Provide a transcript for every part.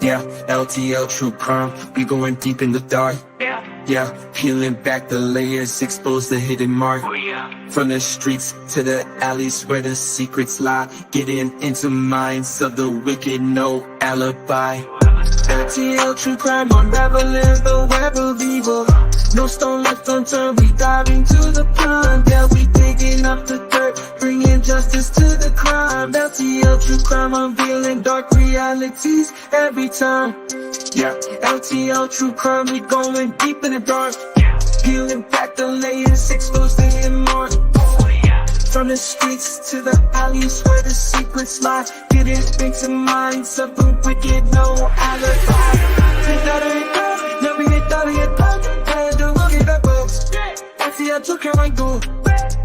Yeah, LTL true crime, we going deep in the dark. Yeah, peeling back the layers, expose the hidden mark. From the streets to the alleys where the secrets lie, getting into minds of the wicked, no alibi. LTL true crime, unraveling the web of evil. No stone left unturned, we dive into the pond. Yeah, we digging up the dirt, bringing justice to the crime. LTL true crime, unveiling dark realities every time. Yeah, LTL true crime, we going deep in the dark. Peeling back the layers, expose the hidden mark. From the streets to the alleys where the secrets lie, getting into minds of the wicked, no alibi. LTL true crime, go.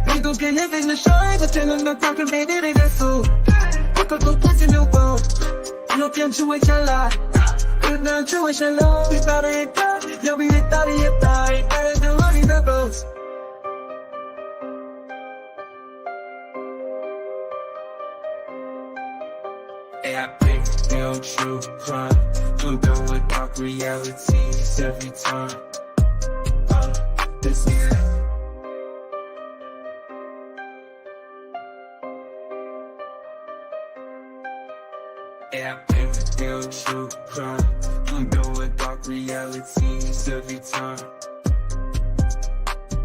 We can live in the shine, but then I'm not talking about it in the soul. We could go put in the world. No can you wait your life. Not true, it's alone. We thought it done. Yeah, we thought it died. I don't want it the boats. Yeah, I think they'll true crime. We go with dark realities every time. This is yeah, I think they'll true crime. We go with dark realities every time.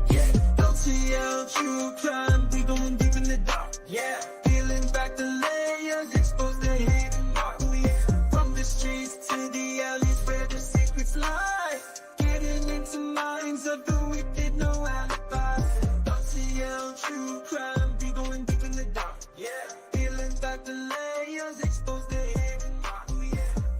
Yeah, LTL true crime. We going deep in the dark. Yeah, peeling back the layers, expose the hidden mark. From the streets to the alleys where the secrets lie, getting into minds of the wicked, no alibi. LTL true crime. We going deep in the dark. Yeah, peeling back the layers, expose the hidden mark.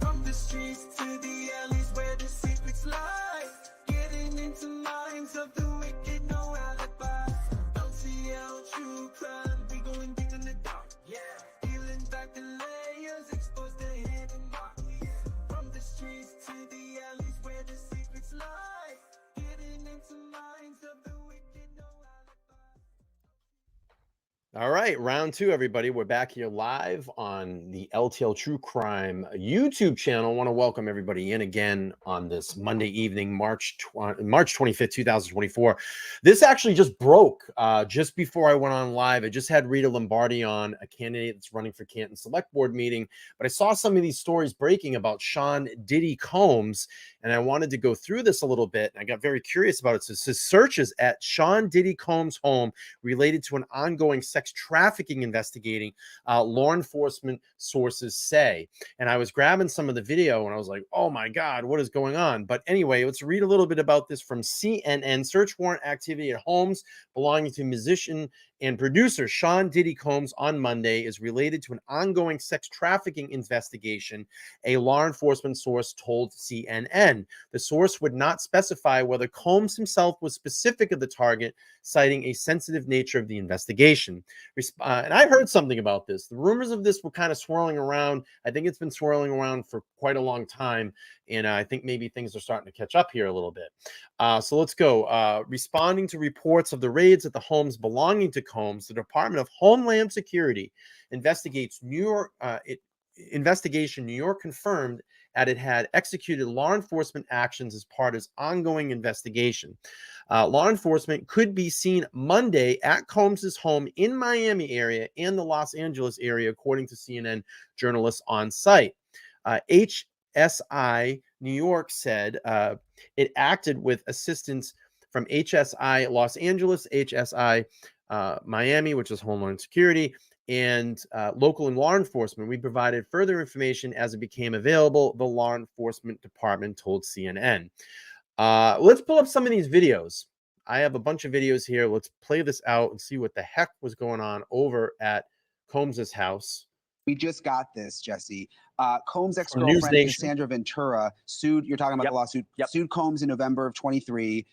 From the streets to the alleys where the secrets lie, getting into minds of the wicked, no alibi. LTL true crime, we going deep in the dark. Yeah, peeling back the layers, expose the hidden mark. From the streets to the alleys where the secrets lie, getting into minds of the wicked, no alibi. All right, round two, everybody. We're back here live on the LTL True Crime YouTube channel. I want to welcome everybody in again on this Monday evening, March 25th, 2024. This actually just broke just before I went on live. I just had Rita Lombardi on, a candidate that's running for Canton Select Board meeting, but I saw some of these stories breaking about Sean Diddy Combs, and I wanted to go through this a little bit, and I got very curious about it. So it says searches at Sean Diddy Combs' home related to an ongoing sex trafficking investigating, law enforcement sources say. And I was grabbing some of the video and I was like, oh my God, what is going on? But anyway, let's read a little bit about this from CNN. Search warrant activity at homes belonging to musician and producer Sean Diddy Combs on Monday is related to an ongoing sex trafficking investigation, a law enforcement source told CNN. The source would not specify whether Combs himself was specific of the target, citing a sensitive nature of the investigation. And I heard something about this. The rumors of this were kind of swirling around. I think it's been swirling around for quite a long time. And I think maybe things are starting to catch up here a little bit. So let's go. Responding to reports of the raids at the homes belonging to Combs, the Department of Homeland Security investigates New York. New York confirmed that it had executed law enforcement actions as part of its ongoing investigation. Law enforcement could be seen Monday at Combs' home in Miami area and the Los Angeles area, according to CNN journalists on site. HSI New York said it acted with assistance from HSI Los Angeles, HSI Miami, which is Homeland Security, and local and law enforcement. We provided further information as it became available, the law enforcement department told CNN. Let's pull up some of these videos. I have a bunch of videos here. Let's play this out and see what the heck was going on over at Combs' house. We just got this, Jesse. Combs' ex-girlfriend, Cassandra Ventura, sued, you're talking about the lawsuit, sued Combs in November of 23,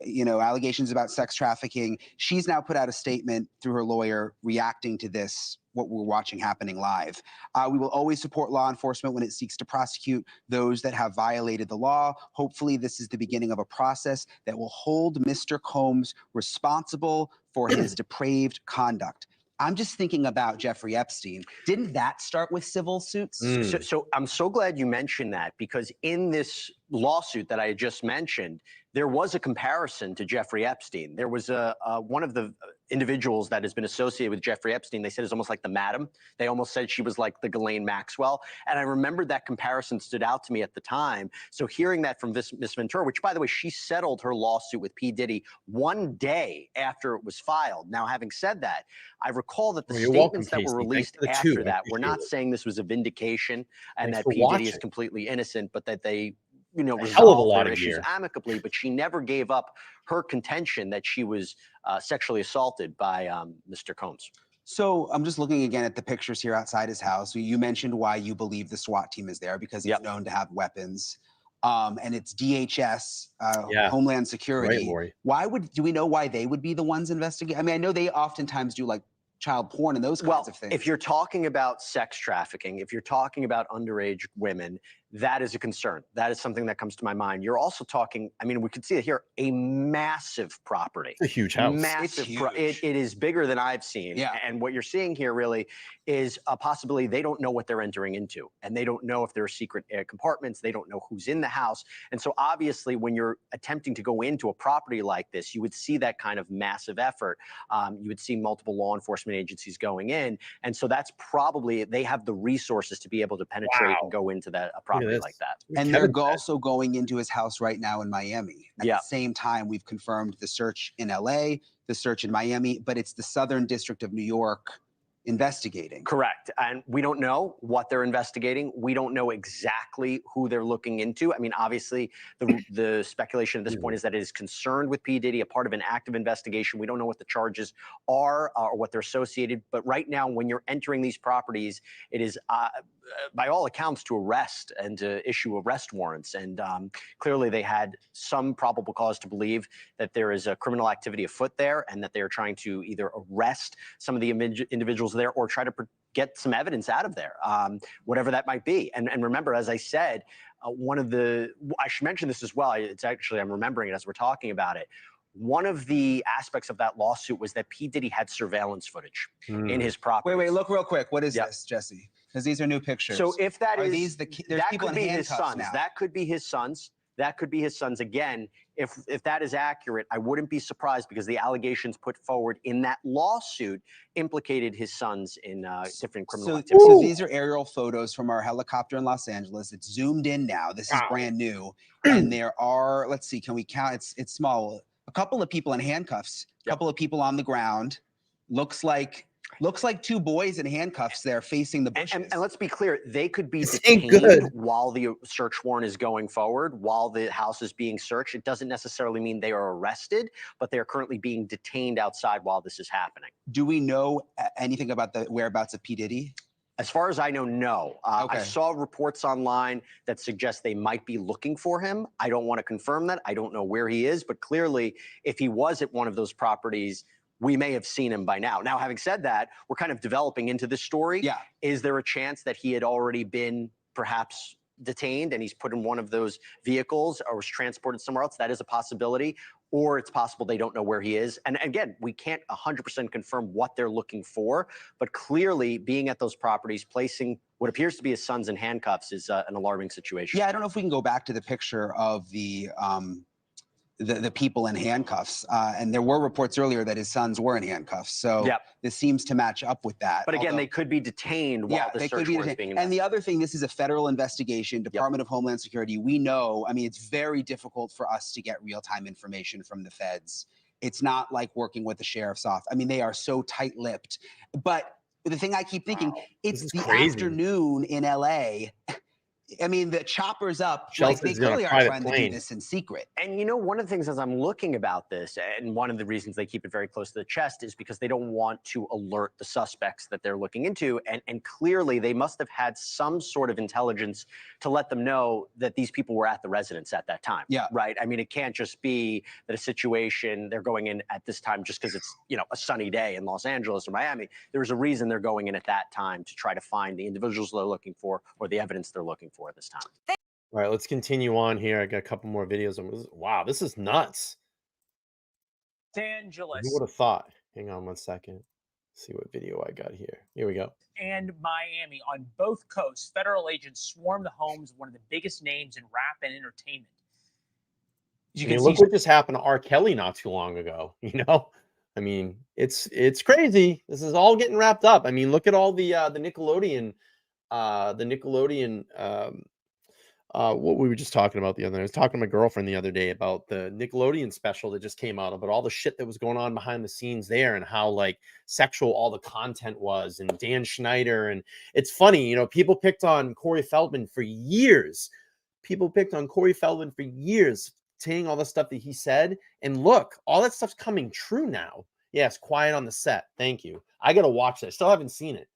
allegations about sex trafficking. She's now put out a statement through her lawyer reacting to this, what we're watching happening live. We will always support law enforcement when it seeks to prosecute those that have violated the law. Hopefully, this is the beginning of a process that will hold Mr. Combs responsible for his depraved conduct. I'm just thinking about Jeffrey Epstein. Didn't that start with civil suits? So I'm so glad you mentioned that, because in this lawsuit that I had just mentioned, there was a comparison to Jeffrey Epstein. There was one of the individuals that has been associated with Jeffrey Epstein. They said it's almost like the madam. They almost said she was like the Ghislaine Maxwell. And I remembered that comparison stood out to me at the time. So hearing that from Miss Ventura, which, by the way, she settled her lawsuit with P. Diddy one day after it was filed. Now, having said that, I recall that the statements that were released after that were not saying this was a vindication and that P. Diddy is completely innocent, but that they, you know, resolve their issues amicably. But she never gave up her contention that she was sexually assaulted by Mr. Combs. So I'm just looking again at the pictures here outside his house. You mentioned why you believe the SWAT team is there, because he's known to have weapons. And it's DHS, Homeland Security. Right, do we know why they would be the ones investigating? I mean, I know they oftentimes do like child porn and those kinds of things. If you're talking about sex trafficking, if you're talking about underage women, that is a concern. That is something that comes to my mind. You're also talking, I mean, we can see it here, a massive property. It's a huge house. Massive. It is bigger than I've seen. Yeah. And what you're seeing here really is a possibility. They don't know what they're entering into, and they don't know if there are secret compartments. They don't know who's in the house. And so obviously when you're attempting to go into a property like this, you would see that kind of massive effort. You would see multiple law enforcement agencies going in. And so that's probably, they have the resources to be able to penetrate and go into that property like that. And they're also going into his house right now in Miami. At the same time, we've confirmed the search in LA, the search in Miami, but it's the Southern District of New York investigating. Correct. And we don't know what they're investigating. We don't know exactly who they're looking into. I mean, obviously, the speculation at this point is that it is concerned with P. Diddy, a part of an active investigation. We don't know what the charges are or what they're associated. But right now, when you're entering these properties, it is, by all accounts, to arrest and to issue arrest warrants. And clearly, they had some probable cause to believe that there is a criminal activity afoot there and that they are trying to either arrest some of the individuals there or try to get some evidence out of there, whatever that might be. And remember, as I said, I should mention this as well. It's actually, I'm remembering it as we're talking about it. One of the aspects of that lawsuit was that P. Diddy had surveillance footage in his property. Wait, look real quick. What is this, Jesse? Because these are new pictures. So if that is, these there's people in handcuffs now. That could be his sons. That could be his sons. Again, if that is accurate, I wouldn't be surprised, because the allegations put forward in that lawsuit implicated his sons in different criminal activities. So these are aerial photos from our helicopter in Los Angeles. It's zoomed in now. This is brand new. And there are, let's see, can we count? It's small. A couple of people in handcuffs, a couple of people on the ground. Looks like two boys in handcuffs there facing the bushes. And let's be clear, they could be detained while the search warrant is going forward, while the house is being searched. It doesn't necessarily mean they are arrested, but they are currently being detained outside while this is happening. Do we know anything about the whereabouts of P. Diddy? As far as I know, no. I saw reports online that suggest they might be looking for him. I don't want to confirm that. I don't know where he is, but clearly, if he was at one of those properties, we may have seen him by now. Now, having said that, we're kind of developing into this story. Yeah. Is there a chance that he had already been perhaps detained and he's put in one of those vehicles or was transported somewhere else? That is a possibility. Or it's possible they don't know where he is. And again, we can't 100% confirm what they're looking for, but clearly being at those properties, placing what appears to be his sons in handcuffs is an alarming situation. Yeah, I don't know if we can go back to the picture of the people in handcuffs. And there were reports earlier that his sons were in handcuffs. So this seems to match up with that. But again, they could be detained while the search warrant is being investigated. And the other thing, this is a federal investigation, Department of Homeland Security. We know, I mean, it's very difficult for us to get real-time information from the feds. It's not like working with the sheriff's office. I mean, they are so tight-lipped. But the thing I keep thinking, it's the afternoon in LA. I mean, the chopper's up. Like, they clearly are trying to do this in secret. And you know, one of the things as I'm looking about this, and one of the reasons they keep it very close to the chest, is because they don't want to alert the suspects that they're looking into. And clearly, they must have had some sort of intelligence to let them know that these people were at the residence at that time. Yeah. Right? I mean, it can't just be that a situation, they're going in at this time just because it's, you know, a sunny day in Los Angeles or Miami. There's a reason they're going in at that time to try to find the individuals they're looking for or the evidence they're looking for at this time. All right, let's continue on here. I got a couple more videos. Wow, this is nuts. Los Angeles. Who would have thought? Hang on one second. see what video I got here. Here we go. And Miami. On both coasts, federal agents swarmed the homes of one of the biggest names in rap and entertainment. You can look what just happened to R. Kelly not too long ago. You know, I mean, it's crazy. This is all getting wrapped up. I mean, look at all the Nickelodeon, what we were just talking about the other day. I was talking to my girlfriend the other day about the Nickelodeon special that just came out, about all the shit that was going on behind the scenes there and how like sexual all the content was, and Dan Schneider. And it's funny, you know, people picked on Corey Feldman for years. Saying all the stuff that he said. And look, all that stuff's coming true now. Yes, Quiet on the Set. Thank you. I got to watch it. I still haven't seen it.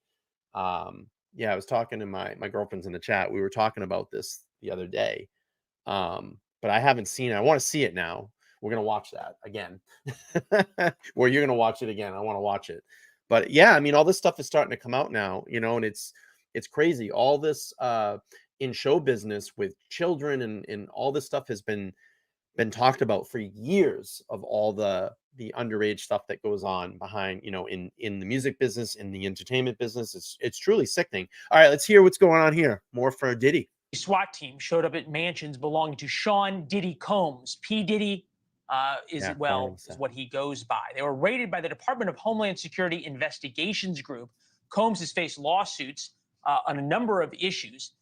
Yeah, I was talking to my girlfriend's in the chat. We were talking about this the other day. But I haven't seen it. I want to see it now. We're going to watch that again. Or you're going to watch it again. I want to watch it. But yeah, I mean, all this stuff is starting to come out now, you know, and it's crazy. All this in show business with children and all this stuff has been talked about for years, of all the underage stuff that goes on behind, you know, in the music business, in the entertainment business. It's truly sickening. All right, let's hear what's going on here. More for Diddy. The SWAT team showed up at mansions belonging to Sean Diddy Combs. P. Diddy is what he goes by. They were raided by the Department of Homeland Security Investigations Group. Combs has faced lawsuits on a number of issues.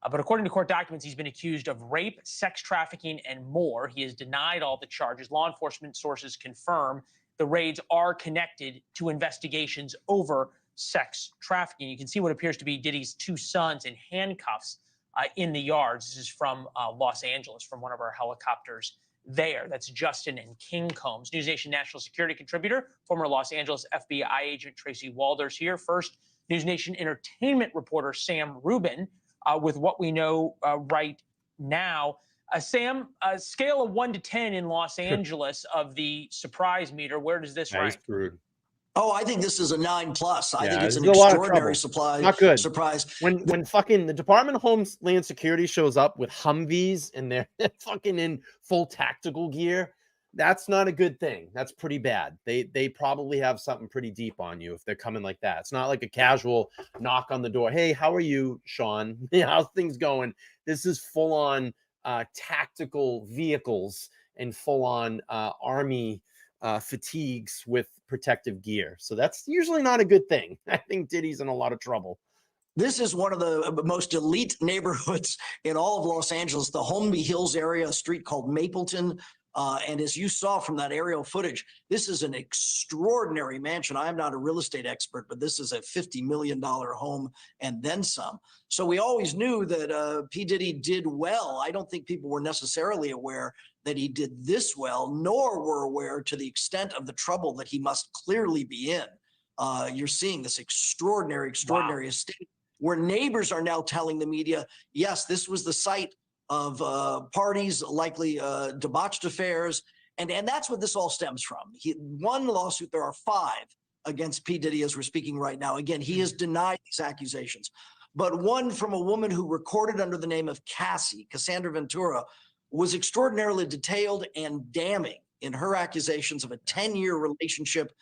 But according to court documents, he's been accused of rape, sex trafficking, and more. He has denied all the charges. Law enforcement sources confirm the raids are connected to investigations over sex trafficking. You can see what appears to be Diddy's two sons in handcuffs in the yards. This is from Los Angeles, from one of our helicopters there. That's Justin and King Combs. NewsNation national security contributor, former Los Angeles FBI agent Tracy Walder's here. First, NewsNation entertainment reporter Sam Rubin, with what we know right now. Sam, a scale of 1 to 10 in Los Angeles of the surprise meter, where does this rank? Oh, I think this is a 9+. I think it's an extraordinary surprise. When fucking the Department of Homeland Security shows up with Humvees and they're fucking in full tactical gear, that's not a good thing. That's pretty bad. They probably have something pretty deep on you if they're coming like that. It's not like a casual knock on the door. Hey, how are you, Sean? How's things going? This is full on tactical vehicles and full on army fatigues with protective gear. So that's usually not a good thing. I think Diddy's in a lot of trouble. This is one of the most elite neighborhoods in all of Los Angeles, the Holmby Hills area, a street called Mapleton. And as you saw from that aerial footage, this is an extraordinary mansion. I'm not a real estate expert, but this is a $50 million home and then some. So we always knew that P. Diddy did well. I don't think people were necessarily aware that he did this well, nor were aware to the extent of the trouble that he must clearly be in. You're seeing this extraordinary estate where neighbors are now telling the media, yes, this was the site of parties, likely debauched affairs. And that's what this all stems from. One lawsuit, there are 5 against P. Diddy as we're speaking right now. Again, he has denied these accusations. But one from a woman who recorded under the name of Cassandra Ventura, was extraordinarily detailed and damning in her accusations of a 10-year relationship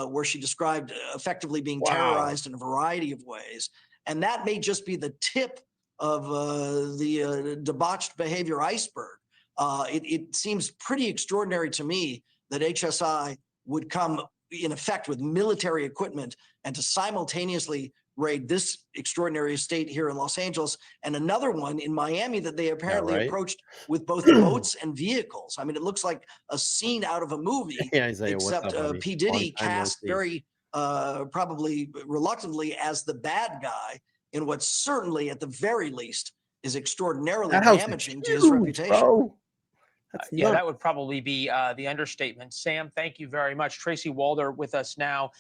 where she described effectively being terrorized in a variety of ways. And that may just be the tip of the debauched behavior iceberg. It seems pretty extraordinary to me that HSI would come in effect with military equipment and to simultaneously raid this extraordinary estate here in Los Angeles and another one in Miami that they apparently approached with both boats and vehicles. I mean, it looks like a scene out of a movie, except P. Diddy cast very probably reluctantly as the bad guy in what certainly, at the very least, is extraordinarily damaging to his reputation. Yeah, that would probably be the understatement. Sam, thank you very much. Tracy Walder with us now.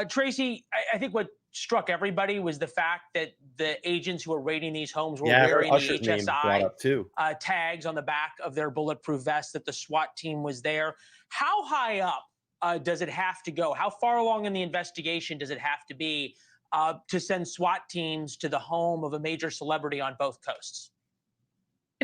Tracy, I think what struck everybody was the fact that the agents who were raiding these homes were wearing the HSI tags on the back of their bulletproof vests, that the SWAT team was there. How high up does it have to go? How far along in the investigation does it have to be to send SWAT teams to the home of a major celebrity on both coasts?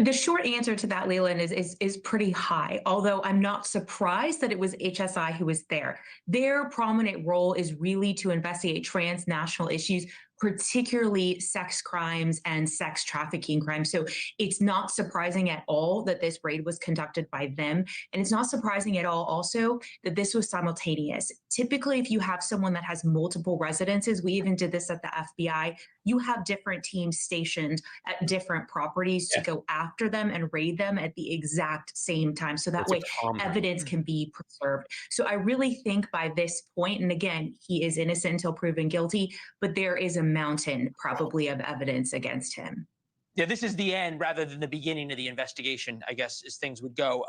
The short answer to that, Leland, is pretty high, although I'm not surprised that it was HSI who was there. Their prominent role is really to investigate transnational issues, particularly sex crimes and sex trafficking crimes. So it's not surprising at all that this raid was conducted by them. And it's not surprising at all also that this was simultaneous. Typically, if you have someone that has multiple residences, we even did this at the FBI, you have different teams stationed at different properties to go after them and raid them at the exact same time. So that way evidence can be preserved. So I really think by this point, and again, he is innocent until proven guilty, but there is a mountain probably of evidence against him. Yeah, this is the end rather than the beginning of the investigation, I guess, as things would go.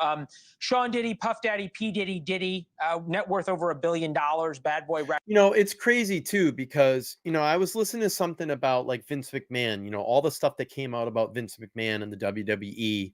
Sean Diddy, Puff Daddy, P. Diddy, net worth over $1 billion, bad boy record. You know, it's crazy too, because, you know, I was listening to something about like Vince McMahon, you know, all the stuff that came out about Vince McMahon and the WWE,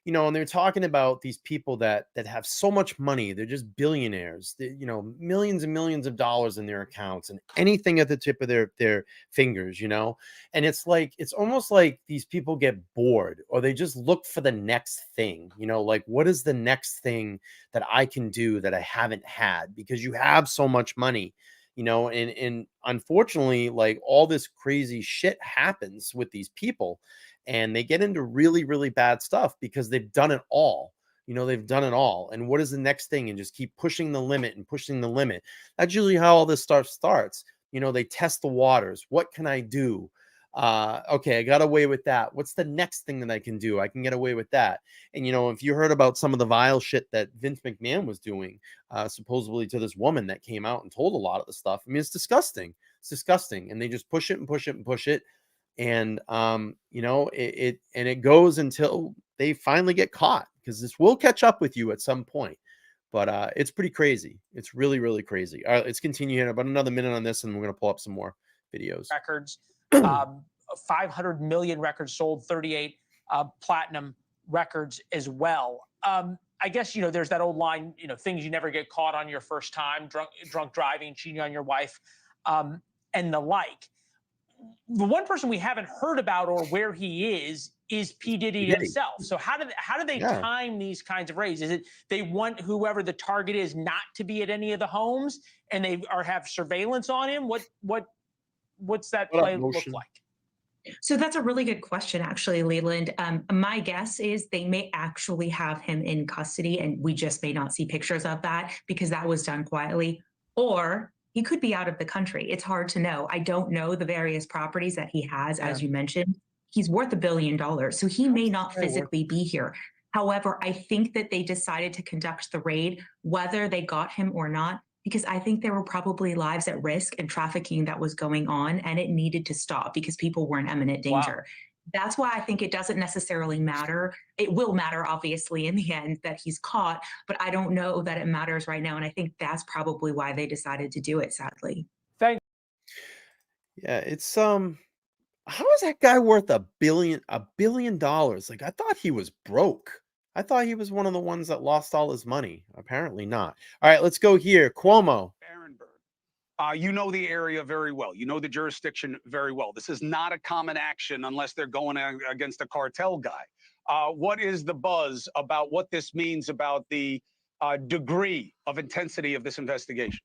you know, and they're talking about these people that have so much money. They're just billionaires, you know, millions and millions of dollars in their accounts and anything at the tip of their fingers, you know. And it's like, it's almost like these people get bored, or they just look for the next thing, you know, like, what is the next thing that I can do that I haven't had? Because you have so much money, you know, and unfortunately, like, all this crazy shit happens with these people, and they get into really, really bad stuff because they've done it all. You know, they've done it all. And what is the next thing? And just keep pushing the limit and pushing the limit. That's usually how all this stuff starts. You know, they test the waters. What can I do? Okay, I got away with that. What's the next thing that I can do? I can get away with that. And, you know, if you heard about some of the vile shit that Vince McMahon was doing, supposedly to this woman that came out and told a lot of the stuff, I mean, it's disgusting. It's disgusting. And they just push it and push it and push it. And, you know, it goes until they finally get caught, because this will catch up with you at some point. But it's pretty crazy. It's really, really crazy. All right, let's continue here. About another minute on this, and we're going to pull up some more videos. Records, 500 million records sold, 38 platinum records as well. I guess, you know, there's that old line, you know, things you never get caught on your first time, drunk driving, cheating on your wife, and the like. The one person we haven't heard about or where he is P. Diddy himself. So how do they time these kinds of raids? Is it they want whoever the target is not to be at any of the homes, and they have surveillance on him? What's that play look like? So that's a really good question, actually, Leland. My guess is they may actually have him in custody, and we just may not see pictures of that because that was done quietly. Or he could be out of the country. It's hard to know. I don't know the various properties that he has, as you mentioned. He's worth $1 billion, so he may not physically be here. However, I think that they decided to conduct the raid, whether they got him or not, because I think there were probably lives at risk and trafficking that was going on, and it needed to stop because people were in imminent danger. Wow. That's why I think it doesn't necessarily matter. It will matter, obviously, in the end that he's caught, but I don't know that it matters right now. And I think that's probably why they decided to do it, sadly. Thanks. Yeah, it's how is that guy worth $1 billion? Like, I thought he was broke. I thought he was one of the ones that lost all his money. Apparently not. All right, let's go here. Cuomo. You know the area very well. You know the jurisdiction very well. This is not a common action unless they're going against a cartel guy. What is the buzz about what this means about the degree of intensity of this investigation?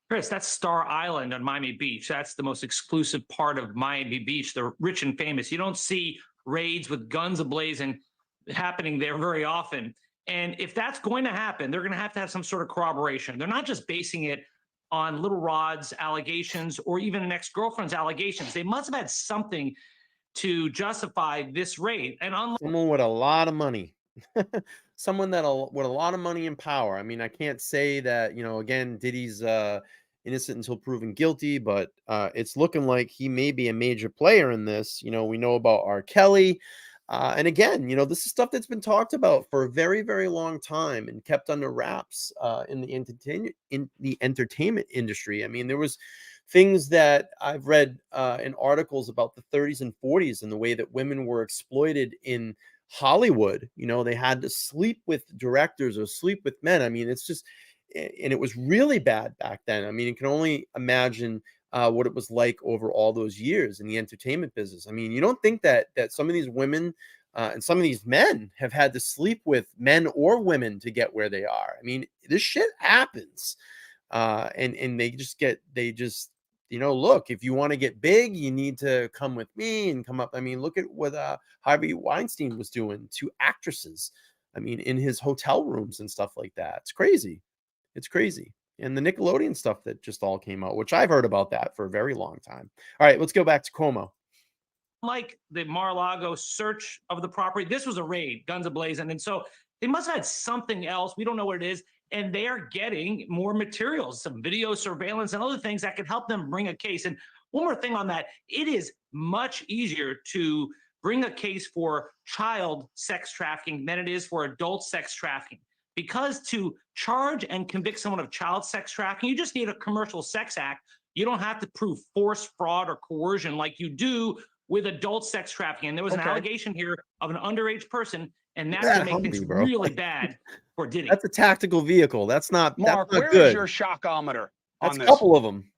Chris, that's Star Island on Miami Beach. That's the most exclusive part of Miami Beach. They're rich and famous. You don't see raids with guns ablazing happening there very often. And if that's going to happen, they're going to have some sort of corroboration. They're not just basing it on Little Rod's allegations or even an ex-girlfriend's allegations. They must have had something to justify this raid. And someone with a lot of money, someone with a lot of money and power. I mean, I can't say that, you know, again, Diddy's innocent until proven guilty, but it's looking like he may be a major player in this. You know, we know about R. Kelly. And again, you know, this is stuff that's been talked about for a very, very long time and kept under wraps in the entertainment industry. I mean, there was things that I've read in articles about the 30s and 40s and the way that women were exploited in Hollywood. You know, they had to sleep with directors or sleep with men. I mean, it's just, and it was really bad back then. I mean, you can only imagine what it was like over all those years in the entertainment business. I mean, you don't think that some of these women And some of these men have had to sleep with men or women to get where they are. I mean, this shit happens. And they just, you know, look, if you want to get big, you need to come with me and come up. I mean, look at what Harvey Weinstein was doing to actresses. I mean, in his hotel rooms and stuff like that. It's crazy. It's crazy. And the Nickelodeon stuff that just all came out, which I've heard about that for a very long time. All right, let's go back to Cuomo. Like the Mar-a-Lago search of the property, this was a raid, guns ablazing. And so they must have had something else. We don't know what it is. And they are getting more materials, some video surveillance and other things that could help them bring a case. And one more thing on that, it is much easier to bring a case for child sex trafficking than it is for adult sex trafficking. Because to charge and convict someone of child sex trafficking, you just need a commercial sex act. You don't have to prove force, fraud, or coercion like you do with adult sex trafficking. And there was an allegation here of an underage person, and that's going to make things really bad for Diddy. That's a tactical vehicle. That's not Mark, that's not where good. is your shockometer That's on a this? couple of them.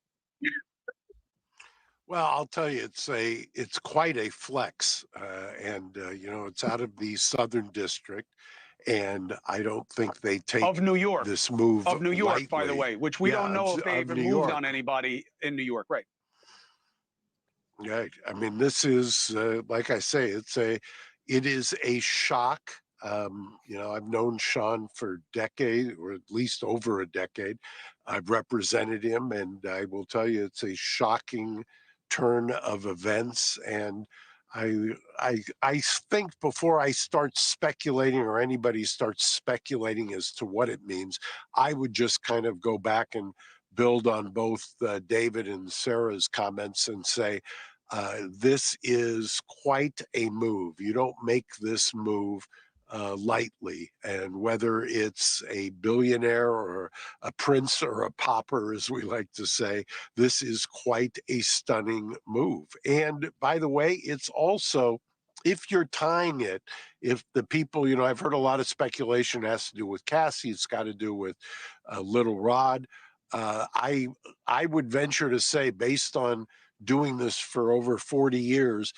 Well, I'll tell you, it's quite a flex, and you know, it's out of the Southern District, and I don't think they take Of New York. this move Of New York, lightly. by the way, which we don't know if they even moved on anybody in New York, right? Right. I mean, this is like I say, it is a shock. You know, I've known Sean for decades, or at least over a decade. I've represented him, and I will tell you, it's a shocking turn of events. And I think before I start speculating, or anybody starts speculating as to what it means, I would just kind of go back and build on both David and Sarah's comments and say, this is quite a move. You don't make this move lightly. And whether it's a billionaire or a prince or a pauper, as we like to say, this is quite a stunning move. And by the way, it's also, if you're tying it, if the people, you know, I've heard a lot of speculation has to do with Cassie, it's got to do with Little Rod. I would venture to say, based on doing this for over 40 years,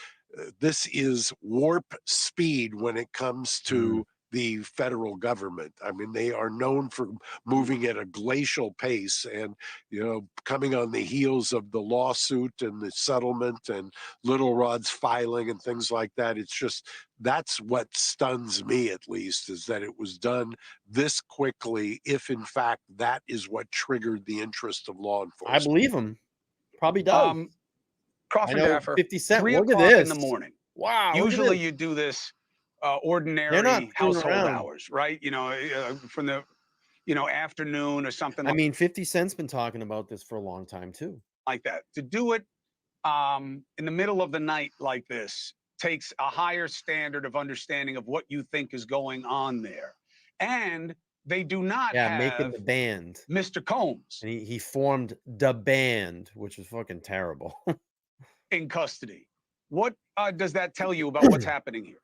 this is warp speed when it comes to the federal government. I mean, they are known for moving at a glacial pace, and, you know, coming on the heels of the lawsuit and the settlement and Little Rod's filing and things like that. It's just, that's what stuns me, at least, is that it was done this quickly, if in fact that is what triggered the interest of law enforcement. I believe him. Probably does. Coffin Daffer, 50 Cent. 3 Look at o'clock this in the morning. Wow. Usually you do this ordinary household hours, right? You know, from the, you know, afternoon or something. I mean, 50 Cent's been talking about this for a long time too. Like that. To do it in the middle of the night like this takes a higher standard of understanding of what you think is going on there. And they do not have making the band. Mr. Combs. And he formed the band, which was fucking terrible. In custody. What does that tell you about what's happening here?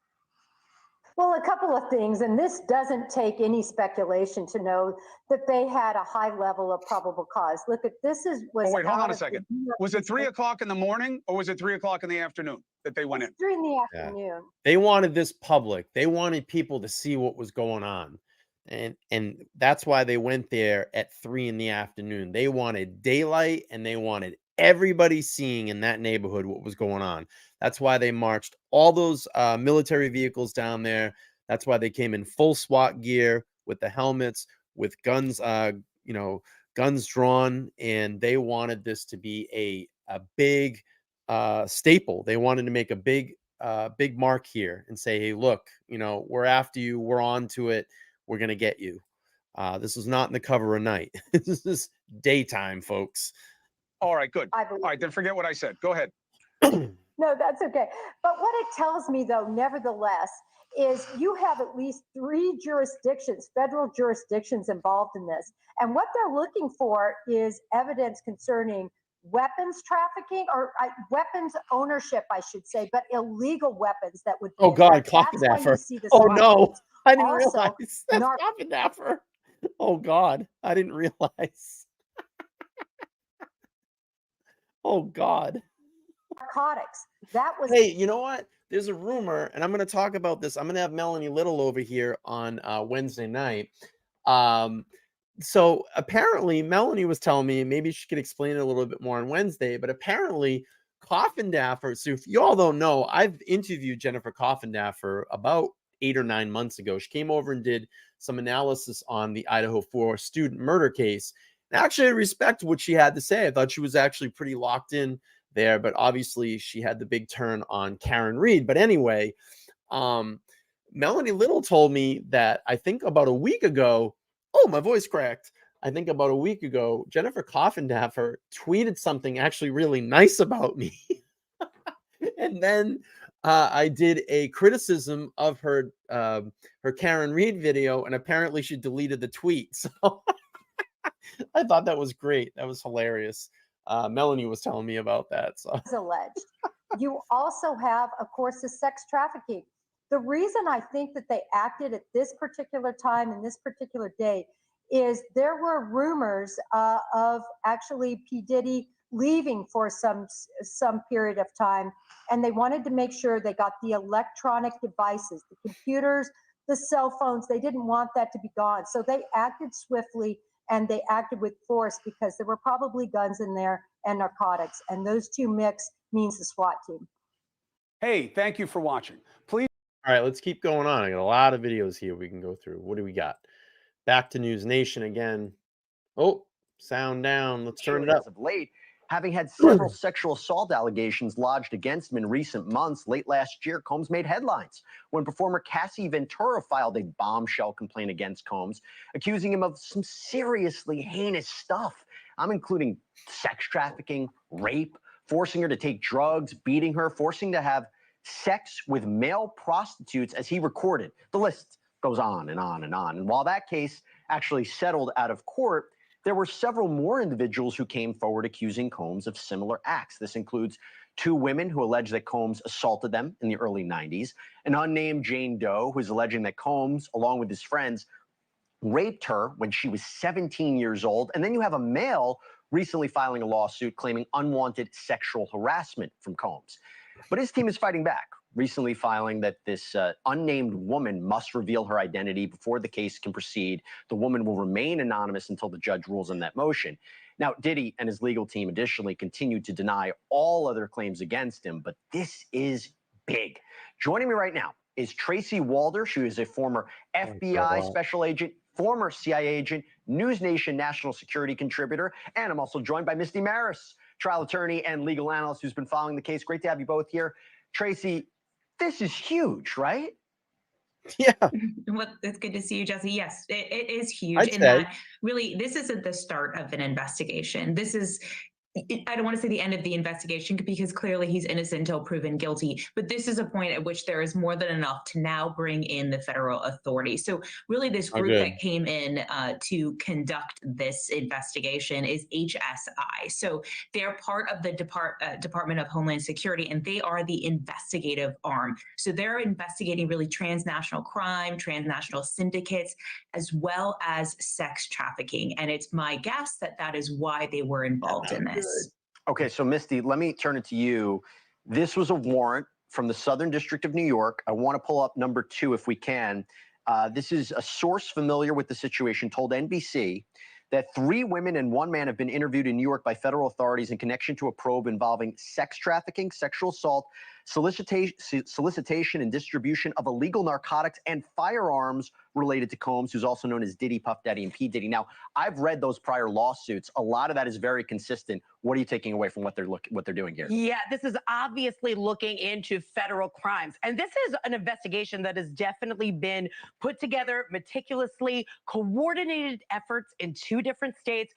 Well, a couple of things, and this doesn't take any speculation to know that they had a high level of probable cause. Look at this was. Oh, wait, hold on a second. Was it 3 o'clock in the morning, or was it 3 o'clock in the afternoon that they went in? 3 in the afternoon. Yeah. They wanted this public. They wanted people to see what was going on. And that's why they went there at 3 in the afternoon. They wanted daylight, and they wanted everybody seeing in that neighborhood what was going on. That's why they marched all those military vehicles down there. That's why they came in full SWAT gear with the helmets, with guns, you know, guns drawn, and they wanted this to be a big staple. They wanted to make a big mark here and say, hey, look, you know, we're after you. We're on to it. We're going to get you. This is not in the cover of night. This is daytime, folks. All right, good. All right, then forget what I said. Go ahead. No, that's okay. But what it tells me, though, nevertheless, is you have at least 3 jurisdictions, federal jurisdictions involved in this. And what they're looking for is evidence concerning weapons trafficking, or weapons ownership, I should say, but illegal weapons that would. Oh, God, Coffin Daffer. Oh, no. I didn't realize. That's Coffin Daffer. Oh, God. I didn't realize. Oh, God. narcotics. That was. Hey, you know what? There's a rumor, and I'm going to talk about this. I'm going to have Melanie Little over here on Wednesday night. So apparently, Melanie was telling me, maybe she could explain it a little bit more on Wednesday, but apparently, Coffindaffer. So if you all don't know, I've interviewed Jennifer Coffindaffer about 8 or 9 months ago. She came over and did some analysis on the Idaho 4 student murder case. And actually, I respect what she had to say. I thought she was actually pretty locked in there, but obviously she had the big turn on Karen Reed. But anyway, Melanie Little told me that I think about a week ago, oh, my voice cracked. I think about a week ago, Jennifer Coffindaffer tweeted something actually really nice about me. And then I did a criticism of her Karen Reed video, and apparently she deleted the tweet. So I thought that was great. That was hilarious. Melanie was telling me about that. So alleged. You also have, of course, the sex trafficking. The reason I think that they acted at this particular time and this particular day is there were rumors of actually P. Diddy leaving for some period of time, and they wanted to make sure they got the electronic devices, the computers, the cell phones. They didn't want that to be gone. So they acted swiftly and they acted with force because there were probably guns in there and narcotics. And those two mix means the SWAT team. Hey, thank you for watching. Please. All right, let's keep going on. I got a lot of videos here we can go through. What do we got? Back to News Nation again. Oh, sound down. Let's turn it up. As of late, having had several sexual assault allegations lodged against him in recent months, late last year, Combs made headlines when performer Cassie Ventura filed a bombshell complaint against Combs, accusing him of some seriously heinous stuff. I'm including sex trafficking, rape, forcing her to take drugs, beating her, forcing to have sex with male prostitutes, as he recorded. The list goes on and on and on. And while that case actually settled out of court, there were several more individuals who came forward accusing Combs of similar acts. This includes 2 women who allege that Combs assaulted them in the early 90s, an unnamed Jane Doe who is alleging that Combs, along with his friends, raped her when she was 17 years old. And then you have a male recently filing a lawsuit claiming unwanted sexual harassment from Combs. But his team is fighting back, recently filing that this unnamed woman must reveal her identity before the case can proceed. The woman will remain anonymous until the judge rules on that motion. Now, Diddy and his legal team additionally continue to deny all other claims against him, but this is big. Joining me right now is Tracy Walder. She is a former FBI special agent, former CIA agent, News Nation national security contributor, and I'm also joined by Misty Maris, trial attorney and legal analyst who's been following the case. Great to have you both here. Tracy, this is huge, right? Yeah. Well, it's good to see you, Jesse. Yes, it is huge. In that, really, this isn't the start of an investigation. This is, I don't want to say the end of the investigation because clearly he's innocent until proven guilty, but this is a point at which there is more than enough to now bring in the federal authorities. So really this group that came in to conduct this investigation is HSI. So they're part of the Department of Homeland Security, and they are the investigative arm. So they're investigating really transnational crime, transnational syndicates, as well as sex trafficking. And it's my guess that that is why they were involved in this. Okay, so Misty, let me turn it to you. This was a warrant from the Southern District of New York. I want to pull up number 2 if we can. This is a source familiar with the situation told NBC that 3 women and 1 man have been interviewed in New York by federal authorities in connection to a probe involving sex trafficking, sexual assault, solicitation and distribution of illegal narcotics and firearms related to Combs, who's also known as Diddy, Puff Daddy, and P. Diddy. Now, I've read those prior lawsuits. A lot of that is very consistent. What are you taking away from what they're doing here? Yeah, this is obviously looking into federal crimes. And this is an investigation that has definitely been put together meticulously, coordinated efforts in 2 different states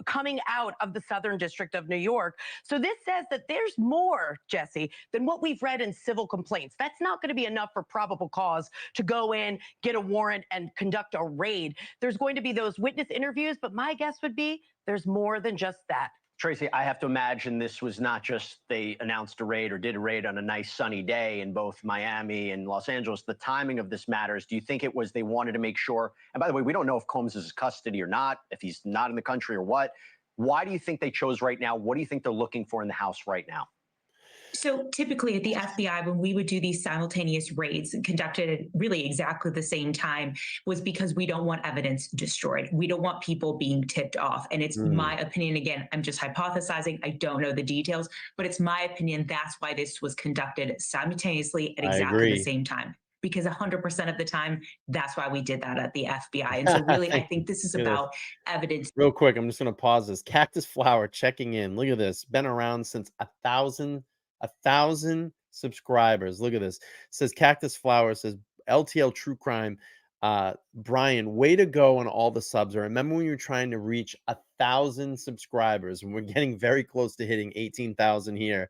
coming out of the Southern District of New York. So this says that there's more, Jesse, than what we've read in civil complaints. That's not going to be enough for probable cause to go in, get a warrant, and conduct a raid. There's going to be those witness interviews, but my guess would be there's more than just that. Tracy, I have to imagine this was not just they announced a raid or did a raid on a nice sunny day in both Miami and Los Angeles. The timing of this matters. Do you think it was they wanted to make sure? And by the way, we don't know if Combs is in custody or not, if he's not in the country or what. Why do you think they chose right now? What do you think they're looking for in the house right now? So typically at the FBI, when we would do these simultaneous raids conducted at really exactly the same time, was because we don't want evidence destroyed. We don't want people being tipped off. And it's my opinion. Again, I'm just hypothesizing. I don't know the details, but it's my opinion. That's why this was conducted simultaneously at exactly the same time. Because 100% of the time, that's why we did that at the FBI. And so really, I think this is about evidence. Real quick, I'm just going to pause this. Cactus Flower checking in. Look at this. Been around since 1,000 subscribers. Look at this. Says Cactus Flower, says LTL True Crime. Brian, way to go on all the subs. I remember when you were trying to reach 1,000 subscribers, and we're getting very close to hitting 18,000 here.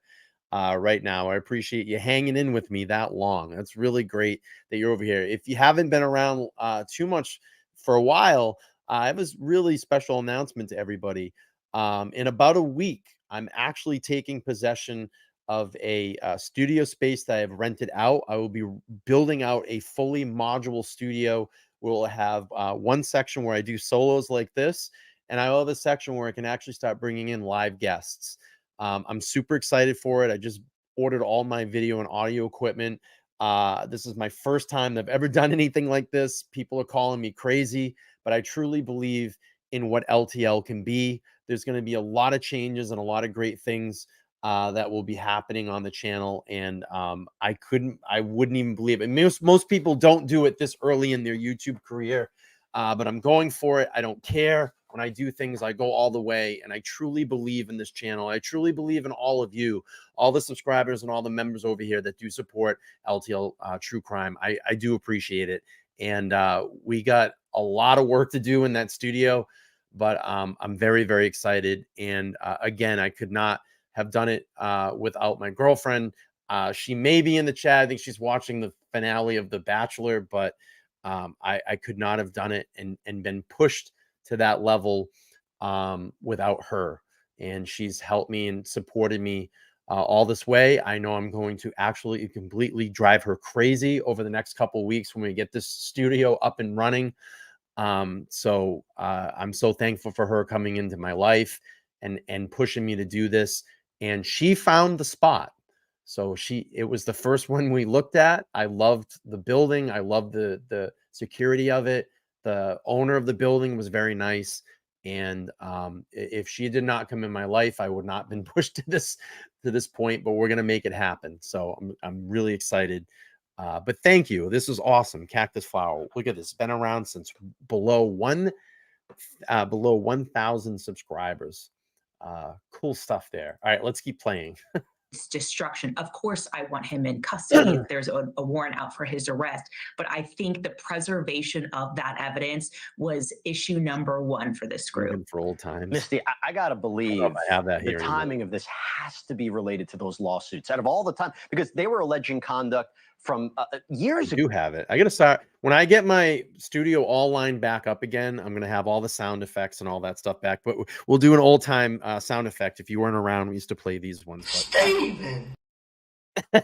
Right now. I appreciate you hanging in with me that long. That's really great that you're over here. If you haven't been around too much for a while, I have a really special announcement to everybody. In about a week, I'm actually taking possession of a studio space that I have rented out. I will be building out a fully modular studio. We'll have one section where I do solos like this, and I will have a section where I can actually start bringing in live guests. I'm super excited for it. I just ordered all my video and audio equipment. This is my first time I've ever done anything like this. People are calling me crazy, but I truly believe in what LTL can be. There's going to be a lot of changes and a lot of great things that will be happening on the channel. And I wouldn't even believe it. Most people don't do it this early in their YouTube career, but I'm going for it. I don't care. When I do things, I go all the way, and I truly believe in this channel. I truly believe in all of you, all the subscribers and all the members over here that do support LTL True Crime. I do appreciate it. And we got a lot of work to do in that studio, but I'm very, very excited. And again, I could not have done it without my girlfriend. She may be in the chat. I think she's watching the finale of The Bachelor, but I could not have done it and been pushed to that level without her. And she's helped me and supported me all this way. I know I'm going to actually completely drive her crazy over the next couple of weeks when we get this studio up and running. So I'm so thankful for her coming into my life and pushing me to do this. And she found the spot. So it was the first one we looked at. I loved the building. I loved the security of it. The owner of the building was very nice. And if she did not come in my life, I would not have been pushed to this point, but we're going to make it happen. So I'm really excited. But thank you. This is awesome. Cactus Flower. Look at this. Been around since below 1,000 subscribers. Cool stuff there. All right, let's keep playing. Destruction. Of course, I want him in custody if there's a warrant out for his arrest. But I think the preservation of that evidence was issue number one for this group. For old times. Misty, I got to believe I have that the timing of this has to be related to those lawsuits out of all the time, because they were alleging conduct from years ago. I do have it. I got to start. When I get my studio all lined back up again, I'm going to have all the sound effects and all that stuff back. But we'll do an old time sound effect. If you weren't around, we used to play these ones. Steven! All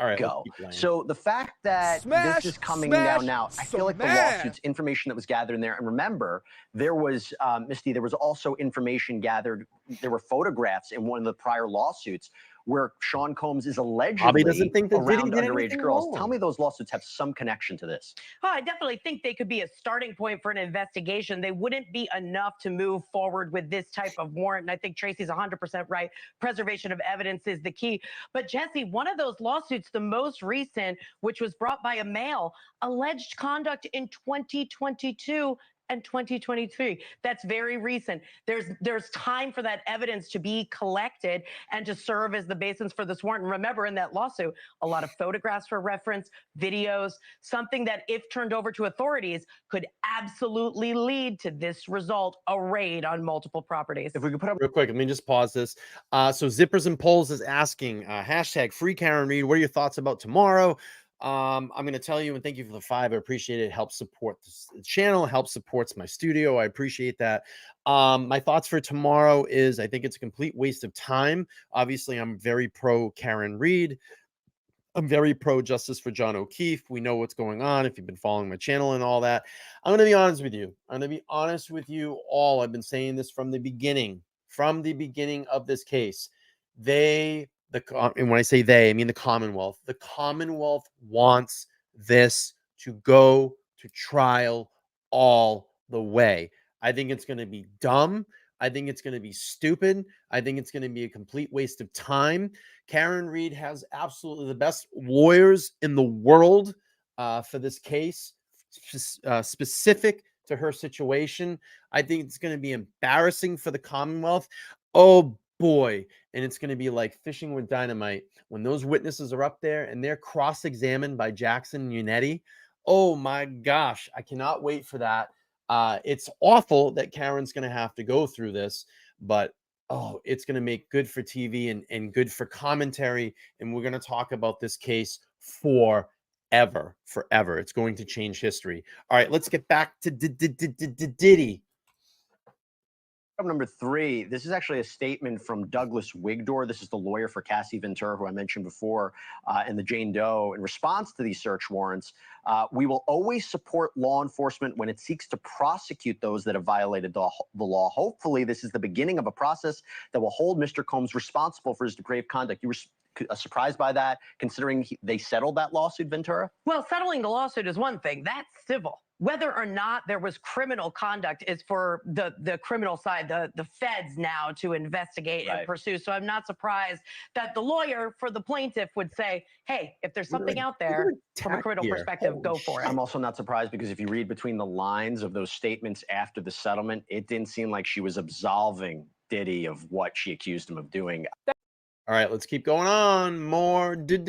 right. Go. So the fact that this is coming down now, I feel like the lawsuits, information that was gathered in there. And remember, there was, Misty, there was also information gathered. There were photographs in one of the prior lawsuits where Sean Combs is allegedly doesn't think that around Diddy did underage girls. wrong. Tell me those lawsuits have some connection to this. I definitely think they could be a starting point for an investigation. They wouldn't be enough to move forward with this type of warrant. And I think Tracy's 100% right. Preservation of evidence is the key. But Jesse, one of those lawsuits, the most recent, which was brought by a male, alleged conduct in 2022 and 2023. That's very recent. There's time for that evidence to be collected and to serve as the basis for this warrant. And remember, in that lawsuit, a lot of photographs were referenced, videos, something that, if turned over to authorities, could absolutely lead to this result, a raid on multiple properties. If we could put up real quick, let me just pause this. So Zippers and Poles is asking, hashtag free Karen Reed. What are your thoughts about tomorrow? I'm going to tell you, and thank you for the 5. I appreciate it. It helps support the channel, helps supports my studio. I appreciate that. My thoughts for tomorrow is I think it's a complete waste of time. Obviously, I'm very pro Karen Reed. I'm very pro justice for John O'Keefe. We know what's going on if you've been following my channel and all that. I'm going to be honest with you. I'm going to be honest with you all. I've been saying this from the beginning of this case. They and when I say they, I mean the Commonwealth. The Commonwealth wants this to go to trial all the way. I think it's going to be dumb. I think it's going to be stupid. I think it's going to be a complete waste of time. Karen Reed has absolutely the best lawyers in the world for this case, specific to her situation. I think it's going to be embarrassing for the Commonwealth. Oh boy. And it's going to be like fishing with dynamite when those witnesses are up there and they're cross-examined by Jackson and Unetti. Oh my gosh, I cannot wait for that. It's awful that Karen's going to have to go through this, but oh, it's going to make good for TV and good for commentary. And we're going to talk about this case forever. It's going to change history. All right, let's get back to Diddy. Number 3, this is actually a statement from Douglas Wigdor. This is the lawyer for Cassie Ventura, who I mentioned before, and the Jane Doe. In response to these search warrants, we will always support law enforcement when it seeks to prosecute those that have violated the law. Hopefully, this is the beginning of a process that will hold Mr. Combs responsible for his depraved conduct. You were surprised by that, considering they settled that lawsuit, Ventura? Well, settling the lawsuit is one thing. That's civil. Whether or not there was criminal conduct is for the criminal side, the feds now to investigate and pursue. So I'm not surprised that the lawyer for the plaintiff would say, hey, if there's something out there from a criminal perspective, go for it. I'm also not surprised because if you read between the lines of those statements after the settlement, it didn't seem like she was absolving Diddy of what she accused him of doing. All right, let's keep going on. More diddle.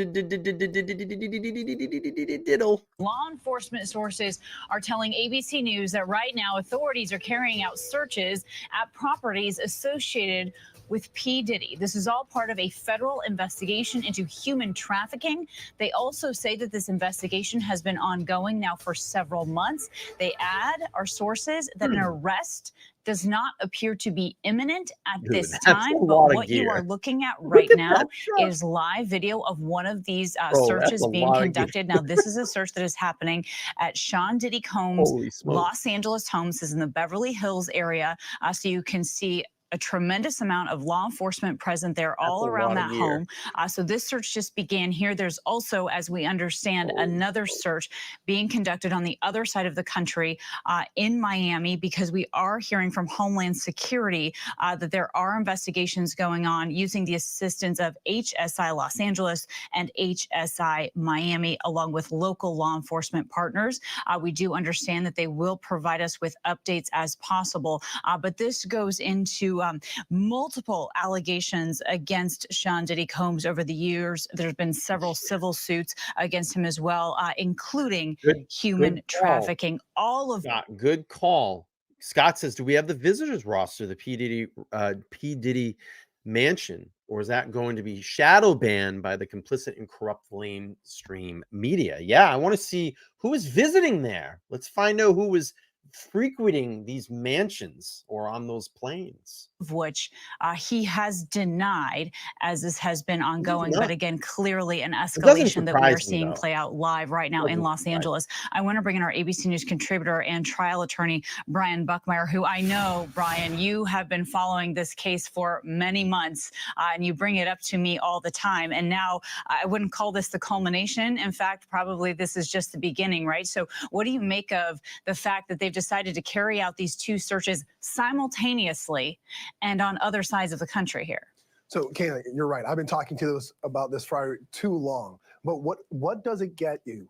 Law enforcement sources are telling ABC News that right now authorities are carrying out searches at properties associated with P. Diddy. This is all part of a federal investigation into human trafficking. They also say that this investigation has been ongoing now for several months. They add, our sources, that an arrest does not appear to be imminent at this time, but what you are looking at right now is live video of one of these searches being conducted. Now, this is a search that is happening at Sean Diddy Combs' Los Angeles home. This is in the Beverly Hills area, so you can see a tremendous amount of law enforcement present there all around that home. So this search just began here. There's also, as we understand, another search being conducted on the other side of the country in Miami, because we are hearing from Homeland Security that there are investigations going on using the assistance of HSI Los Angeles and HSI Miami, along with local law enforcement partners. We do understand that they will provide us with updates as possible, but this goes into multiple allegations against Sean Diddy Combs over the years. There's been several civil suits against him as well, including human trafficking. All of good call. Scott says, do we have the visitors roster, the P. Diddy mansion, or is that going to be shadow banned by the complicit and corrupt mainstream media? Yeah, I want to see who is visiting there. Let's find out who was frequenting these mansions or on those planes, of which he has denied, as this has been ongoing. But again, clearly an escalation that we are seeing play out live right now in Los Angeles. I want to bring in our ABC News contributor and trial attorney, Brian Buckmeyer, who I know, Brian, you have been following this case for many months, and you bring it up to me all the time. And now I wouldn't call this the culmination. In fact, probably this is just the beginning, right? So what do you make of the fact that they've decided to carry out these two searches simultaneously and on other sides of the country here? So, Kayla, you're right. I've been talking to us about this for too long. But what does it get you?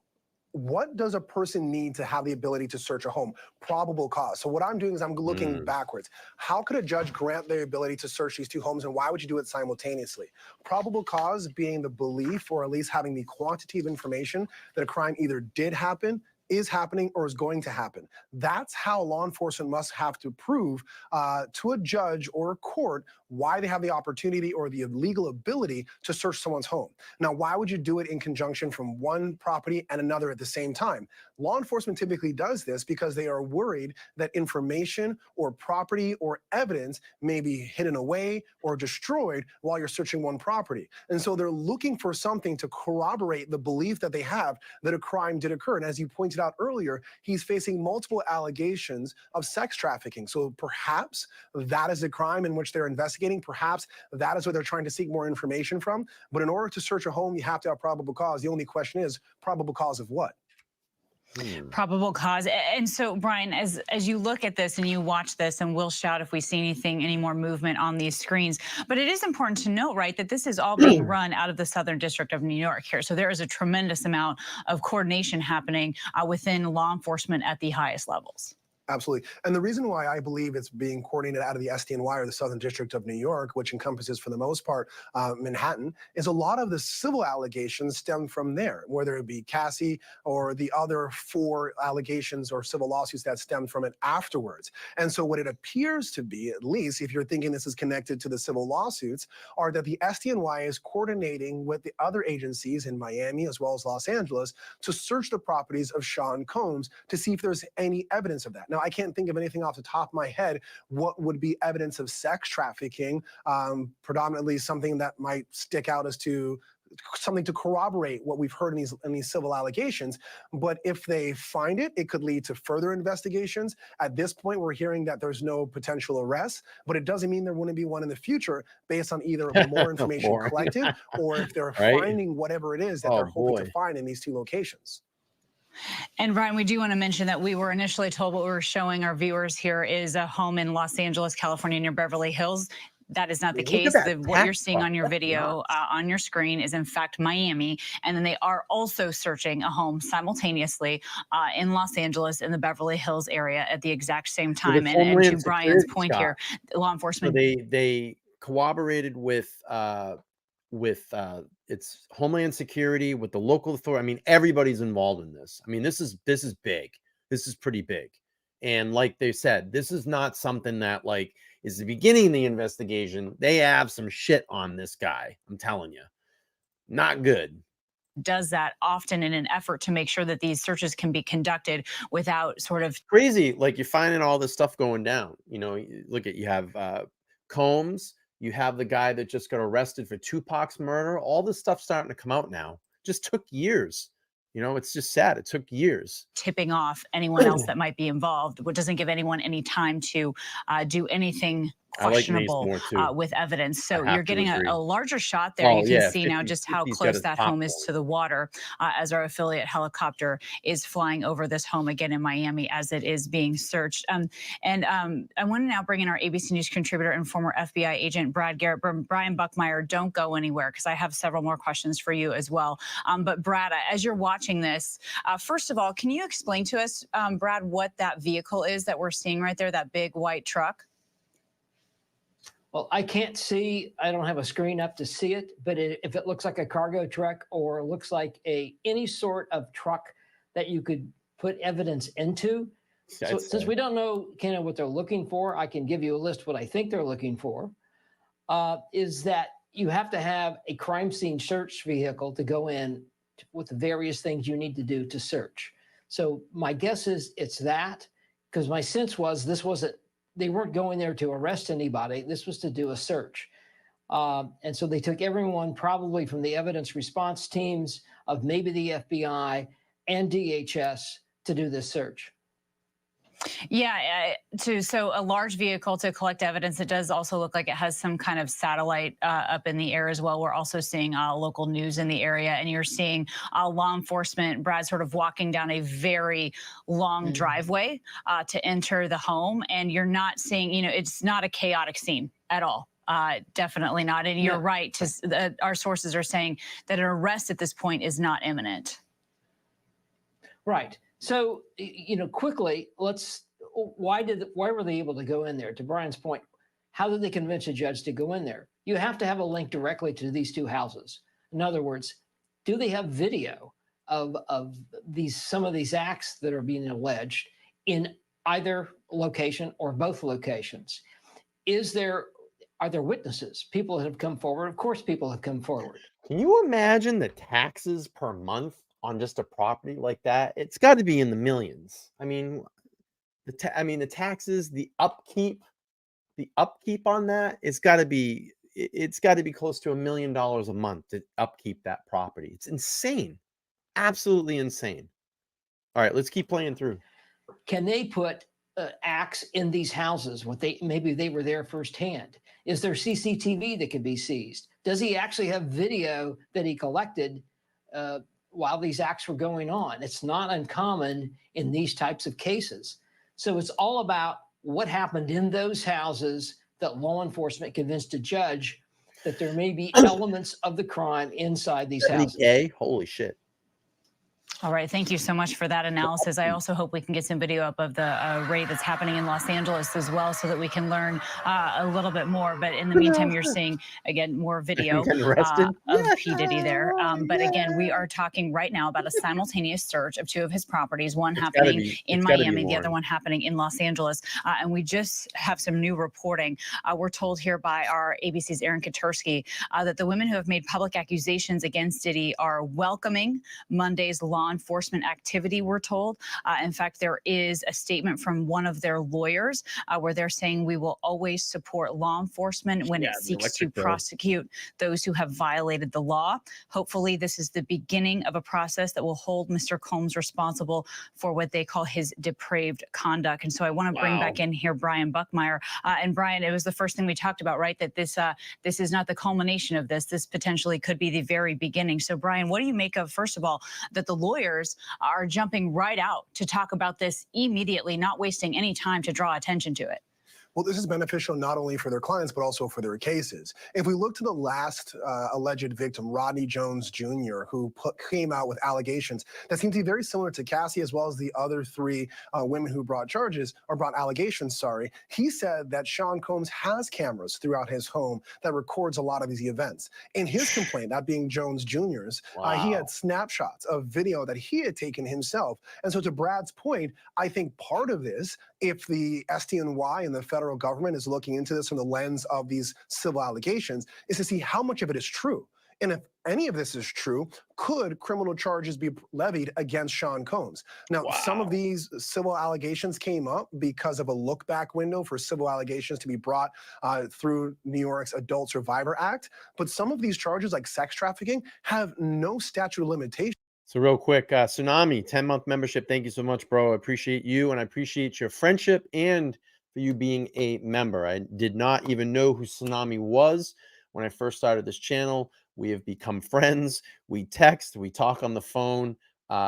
What does a person need to have the ability to search a home? Probable cause. So what I'm doing is I'm looking backwards. How could a judge grant the ability to search these two homes, and why would you do it simultaneously? Probable cause being the belief, or at least having the quantity of information that a crime either did happen, is happening, or is going to happen. That's how law enforcement must have to prove to a judge or a court why they have the opportunity or the legal ability to search someone's home. Now, why would you do it in conjunction from one property and another at the same time? Law enforcement typically does this because they are worried that information or property or evidence may be hidden away or destroyed while you're searching one property. And so they're looking for something to corroborate the belief that they have that a crime did occur. And as you pointed out out earlier, he's facing multiple allegations of sex trafficking. So perhaps that is a crime in which they're investigating. Perhaps that is what they're trying to seek more information from. But in order to search a home, you have to have probable cause. The only question is probable cause of what? Probable cause. And so, Brian, as you look at this and you watch this, and we'll shout if we see any more movement on these screens, but it is important to note, right, that this is all being run out of the Southern District of New York here. So there is a tremendous amount of coordination happening within law enforcement at the highest levels. Absolutely. And the reason why I believe it's being coordinated out of the SDNY, or the Southern District of New York, which encompasses, for the most part, Manhattan, is a lot of the civil allegations stem from there, whether it be Cassie or the other 4 allegations or civil lawsuits that stemmed from it afterwards. And so what it appears to be, at least if you're thinking this is connected to the civil lawsuits, are that the SDNY is coordinating with the other agencies in Miami as well as Los Angeles to search the properties of Sean Combs to see if there's any evidence of that. Now, I can't think of anything off the top of my head what would be evidence of sex trafficking, predominantly something that might stick out as to something to corroborate what we've heard in these civil allegations. But if they find it, it could lead to further investigations. At this point, we're hearing that there's no potential arrest, but it doesn't mean there wouldn't be one in the future based on either more information collected or if they're finding whatever it is that they're hoping to find in these 2 locations. And Brian, we do want to mention that we were initially told what we were showing our viewers here is a home in Los Angeles, California, near Beverly Hills. That is not the case. What you're seeing on your video, on your screen, is in fact Miami. And then they are also searching a home simultaneously in Los Angeles, in the Beverly Hills area at the exact same time. And to Brian's point here, law enforcement. So they cooperated with it's Homeland Security, with the local authority. I mean, everybody's involved in this. I mean, this is big. This is pretty big. And like they said, this is not something that like is the beginning of the investigation. They have some shit on this guy. I'm telling you, not good. Does that often in an effort to make sure that these searches can be conducted without sort of crazy. Like you're finding all this stuff going down. You know, look at, you have Combs. You have the guy that just got arrested for Tupac's murder. All this stuff's starting to come out now. Just took years. You know, it's just sad. It took years. Tipping off anyone else that might be involved, which doesn't give anyone any time to do anything questionable with evidence. So you're getting a larger shot there. You can see now just how close that home is to the water as our affiliate helicopter is flying over this home again in Miami as it is being searched. I want to now bring in our ABC News contributor and former FBI agent, Brad Garrett. Brian Buckmeyer, don't go anywhere because I have several more questions for you as well. But Brad, as you're watching this, first of all, can you explain to us, Brad, what that vehicle is that we're seeing right there, that big white truck? Well, I can't see, I don't have a screen up to see it, but if it looks like a cargo truck or looks like any sort of truck that you could put evidence into. So since we don't know kind of what they're looking for, I can give you a list of what I think they're looking for, is that you have to have a crime scene search vehicle to go in with the various things you need to do to search. So my guess is it's that, because my sense was they weren't going there to arrest anybody. This was to do a search. And so they took everyone probably from the evidence response teams of maybe the FBI and DHS to do this search. Yeah, so a large vehicle to collect evidence. It does also look like it has some kind of satellite up in the air as well. We're also seeing local news in the area, and you're seeing law enforcement, Brad, sort of walking down a very long driveway to enter the home, and you're not seeing, you know, it's not a chaotic scene at all. Definitely not. And you're right. Our sources are saying that an arrest at this point is not imminent. Right. So, you know, quickly, why were they able to go in there? To Brian's point, how did they convince a judge to go in there? You have to have a link directly to these 2 houses. In other words, do they have video of some of these acts that are being alleged in either location or both locations? Are there witnesses? People that have come forward? Of course, people have come forward. Can you imagine the taxes per month on just a property like that? It's got to be in the millions. I mean, the taxes, the upkeep on that, it's got to be close to $1 million a month to upkeep that property. It's insane, absolutely insane. All right, let's keep playing through. Can they put acts in these houses? Maybe they were there firsthand. Is there CCTV that can be seized? Does he actually have video that he collected while these acts were going on? It's not uncommon in these types of cases. So it's all about what happened in those houses that law enforcement convinced a judge that there may be elements of the crime inside these houses. Holy shit. All right. Thank you so much for that analysis. I also hope we can get some video up of the raid that's happening in Los Angeles as well, so that we can learn a little bit more. But in the meantime, you're seeing, again, more video of P. Diddy there. But again, we are talking right now about a simultaneous search of two of his properties, one happening in Miami, the other one happening in Los Angeles. And we just have some new reporting. We're told here by our ABC's Aaron Katursky that the women who have made public accusations against Diddy are welcoming Monday's law enforcement activity, we're told. In fact, there is a statement from one of their lawyers where they're saying we will always support law enforcement when it seeks to prosecute those who have violated the law. Hopefully, this is the beginning of a process that will hold Mr. Combs responsible for what they call his depraved conduct. And so I want to bring back in here Brian Buckmeyer. And Brian, it was the first thing we talked about, right? That this is not the culmination of this. This potentially could be the very beginning. So Brian, what do you make of, first of all, that the lawyers are jumping right out to talk about this immediately, not wasting any time to draw attention to it? Well, this is beneficial not only for their clients, but also for their cases. If we look to the last alleged victim, Rodney Jones Jr., who came out with allegations that seem to be very similar to Cassie, as well as the other three women who brought allegations, he said that Sean Combs has cameras throughout his home that records a lot of these events. In his complaint, that being Jones Jr.'s, he had snapshots of video that he had taken himself. And so to Brad's point, I think part of this, if the SDNY and the federal government is looking into this from the lens of these civil allegations, is to see how much of it is true. And if any of this is true, could criminal charges be levied against Sean Combs? Now, some of these civil allegations came up because of a look-back window for civil allegations to be brought through New York's Adult Survivor Act. But some of these charges, like sex trafficking, have no statute of limitations. So real quick, Tsunami, 10-month membership. Thank you so much, bro. I appreciate you, and I appreciate your friendship and for you being a member. I did not even know who Tsunami was when I first started this channel. We have become friends. We text, we talk on the phone.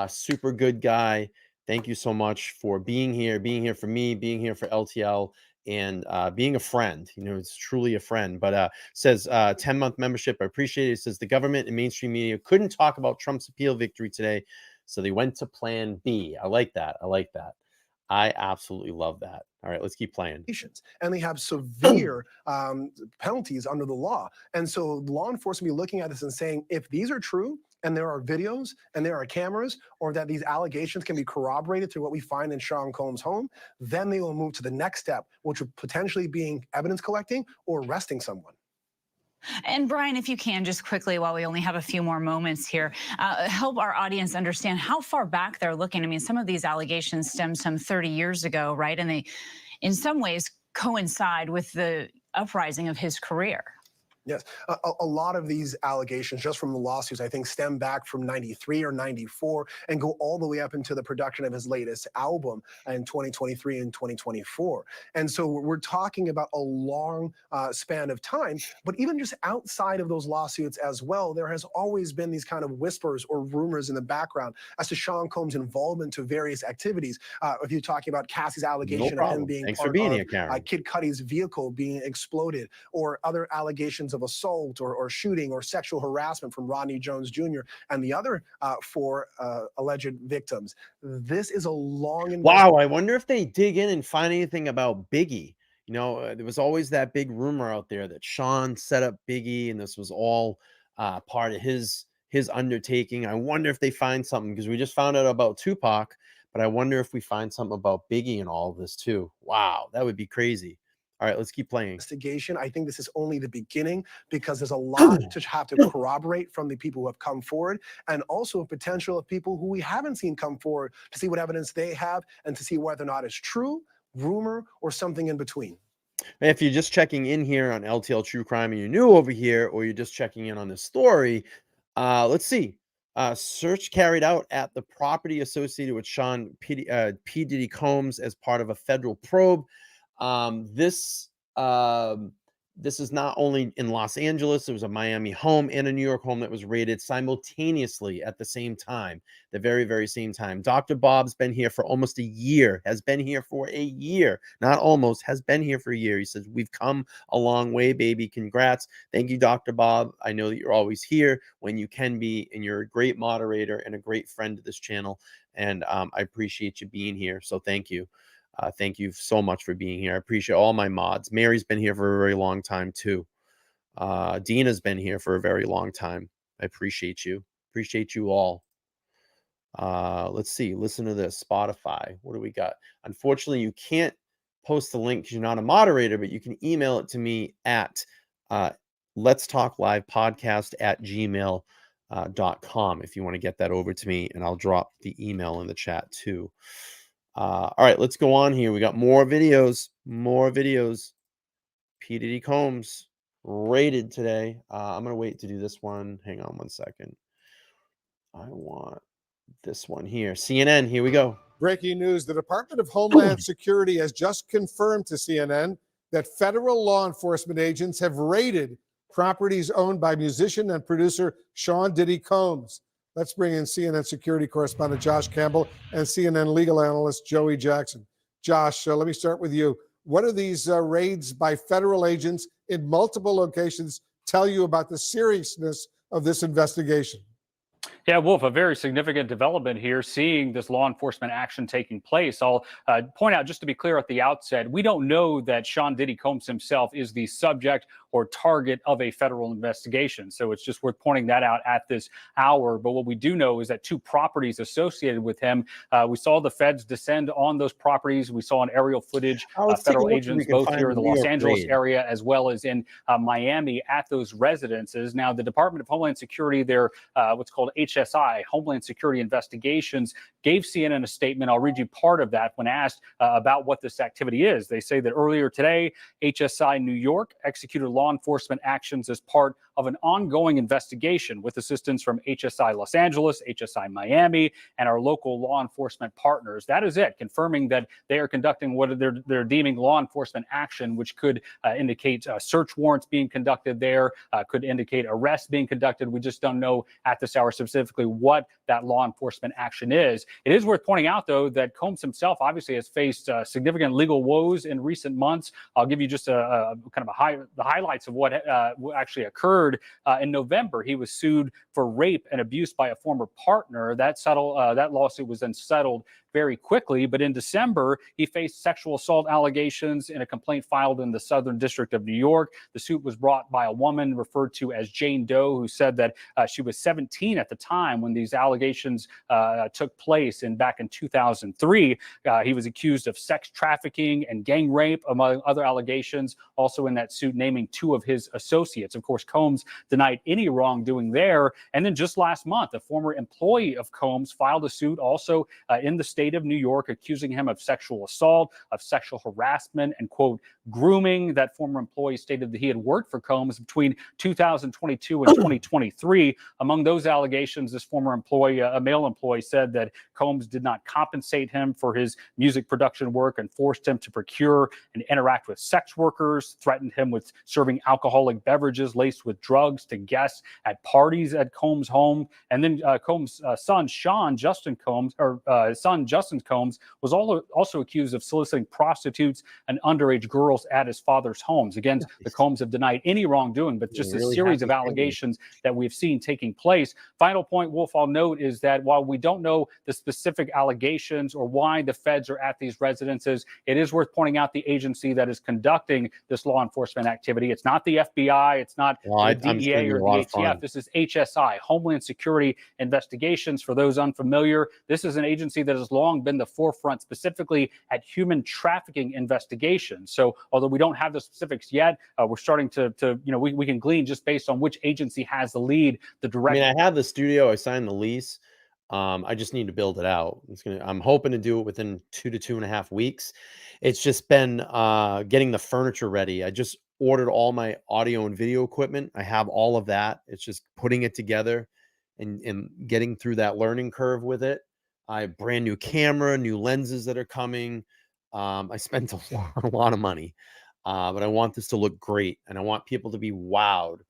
Super good guy. Thank you so much for being here for me, being here for LTL, and being a friend. You know, it's truly a friend. But says 10-month membership. I appreciate it. It says the government and mainstream media couldn't talk about Trump's appeal victory today, so they went to plan B. I like that. I like that. I absolutely love that. All right, let's keep playing. And they have severe penalties under the law. And so law enforcement will be looking at this and saying, if these are true, and there are videos and there are cameras, or that these allegations can be corroborated through what we find in Sean Combs' home, then they will move to the next step, which would potentially being evidence collecting or arresting someone. And Brian, if you can, just quickly, while we only have a few more moments here, help our audience understand how far back they're looking. I mean, some of these allegations stem some 30 years ago, right? And they, in some ways, coincide with the uprising of his career. Yes, a lot of these allegations, just from the lawsuits, I think stem back from 93 or 94 and go all the way up into the production of his latest album in 2023 and 2024. And so we're talking about a long span of time, but even just outside of those lawsuits as well, there has always been these kind of whispers or rumors in the background as to Sean Combs' involvement to various activities. If you're talking about Cassie's allegation of him being part of Kid Cudi's vehicle being exploded, or other allegations of assault or shooting or sexual harassment from Rodney Jones Jr. and the other four alleged victims. This is a long Wow, I wonder if they dig in and find anything about Biggie. You know, there was always that big rumor out there that Sean set up Biggie and this was all part of his undertaking. I wonder if they find something, because we just found out about Tupac, but I wonder if we find something about Biggie and all of this too. Wow, that would be crazy. All right, let's keep playing. Investigation. I think this is only the beginning, because there's a lot to have to corroborate from the people who have come forward, and also a potential of people who we haven't seen come forward to see what evidence they have and to see whether or not it's true, rumor, or something in between. If you're just checking in here on LTL True Crime and you're new over here, or you're just checking in on this story, let's see. Search carried out at the property associated with P. Diddy Combs as part of a federal probe. This is not only in Los Angeles. It was a Miami home and a New York home that was raided simultaneously at the same time, the very, very same time. Dr. Bob's been here for almost a year, has been here for a year, not almost, has been here for a year. He says, we've come a long way, baby. Congrats. Thank you, Dr. Bob. I know that you're always here when you can be, and you're a great moderator and a great friend to this channel. And I appreciate you being here. So thank you. Thank you so much for being here. I appreciate all my mods. Mary's been here for a very long time too. Dina's been here for a very long time. I appreciate you. Appreciate you all. Let's see. Listen to this. Spotify. What do we got? Unfortunately, you can't post the link because you're not a moderator, but you can email it to me at let's talk live podcast at gmail.com if you want to get that over to me, and I'll drop the email in the chat too. All right, let's go on here. We got more videos. P. Diddy Combs rated today. I'm going to wait to do this one. Hang on one second. I want this one here. CNN, here we go. Breaking news. The Department of Homeland Security has just confirmed to CNN that federal law enforcement agents have raided properties owned by musician and producer Sean Diddy Combs. Let's bring in CNN security correspondent Josh Campbell and CNN legal analyst Joey Jackson. Josh, let me start with you. What do these raids by federal agents in multiple locations tell you about the seriousness of this investigation? Yeah, Wolf, a very significant development here, seeing this law enforcement action taking place. I'll point out, just to be clear at the outset, we don't know that Sean Diddy Combs himself is the subject or target of a federal investigation. So it's just worth pointing that out at this hour. But what we do know is that two properties associated with him, we saw the feds descend on those properties. We saw an aerial footage, federal agents both here in the Los Angeles area as well as in Miami at those residences. Now, the Department of Homeland Security, their what's called HSI, Homeland Security Investigations, gave CNN a statement. I'll read you part of that when asked about what this activity is. They say that earlier today, HSI New York executed law enforcement actions as part of an ongoing investigation with assistance from HSI Los Angeles, HSI Miami, and our local law enforcement partners. That is it, confirming that they are conducting what they're deeming law enforcement action, which could indicate search warrants being conducted there, could indicate arrests being conducted. We just don't know at this hour specifically what that law enforcement action is. It is worth pointing out, though, that Combs himself obviously has faced significant legal woes in recent months. I'll give you just a kind of the highlights of what actually occurred. In November, he was sued for rape and abuse by a former partner. That lawsuit was then settled very quickly. But in December, he faced sexual assault allegations in a complaint filed in the Southern District of New York. The suit was brought by a woman referred to as Jane Doe, who said that she was 17 at the time when these allegations took place back in 2003. He was accused of sex trafficking and gang rape, among other allegations, also in that suit naming two of his associates. Of course, Combs denied any wrongdoing there. And then just last month, a former employee of Combs filed a suit also in the state of New York, accusing him of sexual assault, of sexual harassment, and, quote, grooming. That former employee stated that he had worked for Combs between 2022 and 2023. Among those allegations, this former employee, a male employee, said that Combs did not compensate him for his music production work and forced him to procure and interact with sex workers, threatened him with serving alcoholic beverages laced with drugs to guests at parties at Combs' home. And then Combs' son, Justin Combs, was also accused of soliciting prostitutes and underage girls at his father's homes. Again, the Combs have denied any wrongdoing, but just a series of allegations that we've seen taking place. Final point, Wolf, I'll note is that while we don't know the specific allegations or why the feds are at these residences, it is worth pointing out the agency that is conducting this law enforcement activity. It's not the FBI, it's not the DEA or the ATF. This is HSI, Homeland Security Investigations. For those unfamiliar, this is an agency that has long been the forefront, specifically at human trafficking investigations. So although we don't have the specifics yet, we're starting to we can glean just based on which agency has the lead, the direct. I mean, I have the studio, I signed the lease. I just need to build it out. I'm hoping to do it within 2 to 2.5 weeks. It's just been getting the furniture ready. I just ordered all my audio and video equipment. I have all of that. It's just putting it together and getting through that learning curve with it. I have brand new camera, new lenses that are coming. I spent a lot of money, but I want this to look great, and I want people to be wowed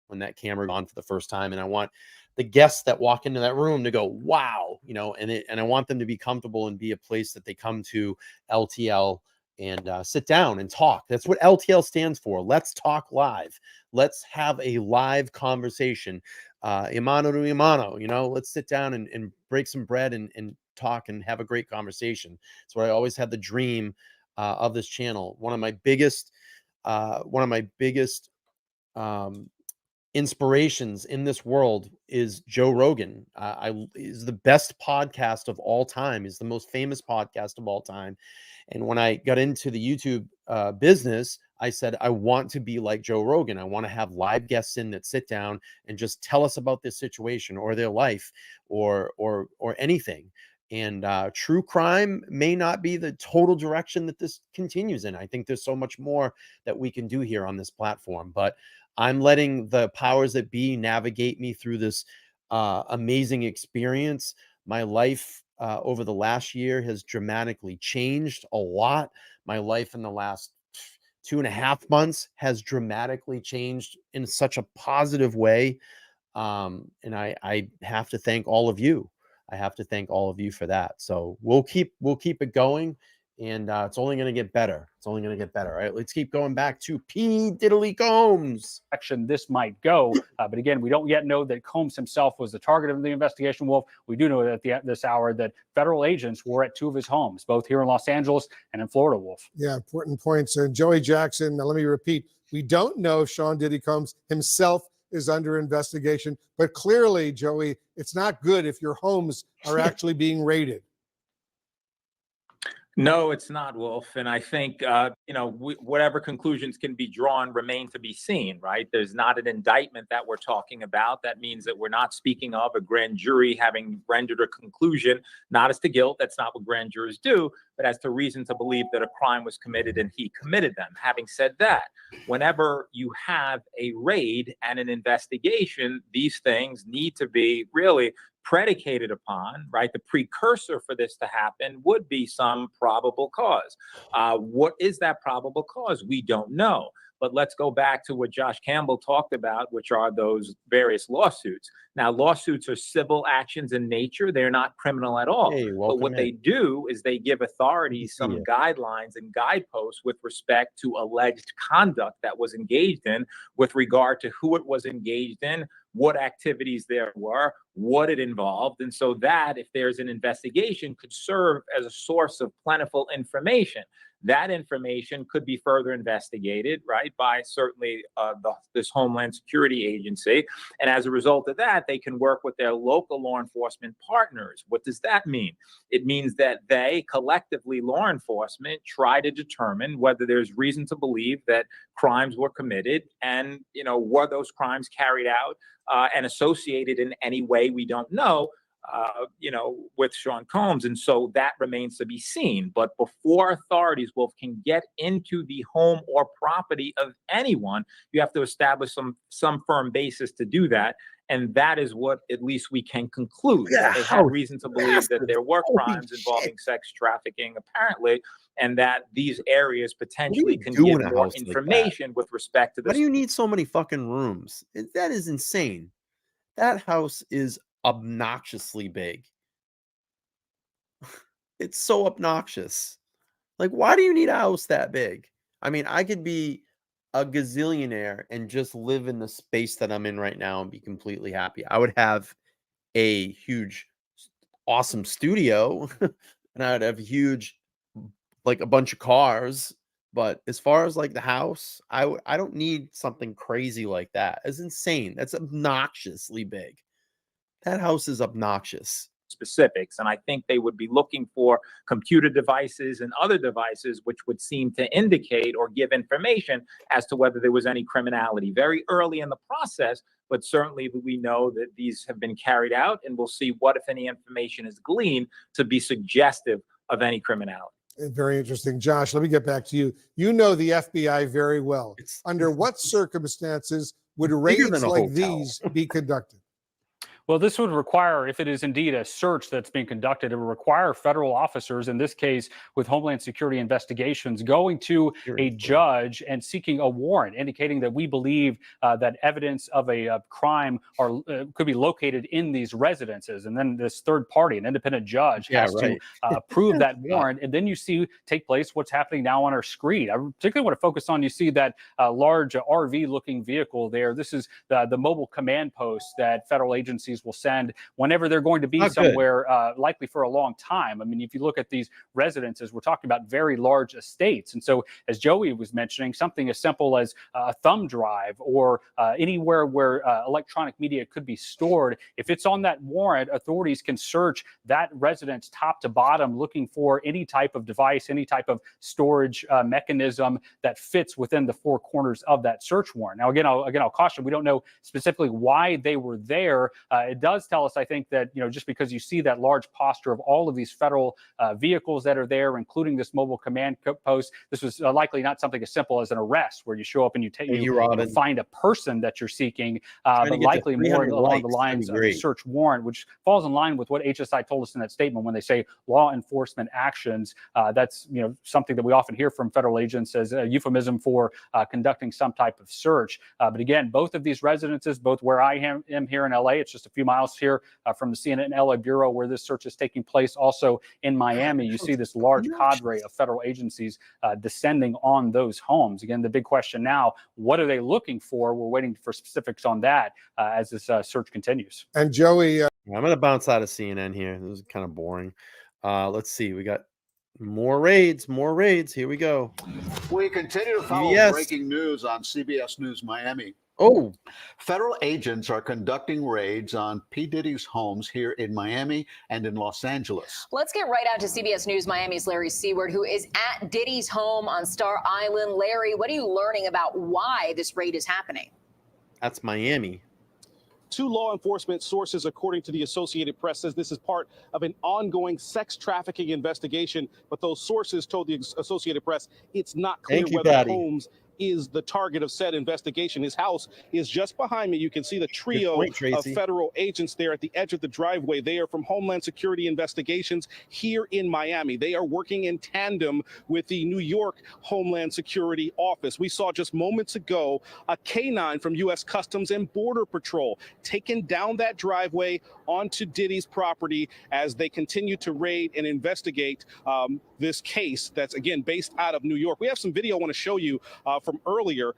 when that camera on for the first time, and I want the guests that walk into that room to go, wow, you know, and I want them to be comfortable and be a place that they come to LTL and sit down and talk. That's what LTL stands for. Let's talk live. Let's have a live conversation. Imano to imano, you know, let's sit down and break some bread and talk and have a great conversation. It's what I always had the dream of this channel. One of my biggest inspirations in this world is Joe Rogan. Is the best podcast of all time, is the most famous podcast of all time. And when I got into the YouTube business, I said, I want to be like Joe Rogan. I want to have live guests in that sit down and just tell us about this situation or their life or anything. And true crime may not be the total direction that this continues in. I think there's so much more that we can do here on this platform, but I'm letting the powers that be navigate me through this amazing experience. My life over the last year has dramatically changed a lot. My life in the last 2.5 months has dramatically changed in such a positive way. And I have to thank all of you. I have to thank all of you for that. So we'll keep it going, and it's only going to get better. It's only going to get better. All right, let's keep going back to P. Diddy Combs. This might go, but again, we don't yet know that Combs himself was the target of the investigation. Wolf, we do know that at this hour that federal agents were at 2 of his homes, both here in Los Angeles and in Florida. Wolf. Yeah, important points. And Joey Jackson. Now let me repeat: we don't know if Sean Diddy Combs himself is under investigation, but clearly, Joey, it's not good if your homes are actually being raided. No, it's not, Wolf. And I think, whatever conclusions can be drawn remain to be seen, right? There's not an indictment that we're talking about. That means that we're not speaking of a grand jury having rendered a conclusion, not as to guilt. That's not what grand jurors do, but as to reason to believe that a crime was committed and he committed them. Having said that, whenever you have a raid and an investigation, these things need to be really predicated upon, right? The precursor for this to happen would be some probable cause. What is that probable cause? We don't know. But let's go back to what Josh Campbell talked about, which are those various lawsuits. Now, lawsuits are civil actions in nature. They're not criminal at all. Hey, but what they do is they give authorities some guidelines and guideposts with respect to alleged conduct that was engaged in, with regard to who it was engaged in, what activities there were, what it involved. And so that, if there's an investigation, could serve as a source of plentiful information. That information could be further investigated, right, by certainly this Homeland Security agency. And as a result of that, they can work with their local law enforcement partners. What does that mean? It means that they collectively, law enforcement, try to determine whether there's reason to believe that crimes were committed, and, were those crimes carried out and associated in any way we don't know, with Sean Combs. And so that remains to be seen. But before authorities, Wolf, can get into the home or property of anyone, you have to establish some firm basis to do that. And that is what at least we can conclude. That they had reason to believe that there were crimes involving sex trafficking, apparently, and that these areas potentially can give more information with respect to this. Why do you need so many fucking rooms? That is insane. That house is obnoxiously big. It's so obnoxious. Like, why do you need a house that big? I mean, I could be a gazillionaire and just live in the space that I'm in right now and be completely happy. I would have a huge, awesome studio and I'd have huge, like a bunch of cars. But as far as like the house, I don't need something crazy like that. It's insane. That's obnoxiously big. That house is obnoxious. Specifics. And I think they would be looking for computer devices and other devices which would seem to indicate or give information as to whether there was any criminality very early in the process. But certainly we know that these have been carried out, and we'll see what, if any, information is gleaned to be suggestive of any criminality. Very interesting. Josh, let me get back to you. You know the FBI very well. Under what circumstances would raids like these be conducted? Well, this would require, if it is indeed a search that's being conducted, it would require federal officers, in this case with Homeland Security investigations, going to a judge and seeking a warrant, indicating that we believe that evidence of a crime could be located in these residences. And then this third party, an independent judge, has to approve that warrant. And then you see take place what's happening now on our screen. I particularly want to focus on, you see that large RV-looking vehicle there. This is the mobile command post that federal agencies will send whenever they're going to be somewhere, likely for a long time. I mean, if you look at these residences, we're talking about very large estates. And so, as Joey was mentioning, something as simple as a thumb drive or anywhere where electronic media could be stored, if it's on that warrant, authorities can search that residence top to bottom, looking for any type of device, any type of storage mechanism that fits within the four corners of that search warrant. Now, again, I'll caution, we don't know specifically why they were there. It does tell us, I think, that just because you see that large posture of all of these federal vehicles that are there, including this mobile command post, this was likely not something as simple as an arrest where you show up and you find a person that you're seeking, but likely more along the lines of a search warrant, which falls in line with what HSI told us in that statement when they say law enforcement actions. That's something that we often hear from federal agents as a euphemism for conducting some type of search. But again, both of these residences, both where I am here in LA, it's just a few miles here from the CNN LA bureau where this search is taking place. Also in Miami, you see this large cadre of federal agencies descending on those homes. Again, the big question now, what are they looking for? We're waiting for specifics on that as this search continues. And Joey, I'm going to bounce out of CNN here. This is kind of boring. Let's see. We got more raids. Here we go. We continue to follow breaking news on CBS News Miami. Oh, federal agents are conducting raids on P. Diddy's homes here in Miami and in Los Angeles. Let's get right out to CBS News Miami's Larry Seward, who is at Diddy's home on Star Island. Larry, what are you learning about why this raid is happening? That's Miami. Two law enforcement sources, according to the Associated Press, says this is part of an ongoing sex trafficking investigation. But those sources told the Associated Press it's not clear whether Holmes is the target of said investigation. His house is just behind me. You can see the trio of federal agents there at the edge of the driveway. They are from Homeland Security Investigations here in Miami. They are working in tandem with the New York Homeland Security Office. We saw just moments ago a K-9 from U.S. Customs and Border Patrol taken down that driveway onto Diddy's property as they continue to raid and investigate this case that's, again, based out of New York. We have some video I want to show you from earlier.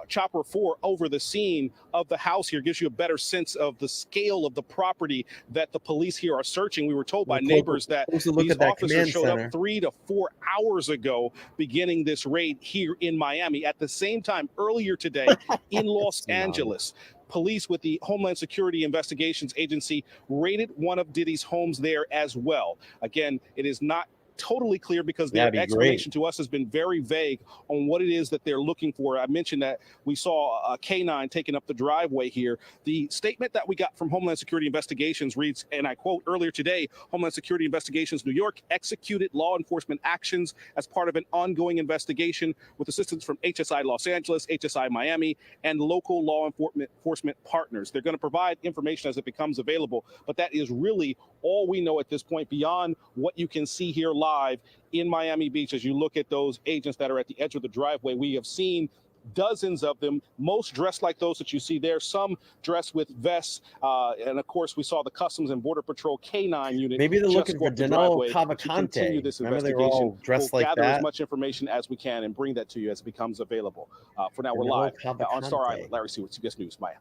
Chopper 4 over the scene of the house here gives you a better sense of the scale of the property that the police here are searching. We were told by neighbors that these officers showed up 3 to 4 hours ago beginning this raid here in Miami. At the same time, earlier today in Los Angeles, police with the Homeland Security Investigations Agency raided one of Diddy's homes there as well. Again, it is not totally clear because their explanation to us has been very vague on what it is that they're looking for. I mentioned that we saw a K-9 taking up the driveway here. The statement that we got from Homeland Security Investigations reads, and I quote, earlier today, Homeland Security Investigations New York executed law enforcement actions as part of an ongoing investigation with assistance from HSI Los Angeles, HSI Miami, and local law enforcement partners. They're going to provide information as it becomes available, but that is really all we know at this point beyond what you can see here live in Miami Beach. As you look at those agents that are at the edge of the driveway, we have seen dozens of them, most dressed like those that you see there, some dressed with vests. And of course, we saw the Customs and Border Patrol K-9 unit. Maybe they're looking for Danilo Cavalcante. Remember, they were all dressed like that. We'll gather as much information as we can and bring that to you as it becomes available. For now, we're live on Star Island. Larry Seward, CBS News, Miami.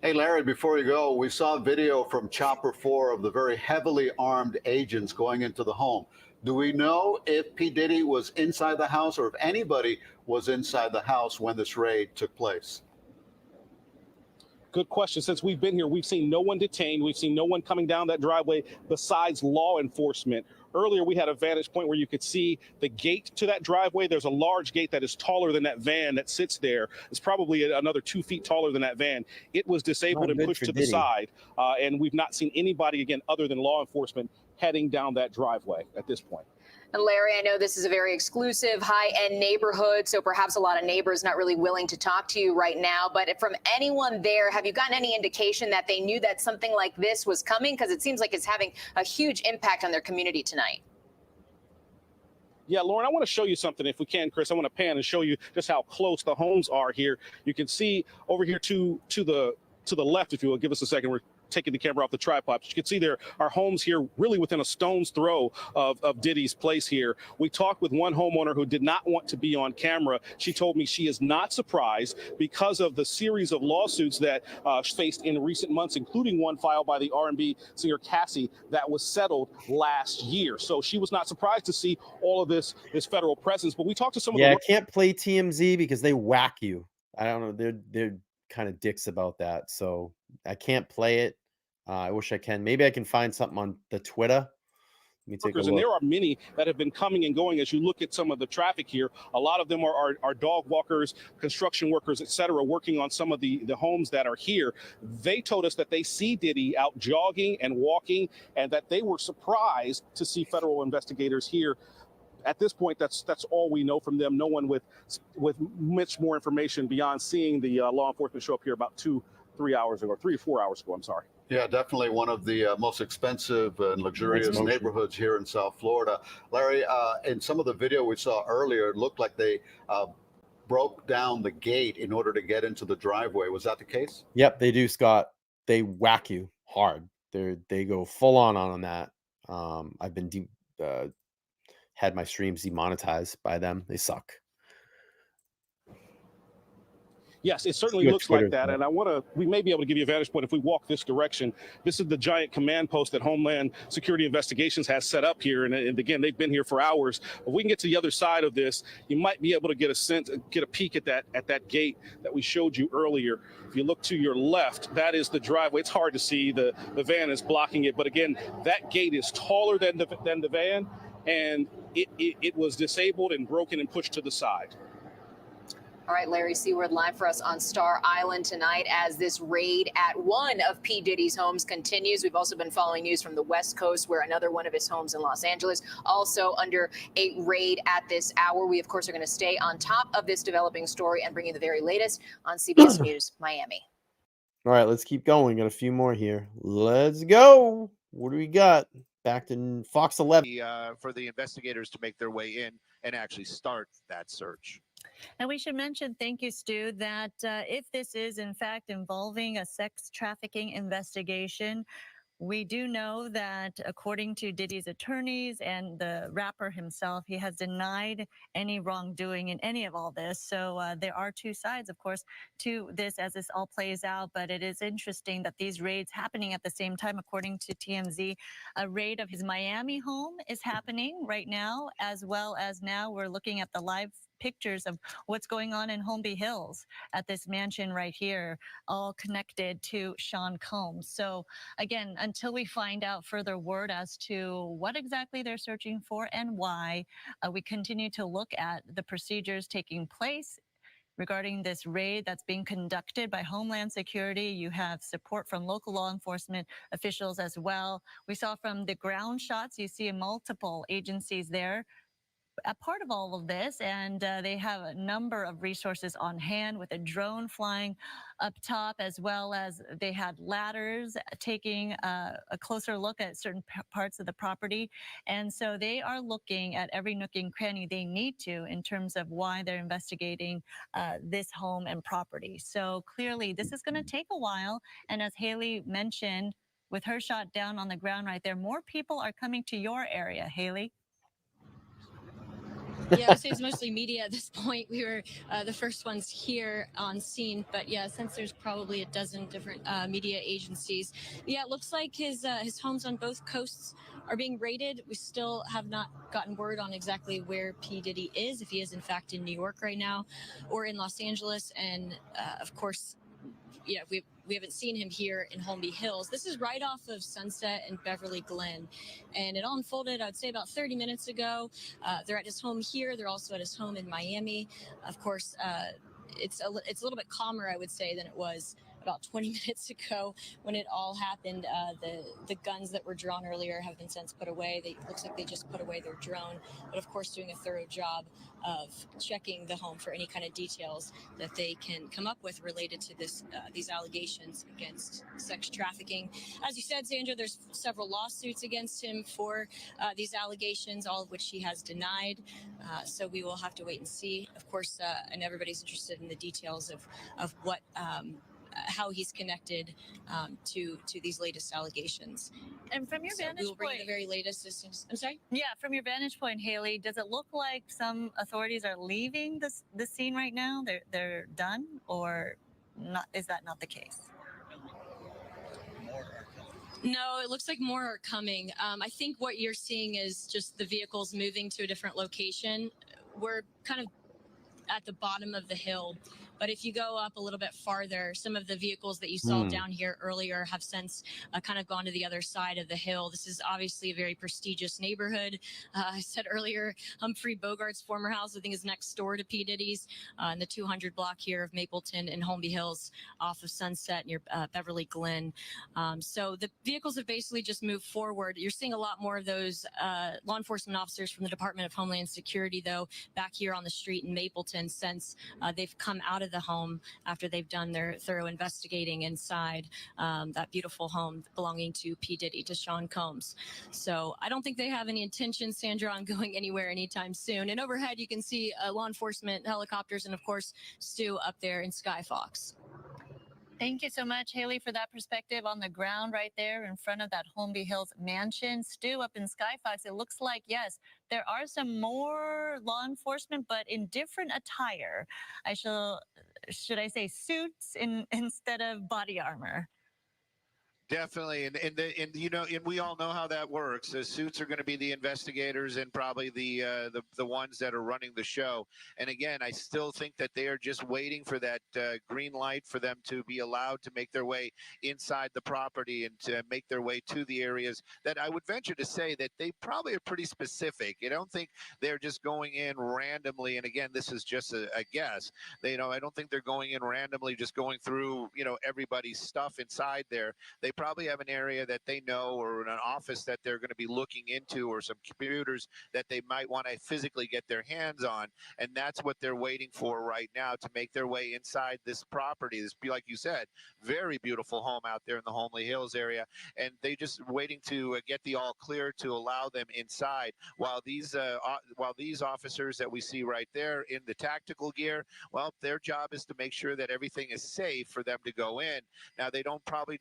Hey, Larry, before you go, we saw a video from Chopper 4 of the very heavily armed agents going into the home. Do we know if P. Diddy was inside the house or if anybody was inside the house when this raid took place? Good question. Since we've been here, we've seen no one detained. We've seen no one coming down that driveway besides law enforcement. Earlier, we had a vantage point where you could see the gate to that driveway. There's a large gate that is taller than that van that sits there. It's probably another 2 feet taller than that van. It was disabled and pushed to the side. And we've not seen anybody, again, other than law enforcement heading down that driveway at this point. And Larry, I know this is a very exclusive, high-end neighborhood, so perhaps a lot of neighbors not really willing to talk to you right now. But from anyone there, have you gotten any indication that they knew that something like this was coming? Because it seems like it's having a huge impact on their community tonight. Yeah, Lauren, I want to show you something if we can, Chris. I want to pan and show you just how close the homes are here. You can see over here to the left, if you will. Give us a second. We're taking the camera off the tripod. But you can see there are homes here really within a stone's throw of Diddy's place here. We talked with one homeowner who did not want to be on camera. She told me she is not surprised because of the series of lawsuits that faced in recent months, including one filed by the R&B singer Cassie that was settled last year. So she was not surprised to see all of this federal presence. But we talked to some of the... I can't play TMZ because they whack you. I don't know. They're kind of dicks about that. So I can't play it. I wish I can. Maybe I can find something on the Twitter. Let me take a look. And there are many that have been coming and going as you look at some of the traffic here. A lot of them are dog walkers, construction workers, etc., working on some of the homes that are here. They told us that they see Diddy out jogging and walking, and that they were surprised to see federal investigators here. At this point, that's all we know from them. No one with much more information beyond seeing the law enforcement show up here about 3 hours ago, 3 or 4 hours ago. I'm sorry. Yeah, definitely one of the most expensive and luxurious neighborhoods here in South Florida. Larry, in some of the video we saw earlier, it looked like they broke down the gate in order to get into the driveway. Was that the case? Yep, they do, Scott. They whack you hard. They go full on that. I've been had my streams demonetized by them. They suck. Yes, it certainly looks like that. And we may be able to give you a vantage point if we walk this direction. This is the giant command post that Homeland Security Investigations has set up here. And again, they've been here for hours. If we can get to the other side of this, you might be able to get a peek at that gate that we showed you earlier. If you look to your left, that is the driveway. It's hard to see. The van is blocking it. But again, that gate is taller than the van, and it was disabled and broken and pushed to the side. All right, Larry Seaward live for us on Star Island tonight as this raid at one of P. Diddy's homes continues. We've also been following news from the West Coast where another one of his homes in Los Angeles also under a raid at this hour. We, of course, are going to stay on top of this developing story and bring you the very latest on CBS News Miami. All right, let's keep going. Got a few more here. Let's go. What do we got? Back to Fox 11. For the investigators to make their way in and actually start that search. And we should mention, thank you, Stu, that if this is in fact involving a sex trafficking investigation, we do know that according to Diddy's attorneys and the rapper himself, he has denied any wrongdoing in any of all this. So there are two sides, of course, to this as this all plays out. But it is interesting that these raids happening at the same time. According to TMZ, a raid of his Miami home is happening right now, as well as now we're looking at the live pictures of what's going on in Holmby Hills at this mansion right here, all connected to Sean Combs. So again, until we find out further word as to what exactly they're searching for and why, we continue to look at the procedures taking place regarding this raid that's being conducted by Homeland Security. You have support from local law enforcement officials as well. We saw from the ground shots, you see multiple agencies there a part of all of this, and they have a number of resources on hand with a drone flying up top, as well as they had ladders taking a closer look at certain parts of the property. And so they are looking at every nook and cranny they need to in terms of why they're investigating this home and property. So clearly this is going to take a while. And as Haley mentioned, with her shot down on the ground right there, more people are coming to your area, Haley. Yeah, I would say it's mostly media at this point. We were the first ones here on scene, but yeah, since there's probably a dozen different media agencies, yeah, it looks like his homes on both coasts are being raided. We still have not gotten word on exactly where P. Diddy is, if he is in fact in New York right now or in Los Angeles, and of course, yeah, we haven't seen him here in Holmby Hills. This is right off of Sunset and Beverly Glen. And it all unfolded, I'd say, about 30 minutes ago. They're at his home here. They're also at his home in Miami. Of course, it's a little bit calmer, I would say, than it was about 20 minutes ago when it all happened. The guns that were drawn earlier have been since put away. It looks like they just put away their drone, but of course doing a thorough job of checking the home for any kind of details that they can come up with related to these allegations against sex trafficking. As you said, Sandra, there's several lawsuits against him for these allegations, all of which he has denied. So we will have to wait and see. Of course, and everybody's interested in the details of what how he's connected to these latest allegations. And from your vantage we will bring point, the very latest as soon as, I'm sorry? yeah, from your vantage point, Haley, does it look like some authorities are leaving the scene right now? They're done, or not? Is that not the case? No, it looks like more are coming. I think what you're seeing is just the vehicles moving to a different location. We're kind of at the bottom of the hill, but if you go up a little bit farther, some of the vehicles that you saw down here earlier have since kind of gone to the other side of the hill. This is obviously a very prestigious neighborhood. I said earlier, Humphrey Bogart's former house, I think, is next door to P. Diddy's in the 200 block here of Mapleton and Holmby Hills off of Sunset near Beverly Glen. So the vehicles have basically just moved forward. You're seeing a lot more of those law enforcement officers from the Department of Homeland Security, though, back here on the street in Mapleton since they've come out of the home after they've done their thorough investigating inside that beautiful home belonging to P. Diddy, to Sean Combs. So I don't think they have any intention, Sandra, on going anywhere anytime soon. And overhead, you can see law enforcement helicopters and, of course, Stu up there in Sky Fox. Thank you so much, Haley, for that perspective on the ground right there in front of that Holmby Hills mansion. Stu, up in Sky Fox, it looks like, yes, there are some more law enforcement, but in different attire. Should I say suits instead of body armor? Definitely, and you know, and we all know how that works. The suits are going to be the investigators and probably the ones that are running the show. And again, I still think that they are just waiting for that green light for them to be allowed to make their way inside the property and to make their way to the areas that I would venture to say that they probably are pretty specific. I don't think they're just going in randomly. And again, this is just a guess. I don't think they're going in randomly, just going through everybody's stuff inside there. They probably have an area that they know or an office that they're going to be looking into or some computers that they might want to physically get their hands on. And that's what they're waiting for right now to make their way inside this property. This, like you said, very beautiful home out there in the Holmby Hills area. And they just waiting to get the all clear to allow them inside while these officers that we see right there in the tactical gear, well, their job is to make sure that everything is safe for them to go in. Now, they don't probably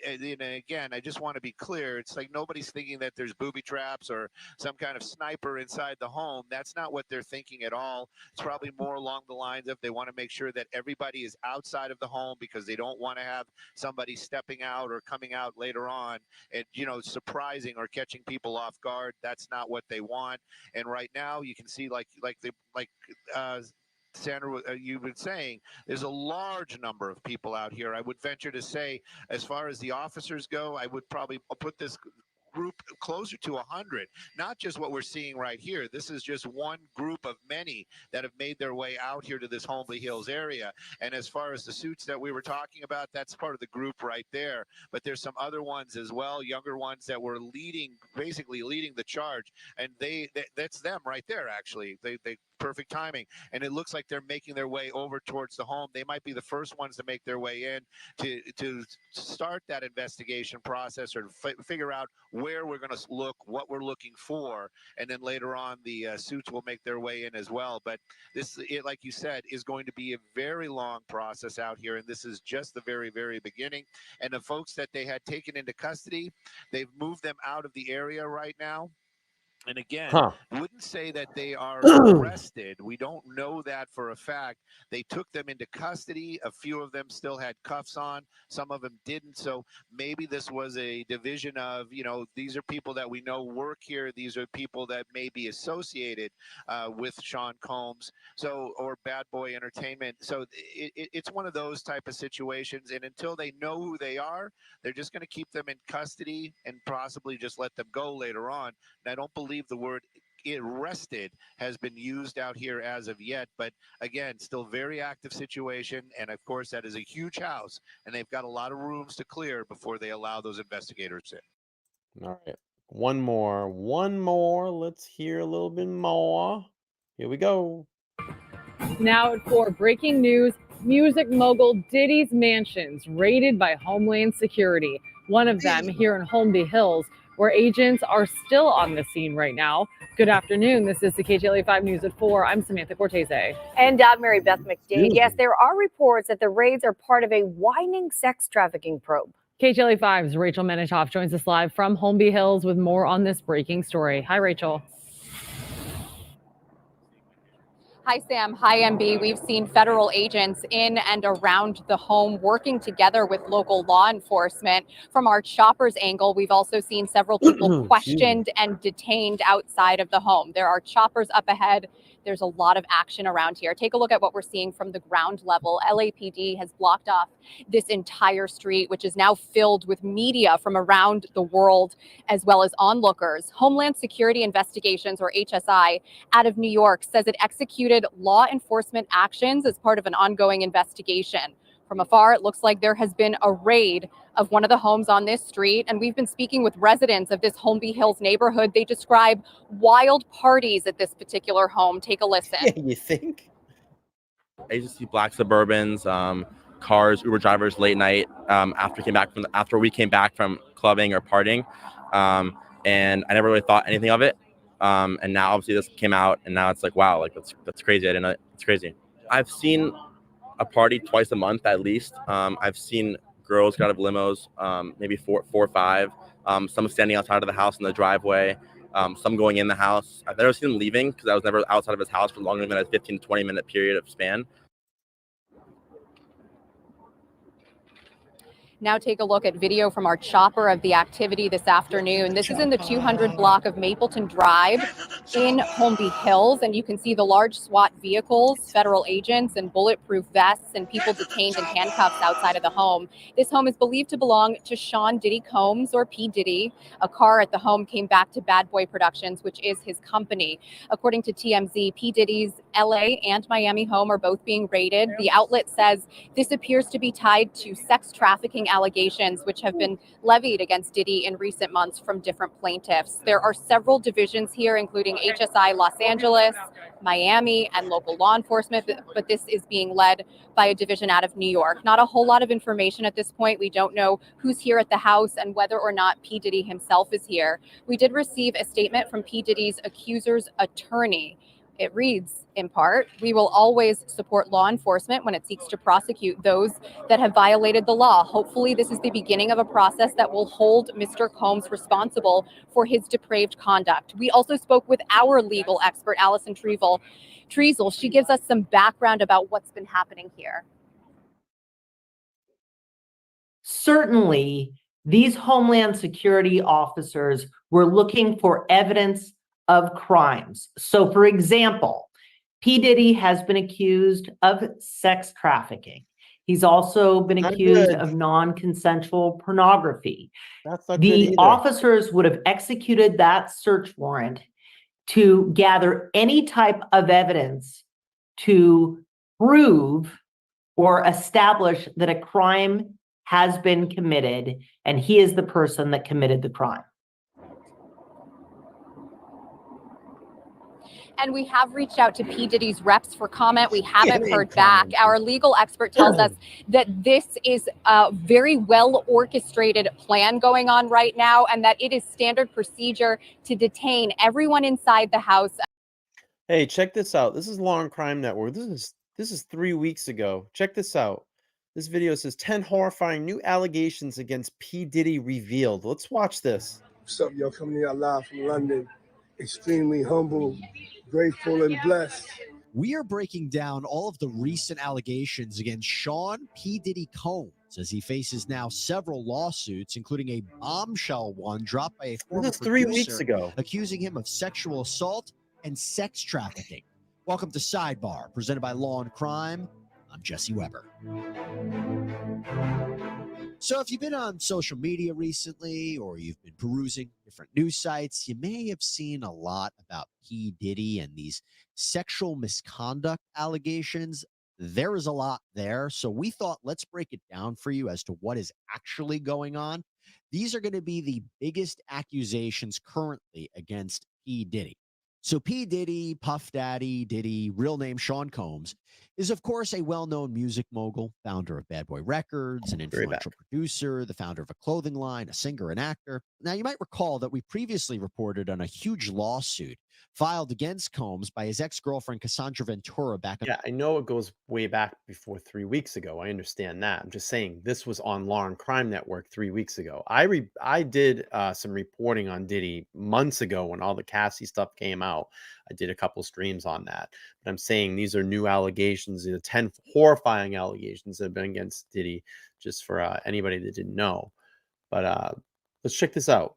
and again, I just want to be clear. It's like nobody's thinking that there's booby traps or some kind of sniper inside the home. That's not what they're thinking at all. It's probably more along the lines of they want to make sure that everybody is outside of the home because they don't want to have somebody stepping out or coming out later on and, surprising or catching people off guard. That's not what they want. And right now you can see Sandra, you've been saying there's a large number of people out here. I would venture to say, as far as the officers go, I would probably put this group closer to 100. Not just what we're seeing right here. This is just one group of many that have made their way out here to this Holmby Hills area. And as far as the suits that we were talking about, that's part of the group right there. But there's some other ones as well, younger ones that were basically leading the charge. And that's them right there, actually. They perfect timing. And it looks like they're making their way over towards the home. They might be the first ones to make their way in to start that investigation process or figure out where we're going to look, what we're looking for. And then later on, the suits will make their way in as well. But this, like you said, is going to be a very long process out here. And this is just the very, very beginning. And the folks that they had taken into custody, they've moved them out of the area right now. And again, wouldn't say that they are arrested. We don't know that for a fact. They took them into custody. A few of them still had cuffs on. Some of them didn't. So maybe this was a division of, these are people that we know work here. These are people that may be associated with Sean Combs, or Bad Boy Entertainment. So it's one of those type of situations. And until they know who they are, they're just going to keep them in custody and possibly just let them go later on. And I don't believe believe the word arrested has been used out here as of yet, but again, still very active situation. And of course, that is a huge house, and they've got a lot of rooms to clear before they allow those investigators in. All right. One more. Let's hear a little bit more. Here we go. Now for breaking news, music mogul Diddy's mansions raided by Homeland Security. One of them here in Holmby Hills, where agents are still on the scene right now. Good afternoon. This is the KTLA 5 News at 4. I'm Samantha Cortese. And Mary Beth McDade. Yes, there are reports that the raids are part of a widening sex trafficking probe. KTLA 5's Rachel Menitoff joins us live from Holmby Hills with more on this breaking story. Hi, Rachel. Hi, Sam. Hi, MB. We've seen federal agents in and around the home working together with local law enforcement. From our shopper's angle, we've also seen several people questioned and detained outside of the home. There are choppers up ahead. There's a lot of action around here. Take a look at what we're seeing from the ground level. LAPD has blocked off this entire street, which is now filled with media from around the world, as well as onlookers. Homeland Security Investigations, or HSI, out of New York, says it executed law enforcement actions as part of an ongoing investigation. From afar, it looks like there has been a raid of one of the homes on this street, and we've been speaking with residents of this Holmby Hills neighborhood. They describe wild parties at this particular home. Take a listen. Yeah, you think? I used to see black Suburbans, cars, Uber drivers late night after we came back from clubbing or partying, and I never really thought anything of it. And now obviously this came out, and now it's like, wow, like that's crazy. I didn't know. It's crazy. I've seen a party twice a month at least. I've seen girls get out of limos, maybe four or five. Some standing outside of the house in the driveway. Some going in the house. I've never seen him leaving because I was never outside of his house for longer than a 15 to 20 minute period of span. Now take a look at video from our chopper of the activity this afternoon. This is in the 200 block of Mapleton Drive in Holmby Hills, and you can see the large SWAT vehicles, federal agents, and bulletproof vests, and people detained in handcuffs outside of the home. This home is believed to belong to Sean Diddy Combs, or P. Diddy. A car at the home came back to Bad Boy Productions, which is his company. According to TMZ, P. Diddy's LA and Miami home are both being raided. The outlet says this appears to be tied to sex trafficking allegations, which have been levied against Diddy in recent months from different plaintiffs. There are several divisions here, including HSI Los Angeles, Miami, and local law enforcement, but this is being led by a division out of New York. Not a whole lot of information at this point. We don't know who's here at the house and whether or not P. Diddy himself is here. We did receive a statement from P. Diddy's accuser's attorney. It reads, in part, "We will always support law enforcement when it seeks to prosecute those that have violated the law. Hopefully, this is the beginning of a process that will hold Mr. Combs responsible for his depraved conduct." We also spoke with our legal expert, Allison Treazel. She gives us some background about what's been happening here. Certainly, these Homeland Security officers were looking for evidence of crimes. So, for example, P. Diddy has been accused of sex trafficking. He's also been accused of non-consensual pornography. The officers would have executed that search warrant to gather any type of evidence to prove or establish that a crime has been committed and he is the person that committed the crime. And we have reached out to P. Diddy's reps for comment. We haven't heard back. Our legal expert tells us that this is a very well orchestrated plan going on right now, and that it is standard procedure to detain everyone inside the house. Hey, check this out. This is Law and Crime Network. This is 3 weeks ago. Check this out. This video says 10 horrifying new allegations against P. Diddy revealed. Let's watch this. What's up, y'all? Coming to y'all live from London. Extremely humble, grateful, and blessed. We are breaking down all of the recent allegations against Sean P. Diddy Combs as he faces now several lawsuits, including a bombshell one dropped by a former This is 3 producer weeks ago. accusing him of sexual assault and sex trafficking. Welcome to Sidebar, presented by Law and Crime. I'm Jesse Weber. So if you've been on social media recently or you've been perusing different news sites, you may have seen a lot about P. Diddy and these sexual misconduct allegations. There is a lot there. So we thought, let's break it down for you as to what is actually going on. These are going to be the biggest accusations currently against P. Diddy. So P. Diddy, Puff Daddy, Diddy, real name Sean Combs, is of course a well-known music mogul, founder of Bad Boy Records, an influential producer, the founder of a clothing line, a singer, an actor. Now, you might recall that we previously reported on a huge lawsuit filed against Combs by his ex-girlfriend Cassandra Ventura back in. Yeah, I know it goes way back before 3 weeks ago. I understand that. I'm just saying this was on Law and Crime Network 3 weeks ago. I did some reporting on Diddy months ago when all the Cassie stuff came out. I did a couple streams on that. But I'm saying these are new allegations, 10 horrifying allegations that have been against Diddy, just for anybody that didn't know. But let's check this out.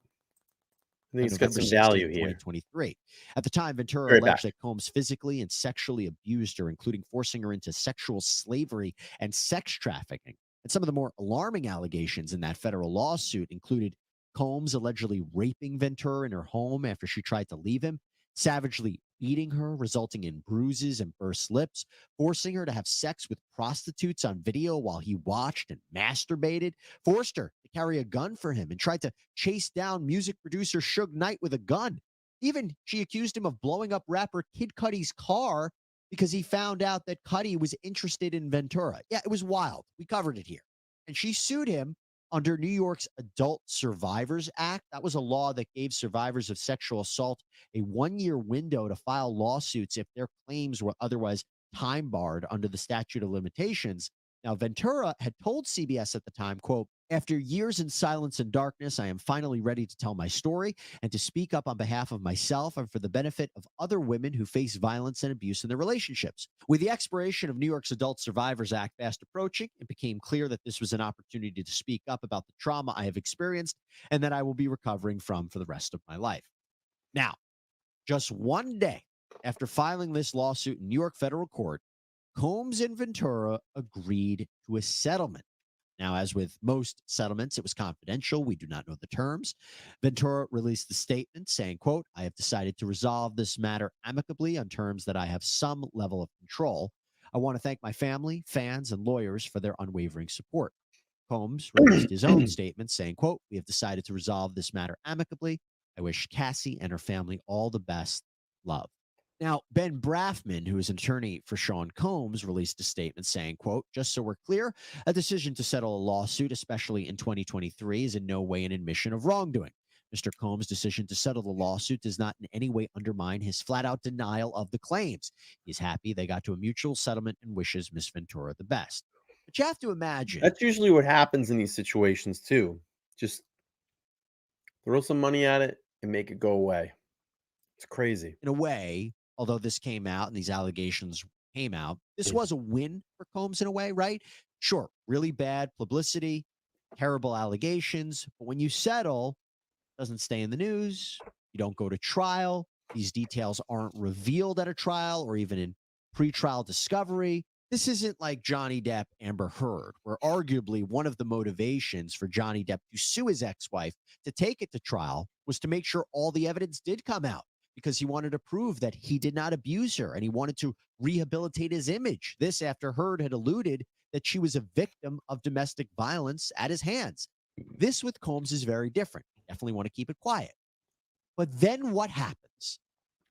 I think it's got November some 16, value here. 2023. At the time, Ventura Very alleged back. that Combs physically and sexually abused her, including forcing her into sexual slavery and sex trafficking. And some of the more alarming allegations in that federal lawsuit included Combs allegedly raping Ventura in her home after she tried to leave him, savagely beating her, resulting in bruises and burst lips, forcing her to have sex with prostitutes on video while he watched and masturbated, forced her to carry a gun for him, and tried to chase down music producer Suge Knight with a gun. Even she accused him of blowing up rapper Kid Cudi's car because he found out that Cudi was interested in Ventura. Yeah, it was wild. We covered it here. And she sued him under New York's Adult Survivors Act. That was a law that gave survivors of sexual assault a 1-year window to file lawsuits if their claims were otherwise time barred under the statute of limitations. Now, Ventura had told CBS at the time, quote, "After years in silence and darkness, I am finally ready to tell my story and to speak up on behalf of myself and for the benefit of other women who face violence and abuse in their relationships." With the expiration of New York's Adult Survivors Act fast approaching, it became clear that this was an opportunity to speak up about the trauma I have experienced and that I will be recovering from for the rest of my life. Now, just one day after filing this lawsuit in New York federal court, Combs and Ventura agreed to a settlement. Now, as with most settlements, it was confidential. We do not know the terms. Ventura released the statement saying, quote, "I have decided to resolve this matter amicably on terms that I have some level of control. I want to thank my family, fans, and lawyers for their unwavering support." Combs released his own statement saying, quote, "We have decided to resolve this matter amicably. I wish Cassie and her family all the best. Love." Now, Ben Brafman, who is an attorney for Sean Combs, released a statement saying, quote, "Just so we're clear, a decision to settle a lawsuit, especially in 2023, is in no way an admission of wrongdoing. Mr. Combs' decision to settle the lawsuit does not in any way undermine his flat-out denial of the claims. He's happy they got to a mutual settlement and wishes Miss Ventura the best." But you have to imagine. That's usually what happens in these situations too. Just throw some money at it and make it go away. It's crazy. In a way, although this came out and these allegations came out, this was a win for Combs in a way, right? Sure, really bad publicity, terrible allegations, but when you settle, it doesn't stay in the news, you don't go to trial, these details aren't revealed at a trial or even in pretrial discovery. This isn't like Johnny Depp, Amber Heard, where arguably one of the motivations for Johnny Depp to sue his ex-wife to take it to trial was to make sure all the evidence did come out, because he wanted to prove that he did not abuse her and he wanted to rehabilitate his image. This after Heard had alluded that she was a victim of domestic violence at his hands. This with Combs is very different. Definitely want to keep it quiet. But then what happens?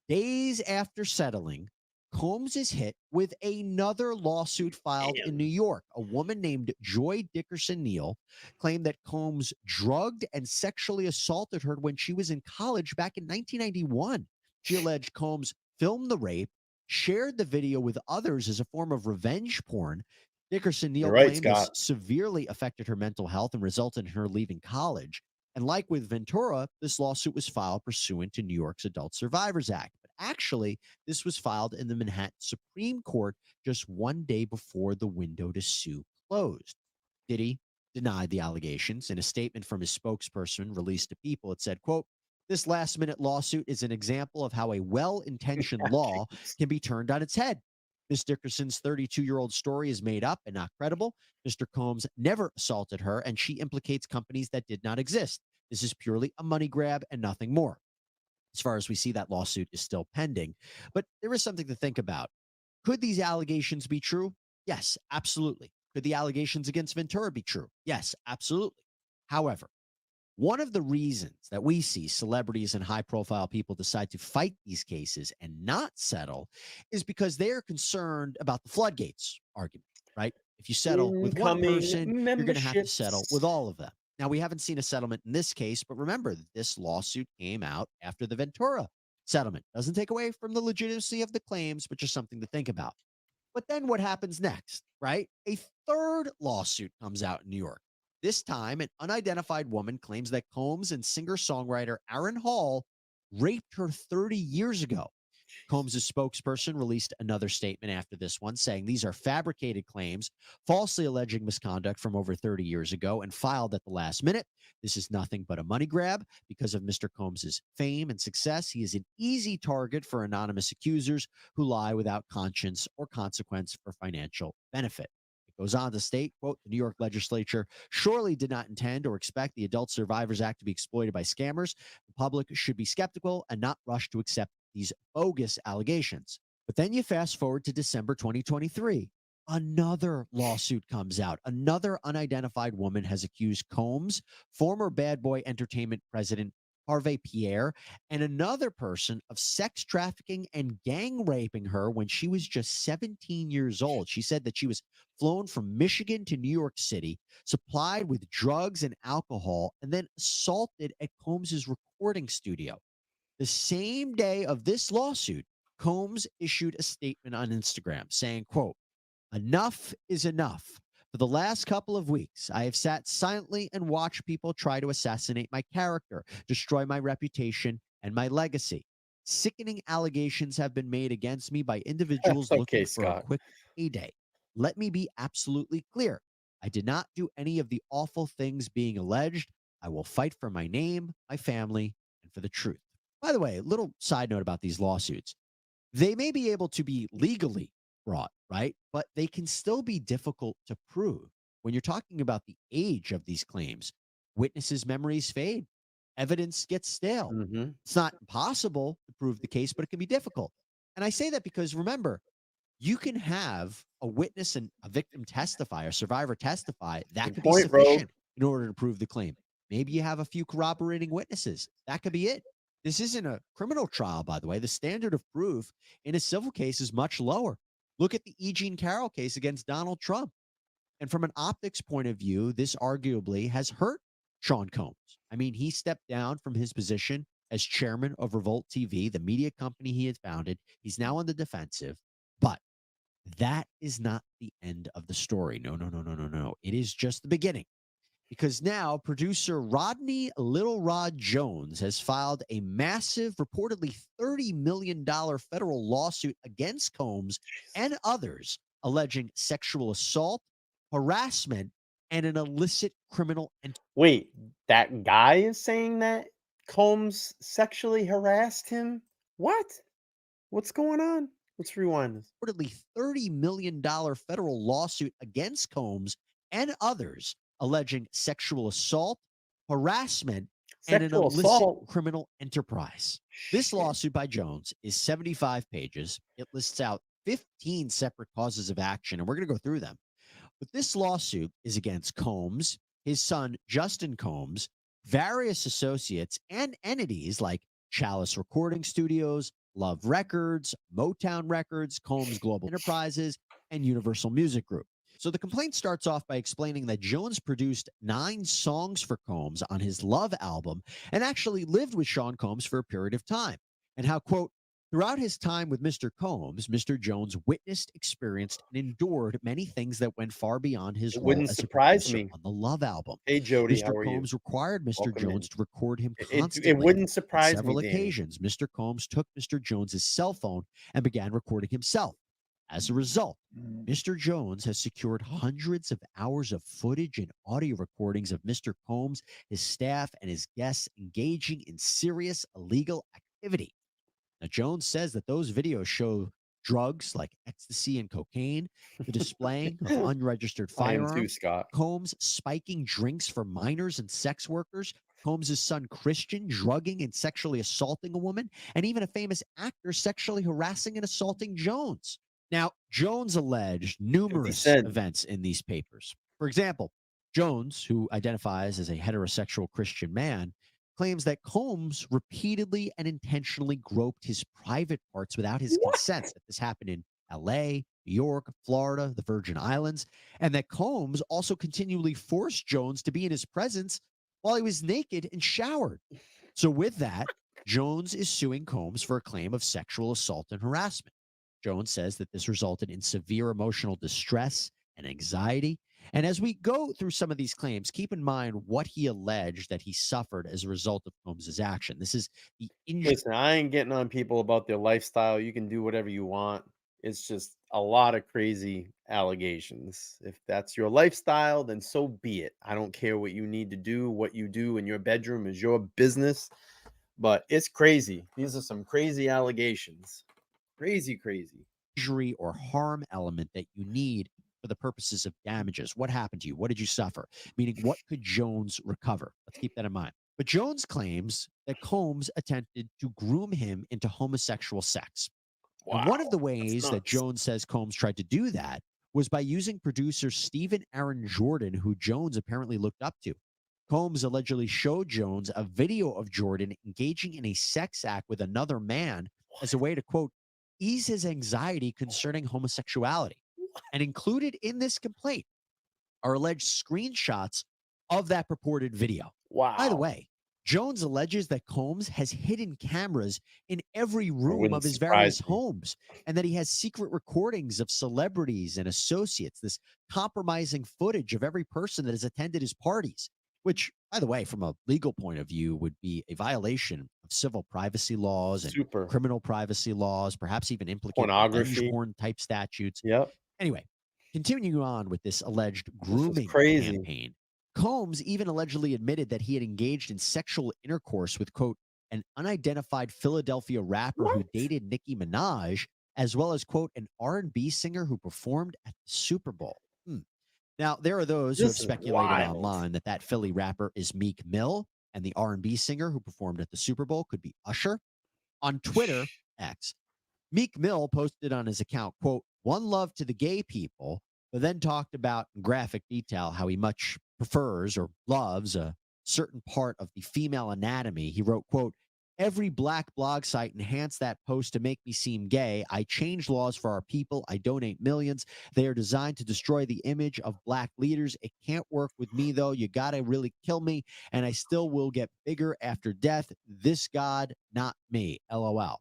Days after settling, Combs is hit with another lawsuit filed in New York. A woman named Joy Dickerson Neal claimed that Combs drugged and sexually assaulted her when she was in college back in 1991. She alleged Combs filmed the rape, shared the video with others as a form of revenge porn. Dickerson Neal claimed this severely affected her mental health and resulted in her leaving college. And like with Ventura, this lawsuit was filed pursuant to New York's Adult Survivors Act. But actually, this was filed in the Manhattan Supreme Court just one day before the window to sue closed. Diddy denied the allegations. In a statement from his spokesperson released to People, it said, quote, "This last-minute lawsuit is an example of how a well-intentioned law can be turned on its head. Ms. Dickerson's 32-year-old story is made up and not credible. Mr. Combs never assaulted her, and she implicates companies that did not exist. This is purely a money grab and nothing more. As far as we see, that lawsuit is still pending. But there is something to think about. Could these allegations be true? Yes, absolutely. Could the allegations against Ventura be true? Yes, absolutely. However, one of the reasons that we see celebrities and high-profile people decide to fight these cases and not settle is because they are concerned about the floodgates argument, right? If you settle with one Incoming person, you're going to have to settle memberships. with all of them. Now, we haven't seen a settlement in this case, but remember, this lawsuit came out after the Ventura settlement. Doesn't take away from the legitimacy of the claims, but just something to think about. But then what happens next, right? A third lawsuit comes out in New York. This time, an unidentified woman claims that Combs and singer-songwriter Aaron Hall raped her 30 years ago. Combs' spokesperson released another statement after this one, saying these are fabricated claims, falsely alleging misconduct from over 30 years ago and filed at the last minute. This is nothing but a money grab. Because of Mr. Combs' fame and success, he is an easy target for anonymous accusers who lie without conscience or consequence for financial benefit. It goes on to state, quote, the New York legislature surely did not intend or expect the Adult Survivors Act to be exploited by scammers. The public should be skeptical and not rush to accept these bogus allegations. But then you fast forward to December 2023. Another lawsuit comes out. Another unidentified woman has accused Combs, former Bad Boy Entertainment president Harvey Pierre, and another person of sex trafficking and gang raping her when she was just 17 years old. She said that she was flown from Michigan to New York City, supplied with drugs and alcohol, and then assaulted at Combs' recording studio. The same day of this lawsuit, Combs issued a statement on Instagram saying, quote, enough is enough. For the last couple of weeks, I have sat silently and watched people try to assassinate my character, destroy my reputation and my legacy. Sickening allegations have been made against me by individuals looking for a quick payday. Let me be absolutely clear. I did not do any of the awful things being alleged. I will fight for my name, my family, and for the truth. By the way, a little side note about these lawsuits. They may be able to be legally brought, right? But they can still be difficult to prove. When you're talking about the age of these claims, witnesses' memories fade, evidence gets stale. It's not impossible to prove the case, but it can be difficult. And I say that because remember, you can have a witness and a victim testify, or survivor testify. That could be sufficient in order to prove the claim. Maybe you have a few corroborating witnesses. That could be it. This isn't a criminal trial, by the way. The standard of proof in a civil case is much lower. Look at the E. Jean Carroll case against Donald Trump. And from an optics point of view, this arguably has hurt Sean Combs. I mean, he stepped down from his position as chairman of Revolt TV, the media company he had founded. He's now on the defensive. But that is not the end of the story. No. It is just the beginning. Because now producer Rodney Little Rod Jones has filed a massive, reportedly $30 million federal lawsuit against Combs and others, alleging sexual assault, harassment, and an illicit criminal. Wait, that guy is saying that Combs sexually harassed him? What? What's going on? Let's rewind this. Reportedly $30 million federal lawsuit against Combs and others, alleging sexual assault, harassment, and an illicit criminal enterprise. This lawsuit by Jones is 75 pages. It lists out 15 separate causes of action, and we're going to go through them. But this lawsuit is against Combs, his son Justin Combs, various associates, and entities like Chalice Recording Studios, Love Records, Motown Records, Combs Global Enterprises, and Universal Music Group. So the complaint starts off by explaining that Jones produced 9 songs for Combs on his Love album and actually lived with Sean Combs for a period of time. And how, quote, throughout his time with Mr. Combs, Mr. Jones witnessed, experienced, and endured many things that went far beyond his role as a producer on the Love album. Hey, Jody, how Mr. are Combs you? required Mr. Welcome Jones in. to record him It constantly. wouldn't surprise On several me, Danny. occasions, Mr. Combs took Mr. Jones's cell phone and began recording himself. As a result, Mr. Jones has secured hundreds of hours of footage and audio recordings of Mr. Combs, his staff, and his guests engaging in serious illegal activity. Now, Jones says that those videos show drugs like ecstasy and cocaine, the displaying of unregistered I am too, firearms, Scott. Combs spiking drinks for minors and sex workers, Combs' son Christian drugging and sexually assaulting a woman, and even a famous actor sexually harassing and assaulting Jones. Now, Jones alleged numerous events in these papers. For example, Jones, who identifies as a heterosexual Christian man, claims that Combs repeatedly and intentionally groped his private parts without his consent. That this happened in LA, New York, Florida, the Virgin Islands, and that Combs also continually forced Jones to be in his presence while he was naked and showered. So with that, Jones is suing Combs for a claim of sexual assault and harassment. Jones says that this resulted in severe emotional distress and anxiety. And as we go through some of these claims, keep in mind what he alleged that he suffered as a result of Combs' action. This is the injury. Listen, I ain't getting on people about their lifestyle. You can do whatever you want. It's just a lot of crazy allegations. If that's your lifestyle, then so be it. I don't care what you need to do. What you do in your bedroom is your business. But it's crazy. These are some crazy allegations. Crazy. Injury or harm element that you need for the purposes of damages. What happened to you? What did you suffer? Meaning, what could Jones recover? Let's keep that in mind. But Jones claims that Combs attempted to groom him into homosexual sex. And one of the ways that Jones says Combs tried to do that was by using producer Stephen Aaron Jordan, who Jones apparently looked up to. Combs allegedly showed Jones a video of Jordan engaging in a sex act with another man as a way to, quote, ease his anxiety concerning homosexuality. And included in this complaint are alleged screenshots of that purported video. Wow. By the way, Jones alleges that Combs has hidden cameras in every room of his various homes and that he has secret recordings of celebrities and associates, this compromising footage of every person that has attended his parties, which, by the way, from a legal point of view, would be a violation of civil privacy laws and criminal privacy laws, perhaps even implicate Pornography type statutes. Yep. Anyway, continuing on with this alleged grooming crazy. campaign, Combs even allegedly admitted that he had engaged in sexual intercourse with, quote, an unidentified Philadelphia rapper who dated Nicki Minaj, as well as, quote, an R&B singer who performed at the Super Bowl. Now, there are those who have speculated online that that Philly rapper is Meek Mill, and the R&B singer who performed at the Super Bowl could be Usher. On Twitter, X, Meek Mill posted on his account, quote, one love to the gay people, but then talked about in graphic detail how he much prefers or loves a certain part of the female anatomy. He wrote, quote, every black blog site enhanced that post to make me seem gay. I change laws for our people. I donate millions. They are designed to destroy the image of black leaders. It can't work with me, though. You got to really kill me, and I still will get bigger after death. This God, not me. LOL.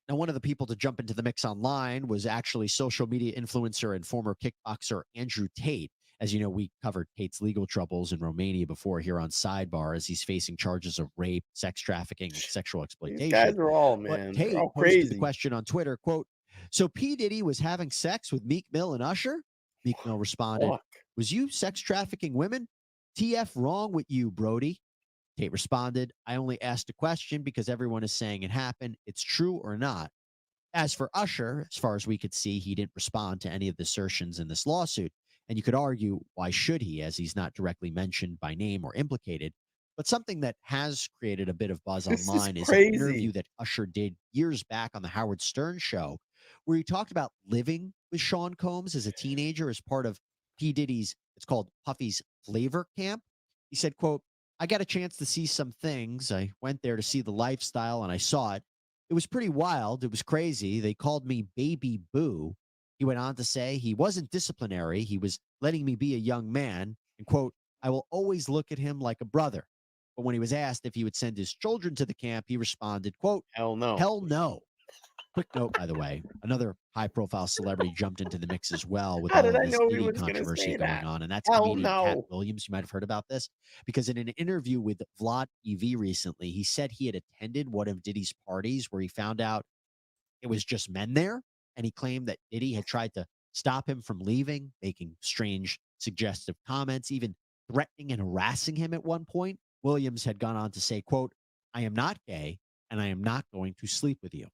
Now, one of the people to jump into the mix online was actually social media influencer and former kickboxer Andrew Tate. As you know, we covered Tate's legal troubles in Romania before here on Sidebar, as he's facing charges of rape, sex trafficking, and sexual exploitation. These guys are all, But man. Tate They're all posted crazy. the question on Twitter, quote, so P. Diddy was having sex with Meek Mill and Usher? Meek Mill responded, was you sex trafficking women? TF wrong with you, Brody. Tate responded, I only asked a question because everyone is saying it happened. It's true or not. As for Usher, as far as we could see, he didn't respond to any of the assertions in this lawsuit. And you could argue, why should he, as he's not directly mentioned by name or implicated? But something that has created a bit of buzz online is an interview that Usher did years back on the Howard Stern show, where he talked about living with Sean Combs as a teenager as part of P. Diddy's, it's called Puffy's Flavor Camp. He said, quote, I got a chance to see some things. I went there to see the lifestyle and I saw it. It was pretty wild. It was crazy. They called me Baby Boo. He went on to say he wasn't disciplinary. He was letting me be a young man. And, quote, I will always look at him like a brother. But when he was asked if he would send his children to the camp, he responded, quote, hell no. Hell no. Quick note, by the way, another high-profile celebrity jumped into the mix as well with How all did of I this know he Diddy was gonna controversy say going that? on. And that's Hell comedian Cat no. Williams. You might have heard about this because in an interview with Vlad TV recently, he said he had attended one of Diddy's parties where he found out it was just men there. And he claimed that Diddy had tried to stop him from leaving, making strange, suggestive comments, even threatening and harassing him at one point. Williams had gone on to say, quote, I am not gay and I am not going to sleep with you.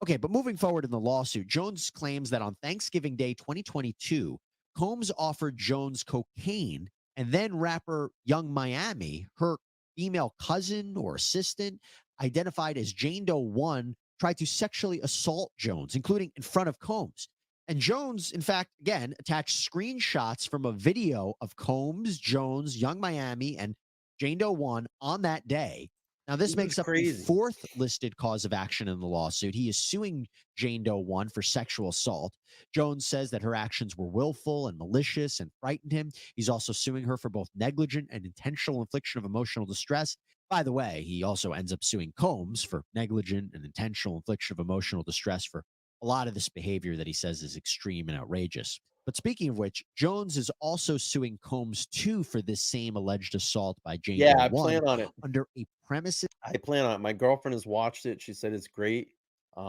Okay, but moving forward in the lawsuit, Jones claims that on Thanksgiving Day 2022, Combs offered Jones cocaine, and then rapper Young Miami, her female cousin or assistant, identified as Jane Doe 1, tried to sexually assault Jones, including in front of Combs. And Jones, in fact, again, attached screenshots from a video of Combs, Jones, Young Miami, and Jane Doe 1 on that day. Now, this makes up the fourth listed cause of action in the lawsuit. He is suing Jane Doe 1 for sexual assault. Jones says that her actions were willful and malicious and frightened him. He's also suing her for both negligent and intentional infliction of emotional distress. By the way, he also ends up suing Combs for negligent and intentional infliction of emotional distress for a lot of this behavior that he says is extreme and outrageous. But speaking of which, Jones is also suing Combs too for this same alleged assault by Jane Doe 1 I plan on it. under a premise. I plan on it. My girlfriend has watched it. She said it's great. It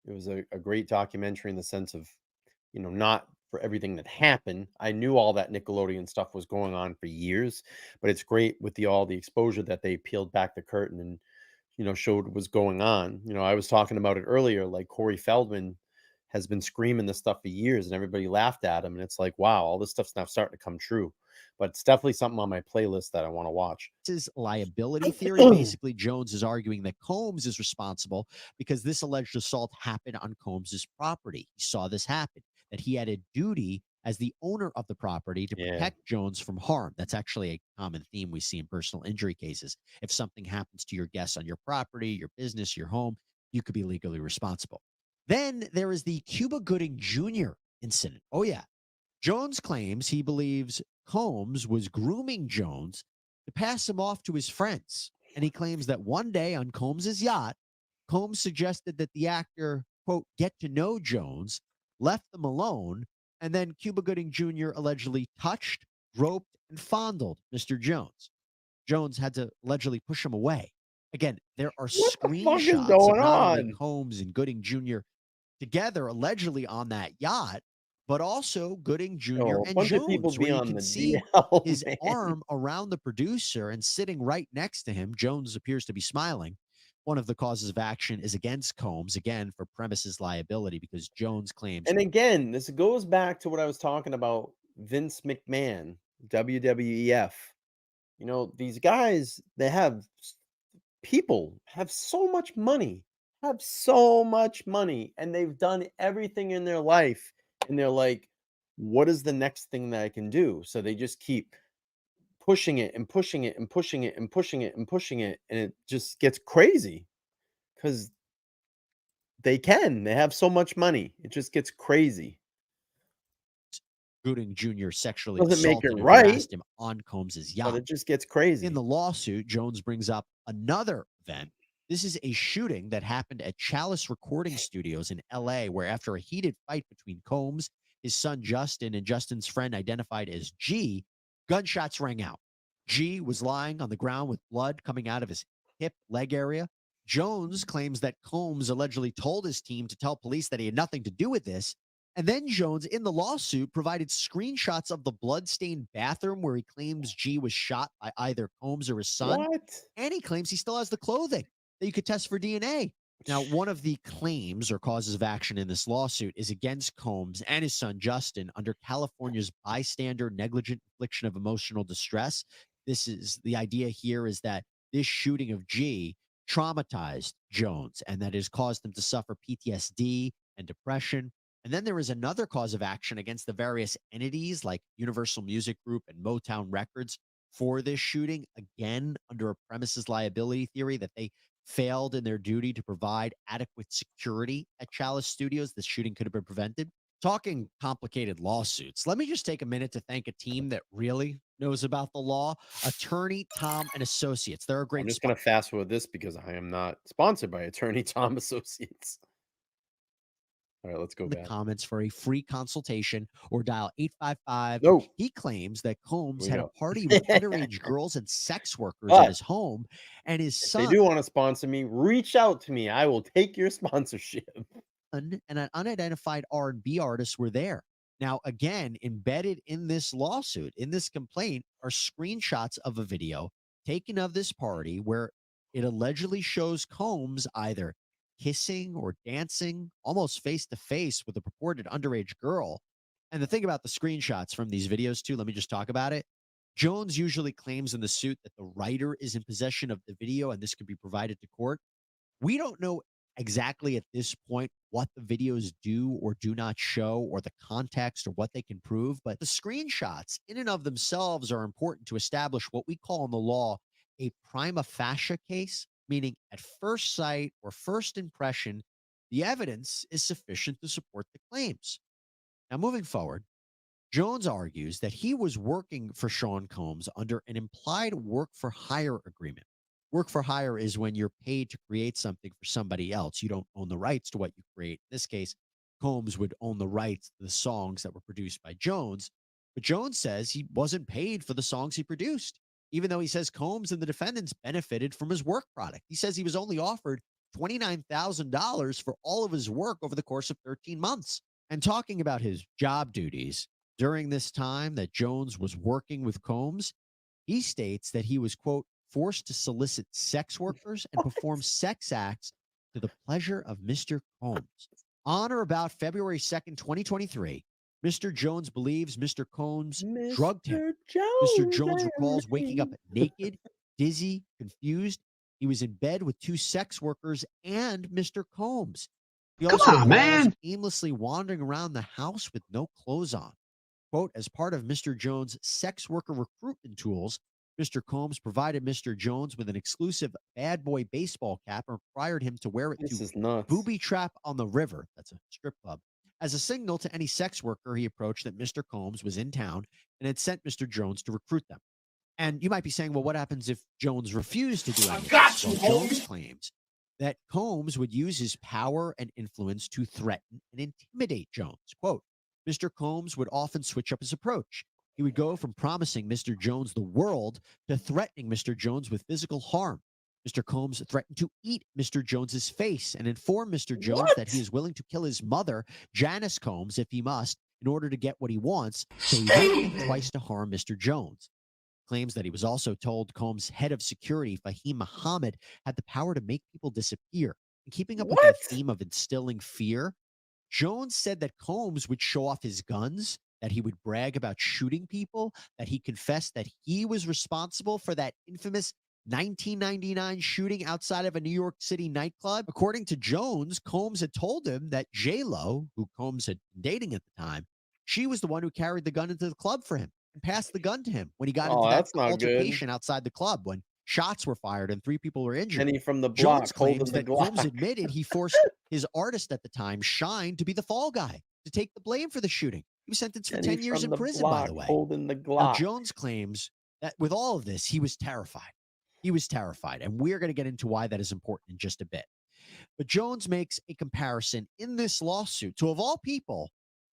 was a great documentary in the sense of, not for everything that happened. I knew all that Nickelodeon stuff was going on for years, but it's great with all the exposure that they peeled back the curtain and, showed what was going on. I was talking about it earlier, like Corey Feldman has been screaming this stuff for years and everybody laughed at him. And it's like, wow, all this stuff's now starting to come true. But it's definitely something on my playlist that I want to watch. This is liability theory. Basically, Jones is arguing that Combs is responsible because this alleged assault happened on Combs's property. He saw this happen, that he had a duty as the owner of the property to protect Jones from harm. That's actually a common theme we see in personal injury cases. If something happens to your guests on your property, your business, your home, you could be legally responsible. Then there is the Cuba Gooding Jr. incident. Oh, yeah. Jones claims he believes Combs was grooming Jones to pass him off to his friends. And he claims that one day on Combs's yacht, Combs suggested that the actor, quote, get to know Jones, left them alone, and then Cuba Gooding Jr. allegedly touched, groped, and fondled Mr. Jones. Jones had to allegedly push him away. Again, there are screenshots of not only Combs and Gooding Jr. together allegedly on that yacht, but also Gooding Jr. and Jones, where you can see his arm around the producer and sitting right next to him. Jones appears to be smiling. One of the causes of action is against Combs, again, for premises liability, because Jones claims. And again, this goes back to what I was talking about, Vince McMahon, WWEF. These guys, people have so much money, and they've done everything in their life. And they're like, what is the next thing that I can do? So they just keep pushing it and pushing it and pushing it and pushing it and pushing it. And it just gets crazy because they have so much money. It just gets crazy. Gooding Jr. sexually Doesn't make assaulted it and right, harassed him on Combs's yacht. but it just gets crazy. In the lawsuit, Jones brings up another event. This is a shooting that happened at Chalice Recording Studios in LA, where after a heated fight between Combs, his son Justin, and Justin's friend identified as G, gunshots rang out. G was lying on the ground with blood coming out of his hip leg area. Jones claims that Combs allegedly told his team to tell police that he had nothing to do with this. And then Jones, in the lawsuit, provided screenshots of the bloodstained bathroom where he claims G was shot by either Combs or his son. What? And he claims he still has the clothing that you could test for DNA. Now, one of the claims or causes of action in this lawsuit is against Combs and his son Justin under California's bystander negligent infliction of emotional distress. This is the idea here is that this shooting of G traumatized Jones and that has caused him to suffer PTSD and depression. And then there is another cause of action against the various entities like Universal Music Group and Motown Records for this shooting, again, under a premises liability theory that they failed in their duty to provide adequate security at Chalice Studios. This shooting could have been prevented. Talking complicated lawsuits, let me just take a minute to thank a team that really knows about the law. Attorney Tom and Associates. They're a great. I'm just going to fast forward this because I am not sponsored by Attorney Tom Associates. All right, let's go back. Comments for a free consultation or dial 855. No. He claims that Combs had a party with underage girls and sex workers at his home, and his son. If they do want to sponsor me, reach out to me. I will take your sponsorship. And an unidentified R&B artist were there. Now, again, embedded in this lawsuit, in this complaint, are screenshots of a video taken of this party where it allegedly shows Combs either kissing or dancing almost face to face with a purported underage girl. And the thing about the screenshots from these videos, too, let me just talk about it. Jones usually claims in the suit that the writer is in possession of the video and this can be provided to court. We don't know exactly at this point what the videos do or do not show or the context or what they can prove, but the screenshots in and of themselves are important to establish what we call in the law a prima facie case, meaning at first sight or first impression, the evidence is sufficient to support the claims. Now, moving forward, Jones argues that he was working for Sean Combs under an implied work for hire agreement. Work for hire is when you're paid to create something for somebody else. You don't own the rights to what you create. In this case, Combs would own the rights to the songs that were produced by Jones. But Jones says he wasn't paid for the songs he produced, even though he says Combs and the defendants benefited from his work product. He says he was only offered $29,000 for all of his work over the course of 13 months. And talking about his job duties during this time that Jones was working with Combs, he states that he was, quote, forced to solicit sex workers and perform sex acts to the pleasure of Mr. Combs. On or about February 2nd, 2023, Mr. Jones believes Mr. Combs drugged him. Mr. Jones recalls waking up naked, dizzy, confused. He was in bed with two sex workers and Mr. Combs. He also recalls aimlessly wandering around the house with no clothes on. Quote, as part of Mr. Jones' sex worker recruitment tools, Mr. Combs provided Mr. Jones with an exclusive bad boy baseball cap and required him to wear it to Booby Trap on the River, that's a strip club, as a signal to any sex worker he approached that Mr. Combs was in town and had sent Mr. Jones to recruit them. And you might be saying, well, what happens if Jones refused to do anything? Well, Jones claims that Combs would use his power and influence to threaten and intimidate Jones. Quote, Mr. Combs would often switch up his approach. He would go from promising Mr. Jones the world to threatening Mr. Jones with physical harm. Mr. Combs threatened to eat Mr. Jones's face and inform Mr. Jones that he is willing to kill his mother, Janice Combs, if he must, in order to get what he wants, so he wouldn't think twice to harm Mr. Jones. Claims that he was also told Combs' head of security, Fahim Muhammad, had the power to make people disappear. And keeping up with that theme of instilling fear, Jones said that Combs would show off his guns, that he would brag about shooting people, that he confessed that he was responsible for that infamous 1999 shooting outside of a New York City nightclub. According to Jones, Combs had told him that J-Lo, who Combs had been dating at the time, she was the one who carried the gun into the club for him and passed the gun to him when he got into that altercation outside the club when shots were fired and 3 people were injured. Penny from the block, Jones claims that Glock. Combs admitted he forced his artist at the time, Shine, to be the fall guy, to take the blame for the shooting. He was sentenced for 10 years in prison, by the way. Holding the Glock. Now, Jones claims that with all of this, he was terrified. He was terrified. And we're going to get into why that is important in just a bit. But Jones makes a comparison in this lawsuit to, of all people,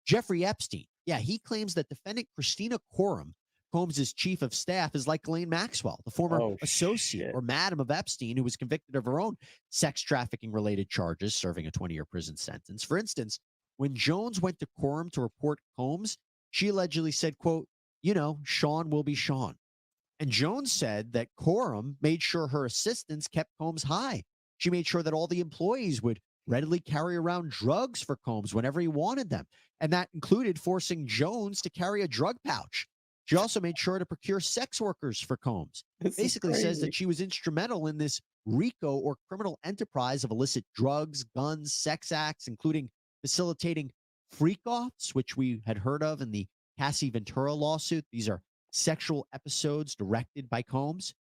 Jeffrey Epstein. Yeah, he claims that defendant Christina Coram, Combs' chief of staff, is like Ghislaine Maxwell, the former associate or madam of Epstein, who was convicted of her own sex trafficking-related charges, serving a 20-year prison sentence. For instance, when Jones went to Coram to report Combs, she allegedly said, quote, you know, Sean will be Sean. And Jones said that Coram made sure her assistants kept Combs high. She made sure that all the employees would readily carry around drugs for Combs whenever he wanted them. And that included forcing Jones to carry a drug pouch. She also made sure to procure sex workers for Combs. Basically says that she was instrumental in this RICO or criminal enterprise of illicit drugs, guns, sex acts, including facilitating freak-offs, which we had heard of in the Cassie Ventura lawsuit. These are sexual episodes directed by Combs.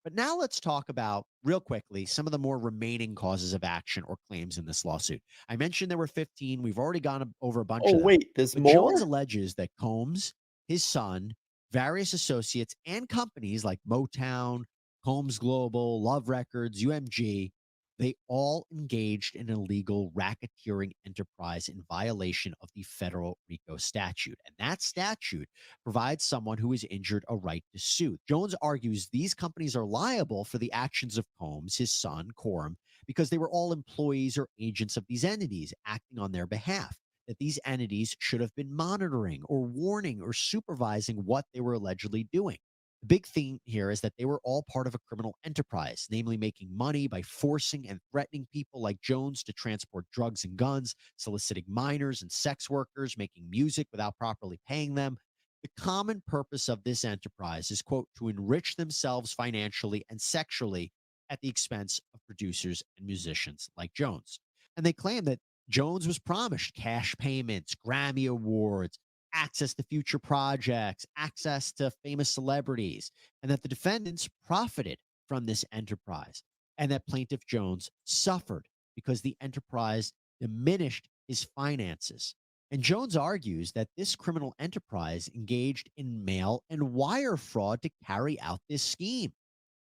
But now let's talk about, real quickly, some of the more remaining causes of action or claims in this lawsuit. I mentioned there were 15. We've already gone over a bunch of them. Oh, wait, there's But more? Jones alleges that Combs, his son, various associates, and companies like Motown, Combs Global, Love Records, UMG, they all engaged in illegal racketeering enterprise in violation of the federal RICO statute. And that statute provides someone who is injured a right to sue. Jones argues these companies are liable for the actions of Combs, his son, Coram, because they were all employees or agents of these entities acting on their behalf, that these entities should have been monitoring or warning or supervising what they were allegedly doing. The big theme here is that they were all part of a criminal enterprise, namely making money by forcing and threatening people like Jones to transport drugs and guns, soliciting minors and sex workers, making music without properly paying them. The common purpose of this enterprise is, quote, to enrich themselves financially and sexually at the expense of producers and musicians like Jones. And they claim that Jones was promised cash payments, Grammy awards, access to future projects, access to famous celebrities, and that the defendants profited from this enterprise, and that plaintiff Jones suffered because the enterprise diminished his finances. And Jones argues that this criminal enterprise engaged in mail and wire fraud to carry out this scheme.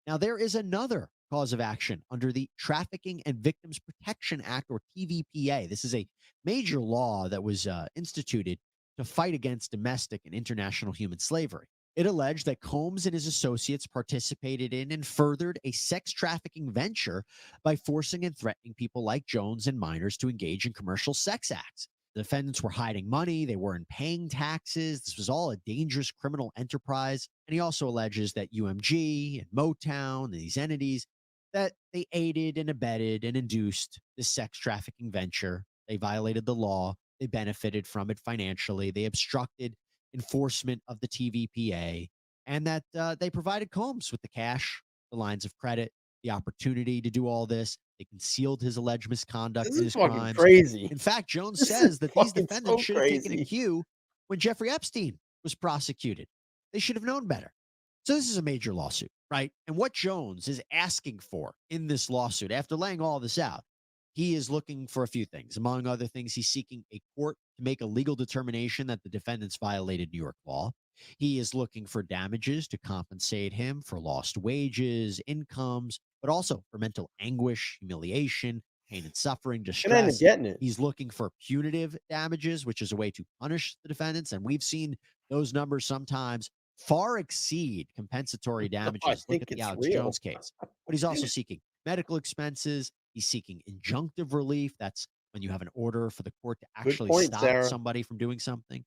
Now, there is another cause of action under the Trafficking and Victims Protection Act, or TVPA. This is a major law that was instituted to fight against domestic and international human slavery. It alleged that Combs and his associates participated in and furthered a sex trafficking venture by forcing and threatening people like Jones and minors to engage in commercial sex acts. The defendants were hiding money. They weren't paying taxes. This was all a dangerous criminal enterprise. And he also alleges that UMG and Motown and these entities, that they aided and abetted and induced this sex trafficking venture. They violated the law. They benefited from it financially. They obstructed enforcement of the TVPA, and that they provided Combs with the cash, the lines of credit, the opportunity to do all this. They concealed his alleged misconduct This and is his fucking crimes. crazy. In fact, Jones This is says that these fucking defendants so should have taken a crazy. cue when Jeffrey Epstein was prosecuted. They should have known better. So this is a major lawsuit, right? And what Jones is asking for in this lawsuit, after laying all this out, he is looking for a few things. Among other things, he's seeking a court to make a legal determination that the defendants violated New York law. He is looking for damages to compensate him for lost wages, incomes, but also for mental anguish, humiliation, pain and suffering, And I end up distress. getting it. He's looking for punitive damages, which is a way to punish the defendants. And we've seen those numbers sometimes far exceed compensatory damages. Look think at the it's Alex real. Jones case. But he's also seeking medical expenses. He's seeking injunctive relief. That's when you have an order for the court to actually point, stop Sarah. somebody from doing something.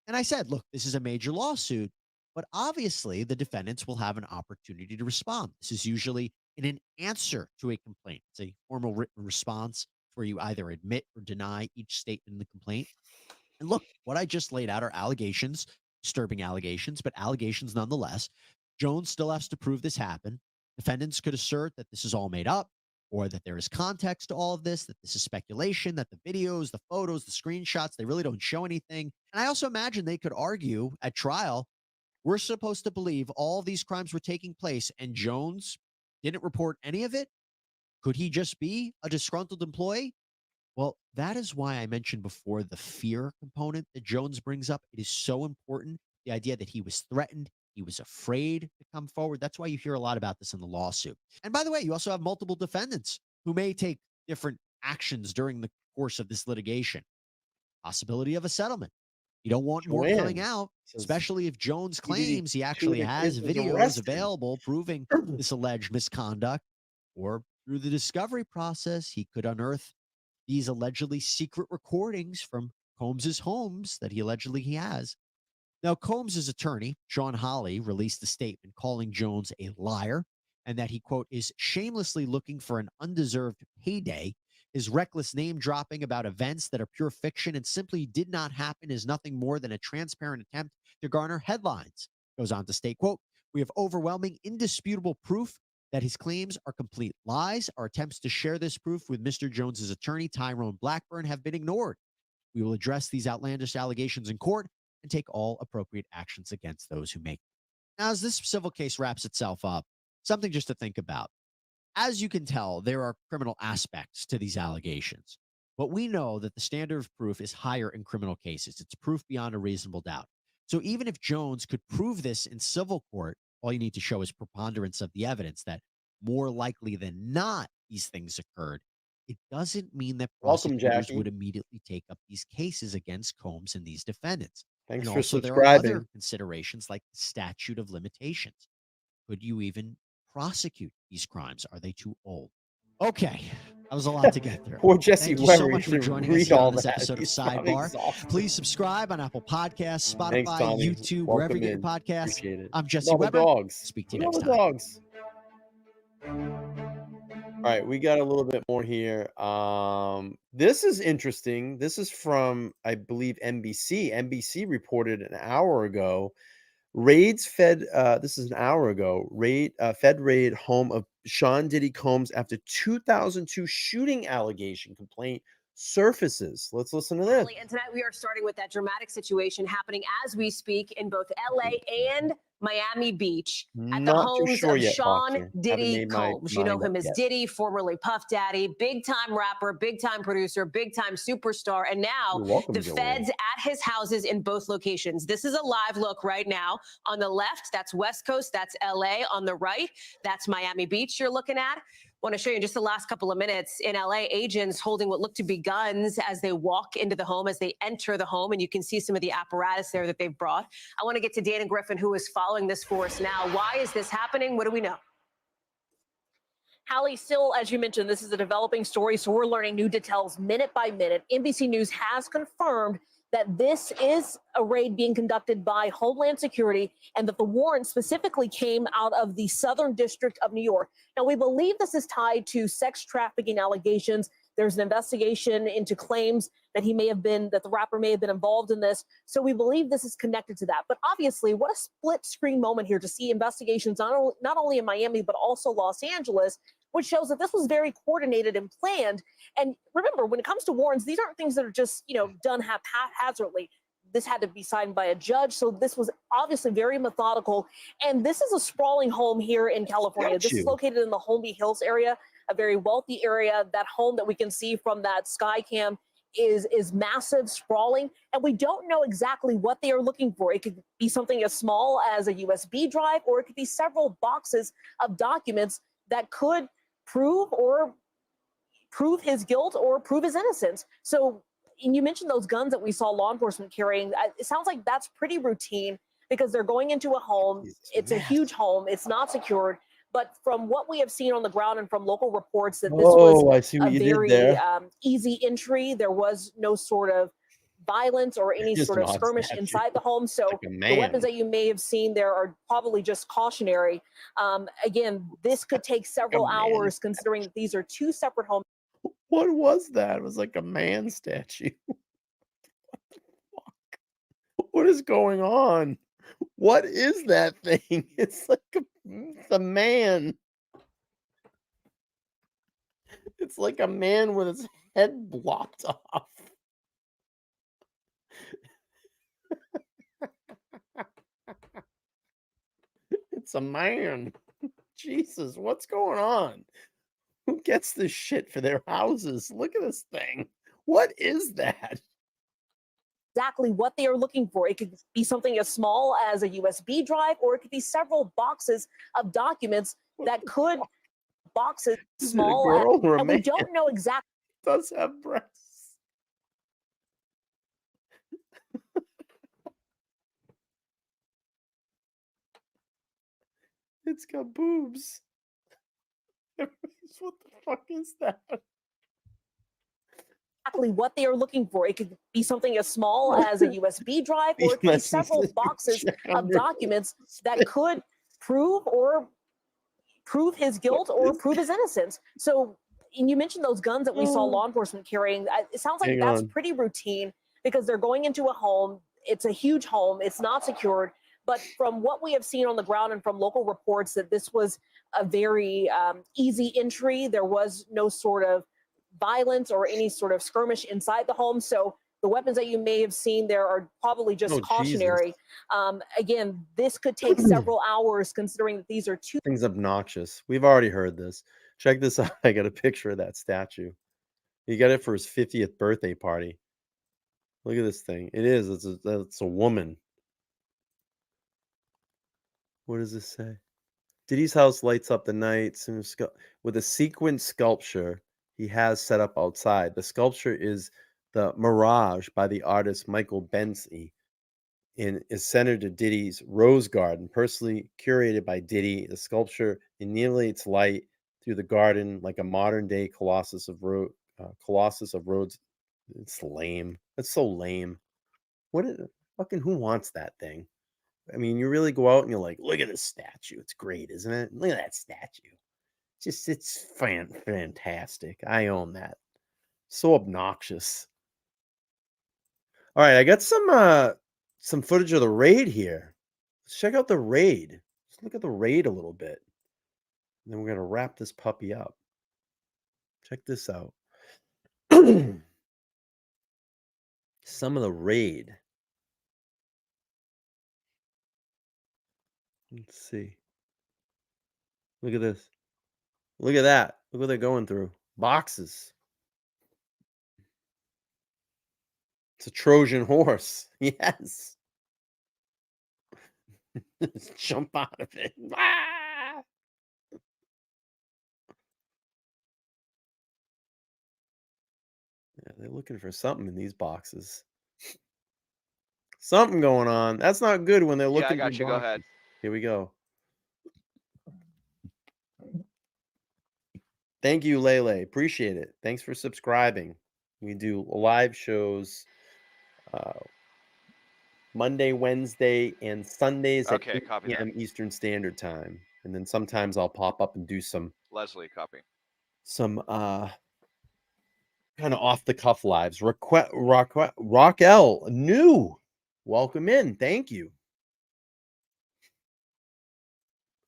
And I said, look, this is a major lawsuit, but obviously the defendants will have an opportunity to respond. This is usually in an answer to a complaint. It's a formal written response where you either admit or deny each statement in the complaint. And look, what I just laid out are allegations, disturbing allegations, but allegations nonetheless. Jones still has to prove this happened. Defendants could assert that this is all made up, or that there is context to all of this, that this is speculation, that the videos, the photos, the screenshots, they really don't show anything. And I also imagine they could argue at trial, we're supposed to believe all these crimes were taking place and Jones didn't report any of it. Could he just be a disgruntled employee? Well, that is why I mentioned before the fear component that Jones brings up. It is so important. The idea that he was threatened, he was afraid to come forward. That's why you hear a lot about this in the lawsuit. And by the way, you also have multiple defendants who may take different actions during the course of this litigation. Possibility of a settlement. You don't want more coming out, especially if Jones claims he actually has videos available proving this alleged misconduct, or through the discovery process, he could unearth these allegedly secret recordings from Combs's homes that he allegedly has. Now, Combs's attorney, Sean Hawley, released a statement calling Jones a liar and that he, quote, is shamelessly looking for an undeserved payday. His reckless name dropping about events that are pure fiction and simply did not happen is nothing more than a transparent attempt to garner headlines. Goes on to state, quote, we have overwhelming, indisputable proof that his claims are complete lies. Our attempts to share this proof with Mr. Jones's attorney, Tyrone Blackburn, have been ignored. We will address these outlandish allegations in court and take all appropriate actions against those who make them. Now, as this civil case wraps itself up, something just to think about. As you can tell, there are criminal aspects to these allegations, but we know that the standard of proof is higher in criminal cases. It's proof beyond a reasonable doubt. So even if Jones could prove this in civil court, all you need to show is preponderance of the evidence that more likely than not these things occurred. It doesn't mean that prosecutors would immediately take up these cases against Combs and these defendants. Thanks and for also there are other subscribing. considerations like the statute of limitations. Could you even prosecute these crimes? Are they too old? Okay. That was a lot to get through. Poor Jesse Thank you so Weber. much for You joining read us here all on this that. episode of He's probably Sidebar. exhausted. Please subscribe on Apple Podcasts, Spotify, Thanks, Tommy. YouTube, wherever Welcome you get your in. podcasts. Appreciate it. I'm Look at Jesse all the Weber. dogs. Speak to you Look at next all the time. dogs. All right, we got a little bit more here. This is interesting. This is from, I believe, NBC. NBC reported an hour ago. Raids fed. This is an hour ago. Fed raid home of Sean Diddy Combs after 2002 shooting allegation complaint surfaces. Let's listen to this. And tonight we are starting with that dramatic situation happening as we speak in both LA and Miami Beach at the Not too homes sure of yet, Sean Boxer. Haven't Diddy made my Combs. You know mind him up as yet. Diddy, formerly Puff Daddy, big time rapper, big time producer, big time superstar. And now You're welcome, the Joanne. feds at his houses in both locations. This is a live look right now. On the left, that's West Coast, that's LA. On the right, that's Miami Beach you're looking at. Want to show you in just the last couple of minutes in LA, agents holding what look to be guns as they walk into the home, as they enter the home, and you can see some of the apparatus there that they've brought. I want to get to Dana Griffin, who is following this for us now. Why is this happening? What do we know? Hallie, still, as you mentioned, this is a developing story, so we're learning new details minute by minute. NBC News has confirmed that this is a raid being conducted by Homeland Security and that the warrant specifically came out of the Southern District of New York. Now, we believe this is tied to sex trafficking allegations. There's an investigation into claims that that the rapper may have been involved in this. So we believe this is connected to that. But obviously, what a split screen moment here to see investigations not only in Miami, but also Los Angeles, which shows that this was very coordinated and planned. And remember, when it comes to warrants, these aren't things that are just, done haphazardly. This had to be signed by a judge. So this was obviously very methodical. And this is a sprawling home here in California. This is located in the Holmby Hills area, a very wealthy area. That home that we can see from that sky cam is massive, sprawling, and we don't know exactly what they are looking for. It could be something as small as a USB drive, or it could be several boxes of documents that could prove his guilt or prove his innocence. So, and you mentioned those guns that we saw law enforcement carrying. It sounds like that's pretty routine because they're going into a home. It's a huge home. It's not secured. But from what we have seen on the ground and from local reports, that this was I see what a you did very there. easy entry. There was no sort of violence or any Just sort an of odd skirmish statue. inside the home. So Like a the man. weapons that you may have seen there are probably just cautionary. Again, this could take several man hours considering that these are two separate homes. What was that? It was like a man statue. What is going on? What is that thing? It's like a man. It's like a man with his head blocked off. It's a man. Jesus, what's going on? Who gets this shit for their houses? Look at this thing. What is that? Exactly what they are looking for. It could be something as small as a USB drive, or it could be several boxes of documents that could boxes Is it a small, girl or a and man? we don't know exactly. It does have breasts. It's got boobs. What the fuck is that? Exactly what they are looking for. It could be something as small as a USB drive, or it could be several boxes of documents that could prove his guilt or prove his innocence. So, and you mentioned those guns that we saw law enforcement carrying. It sounds like Hang that's on. pretty routine because they're going into a home. It's a huge home. It's not secured. But from what we have seen on the ground and from local reports, that this was a very easy entry. There was no sort of violence or any sort of skirmish inside the home. So the weapons that you may have seen there are probably just Oh, cautionary. Again, this could take several hours considering that these are two. Thing's obnoxious. We've already heard this. Check this out. I got a picture of that statue. He got it for his 50th birthday party. Look at this thing. It is. It's a woman. What does this say? Diddy's house lights up the night with a sequin sculpture he has set up outside. The sculpture is the Mirage by the artist Michael Bensley and is centered to Diddy's Rose Garden, personally curated by Diddy. The sculpture emulates light through the garden like a modern day Colossus of Rhodes. It's lame. That's so lame. Fucking who wants that thing? I mean, you really go out and you're like, look at this statue. It's great, isn't it? Look at that statue. It's fantastic. I own that. So obnoxious. All right, I got some footage of the raid here. Let's check out the raid. Let's look at the raid a little bit. And then we're gonna wrap this puppy up. Check this out. Some of the raid. Let's see. Look at this. Look at that. Look what they're going through. Boxes. It's a Trojan horse. Yes. Just jump out of it. Ah! Yeah, they're looking for something in these boxes. Something going on. That's not good when they're looking. Yeah, I got you. Go ahead. Here we go. Thank you, Lele. Appreciate it. Thanks for subscribing. We do live shows Monday, Wednesday, and Sundays at 8 p.m. Eastern Standard Time. And then sometimes I'll pop up and do some Leslie, copy. Some kind of off the cuff lives. Raquel, new. Welcome in. Thank you.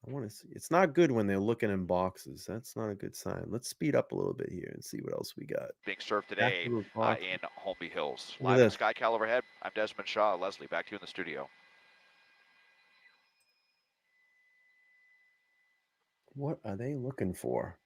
I want to see. It's not good when they're looking in boxes. That's not a good sign. Let's speed up a little bit here and see what else we got. Being served today in Holmby Hills. Look at Live in this. Sky Cal overhead. I'm Desmond Shaw. Leslie, back to you in the studio. What are they looking for?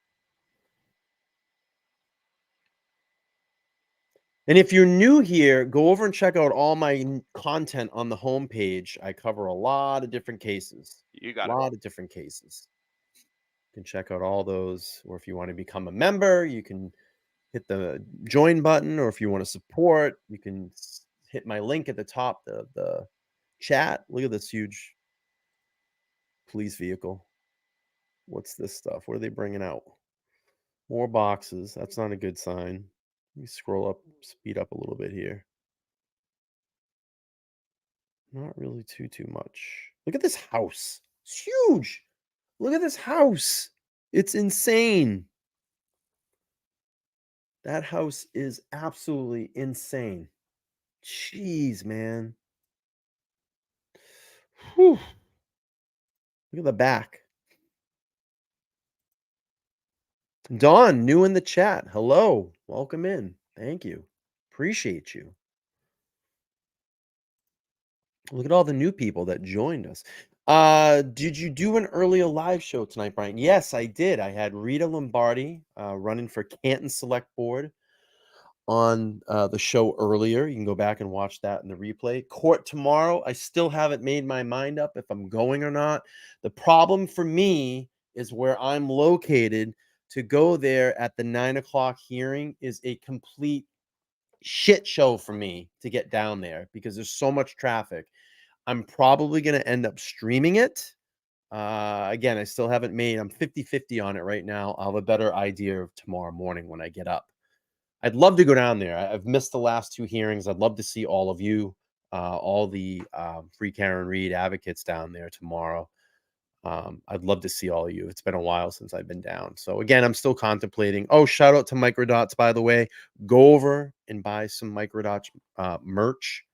And if you're new here, go over and check out all my content on the homepage. I cover a lot of different cases. You got a lot of different cases. You can check out all those. Or if you want to become a member, you can hit the join button. Or if you want to support, you can hit my link at the top of the chat. Look at this huge police vehicle. What's this stuff? What are they bringing out? More boxes. That's not a good sign. Let me scroll up, speed up a little bit here. Not really too much. Look at this house. It's huge. Look at this house. It's insane. That house is absolutely insane. Jeez, man. Whew. Look at the back. Dawn, new in the chat. Hello. Welcome in. Thank you. Appreciate you. Look at all the new people that joined us. Did you do an earlier live show tonight, Brian? Yes, I did. I had Rita Lombardi running for Canton Select Board on the show earlier. You can go back and watch that in the replay. Court tomorrow. I still haven't made my mind up if I'm going or not. The problem for me is where I'm located. To go there at the 9 o'clock hearing is a complete shit show for me to get down there because there's so much traffic. I'm probably going to end up streaming it. Again, I still haven't made, I'm 50-50 on it right now. I'll have a better idea of tomorrow morning when I get up. I'd love to go down there. I've missed the last two hearings. I'd love to see all of you, all the Free Karen Reed advocates down there tomorrow. I'd love to see all of you. It's been a while since I've been down. So again, I'm still contemplating. Oh, shout out to Microdots, by the way. Go over and buy some Microdots merch.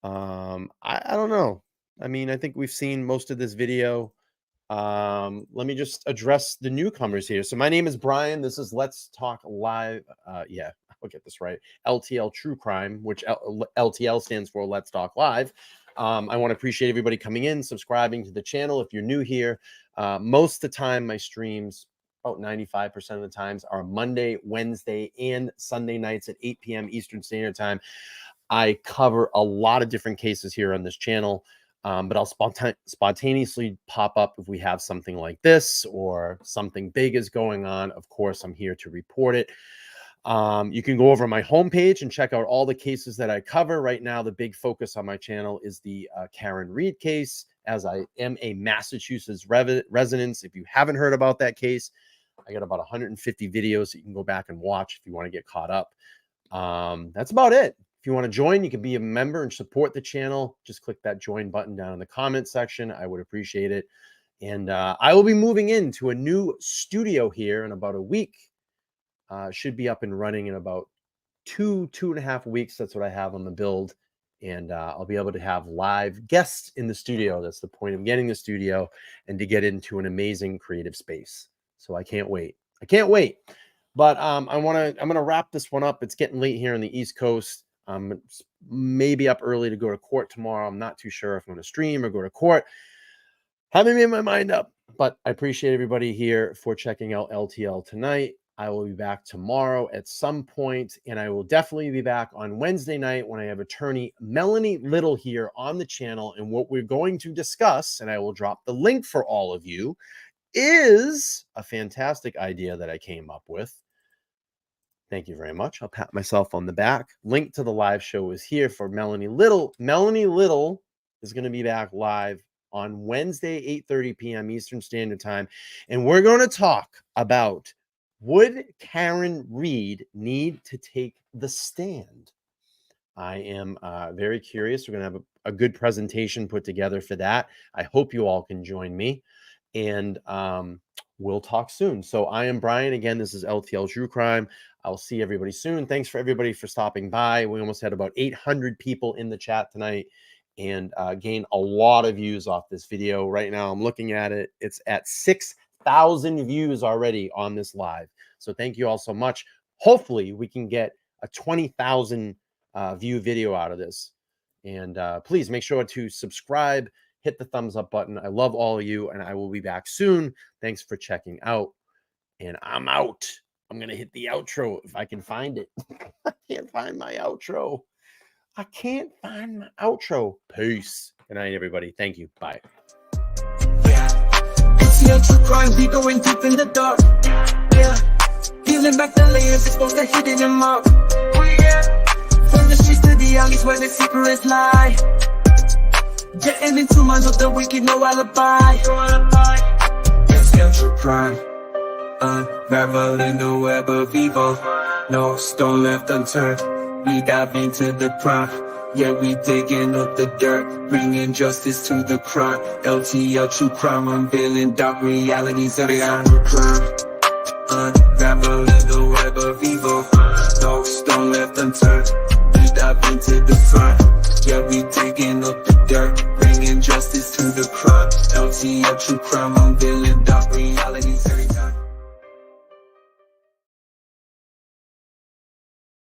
I don't know. I mean, I think we've seen most of this video. Let me just address the newcomers here. So my name is Brian. This is Let's Talk Live. Yeah, I'll get this right. LTL True Crime, which LTL stands for Let's Talk Live. I want to appreciate everybody coming in, subscribing to the channel. If you're new here, most of the time my streams, about 95% of the times, are Monday, Wednesday, and Sunday nights at 8 p.m. Eastern Standard Time. I cover a lot of different cases here on this channel, but I'll spontaneously pop up if we have something like this or something big is going on. Of course, I'm here to report it. You can go over my homepage and check out all the cases that I cover. Right now, the big focus on my channel is the Karen Reed case, as I am a Massachusetts resident. If you haven't heard about that case, I got about 150 videos that you can go back and watch if you want to get caught up. That's about it. If you want to join, you can be a member and support the channel. Just click that join button down in the comment section. I would appreciate it. And I will be moving into a new studio here in about a week. Should be up and running in about 2.5 weeks. That's what I have on the build. And I'll be able to have live guests in the studio. That's the point of getting the studio, and to get into an amazing creative space. So I can't wait. I can't wait. But I'm gonna wrap this one up. It's getting late here on the East Coast. Maybe up early to go to court tomorrow. I'm not too sure if I'm going to stream or go to court. Haven't made my mind up, but I appreciate everybody here for checking out LTL tonight. I will be back tomorrow at some point, and I will definitely be back on Wednesday night when I have attorney Melanie Little here on the channel. And what we're going to discuss, and I will drop the link for all of you, is a fantastic idea that I came up with. Thank you very much. I'll pat myself on the back. Link to the live show is here for Melanie Little. Melanie Little is going to be back live on Wednesday, 8:30 p.m. Eastern Standard Time. And we're going to talk about, would Karen Read need to take the stand? I am very curious. We're going to have a good presentation put together for that. I hope you all can join me. And we'll talk soon. So I am Brian. Again, this is LTL True Crime. I'll see everybody soon. Thanks for everybody for stopping by. We almost had about 800 people in the chat tonight, and gained a lot of views off this video. Right now, I'm looking at it. It's at 6,000 views already on this live. So thank you all so much. Hopefully, we can get a 20,000 view video out of this. And please make sure to subscribe, hit the thumbs up button. I love all of you, and I will be back soon. Thanks for checking out, and I'm out. I'm going to hit the outro if I can find it. I can't find my outro. I can't find my outro. Peace. Good night, everybody. Thank you. Bye. LTL Crime, we going deep in the dark. Yeah. Peeling back the layers, expose the hidden and mark. From the streets to the alleys where the secrets lie. Getting into minds of the wicked, no alibi. LTL Crime. Unraveling the web of evil. No stone left unturned. We dive into the crime. Yeah, we digging up the dirt, bringing justice to the crime. LTL True Crime, unveiling dark realities of the crime. Unraveling the web of evil. No stone left unturned. We dive into the front. Yeah, we digging up the dirt, bringing justice to the crime. LTL True Crime, unveiling dark realities every time.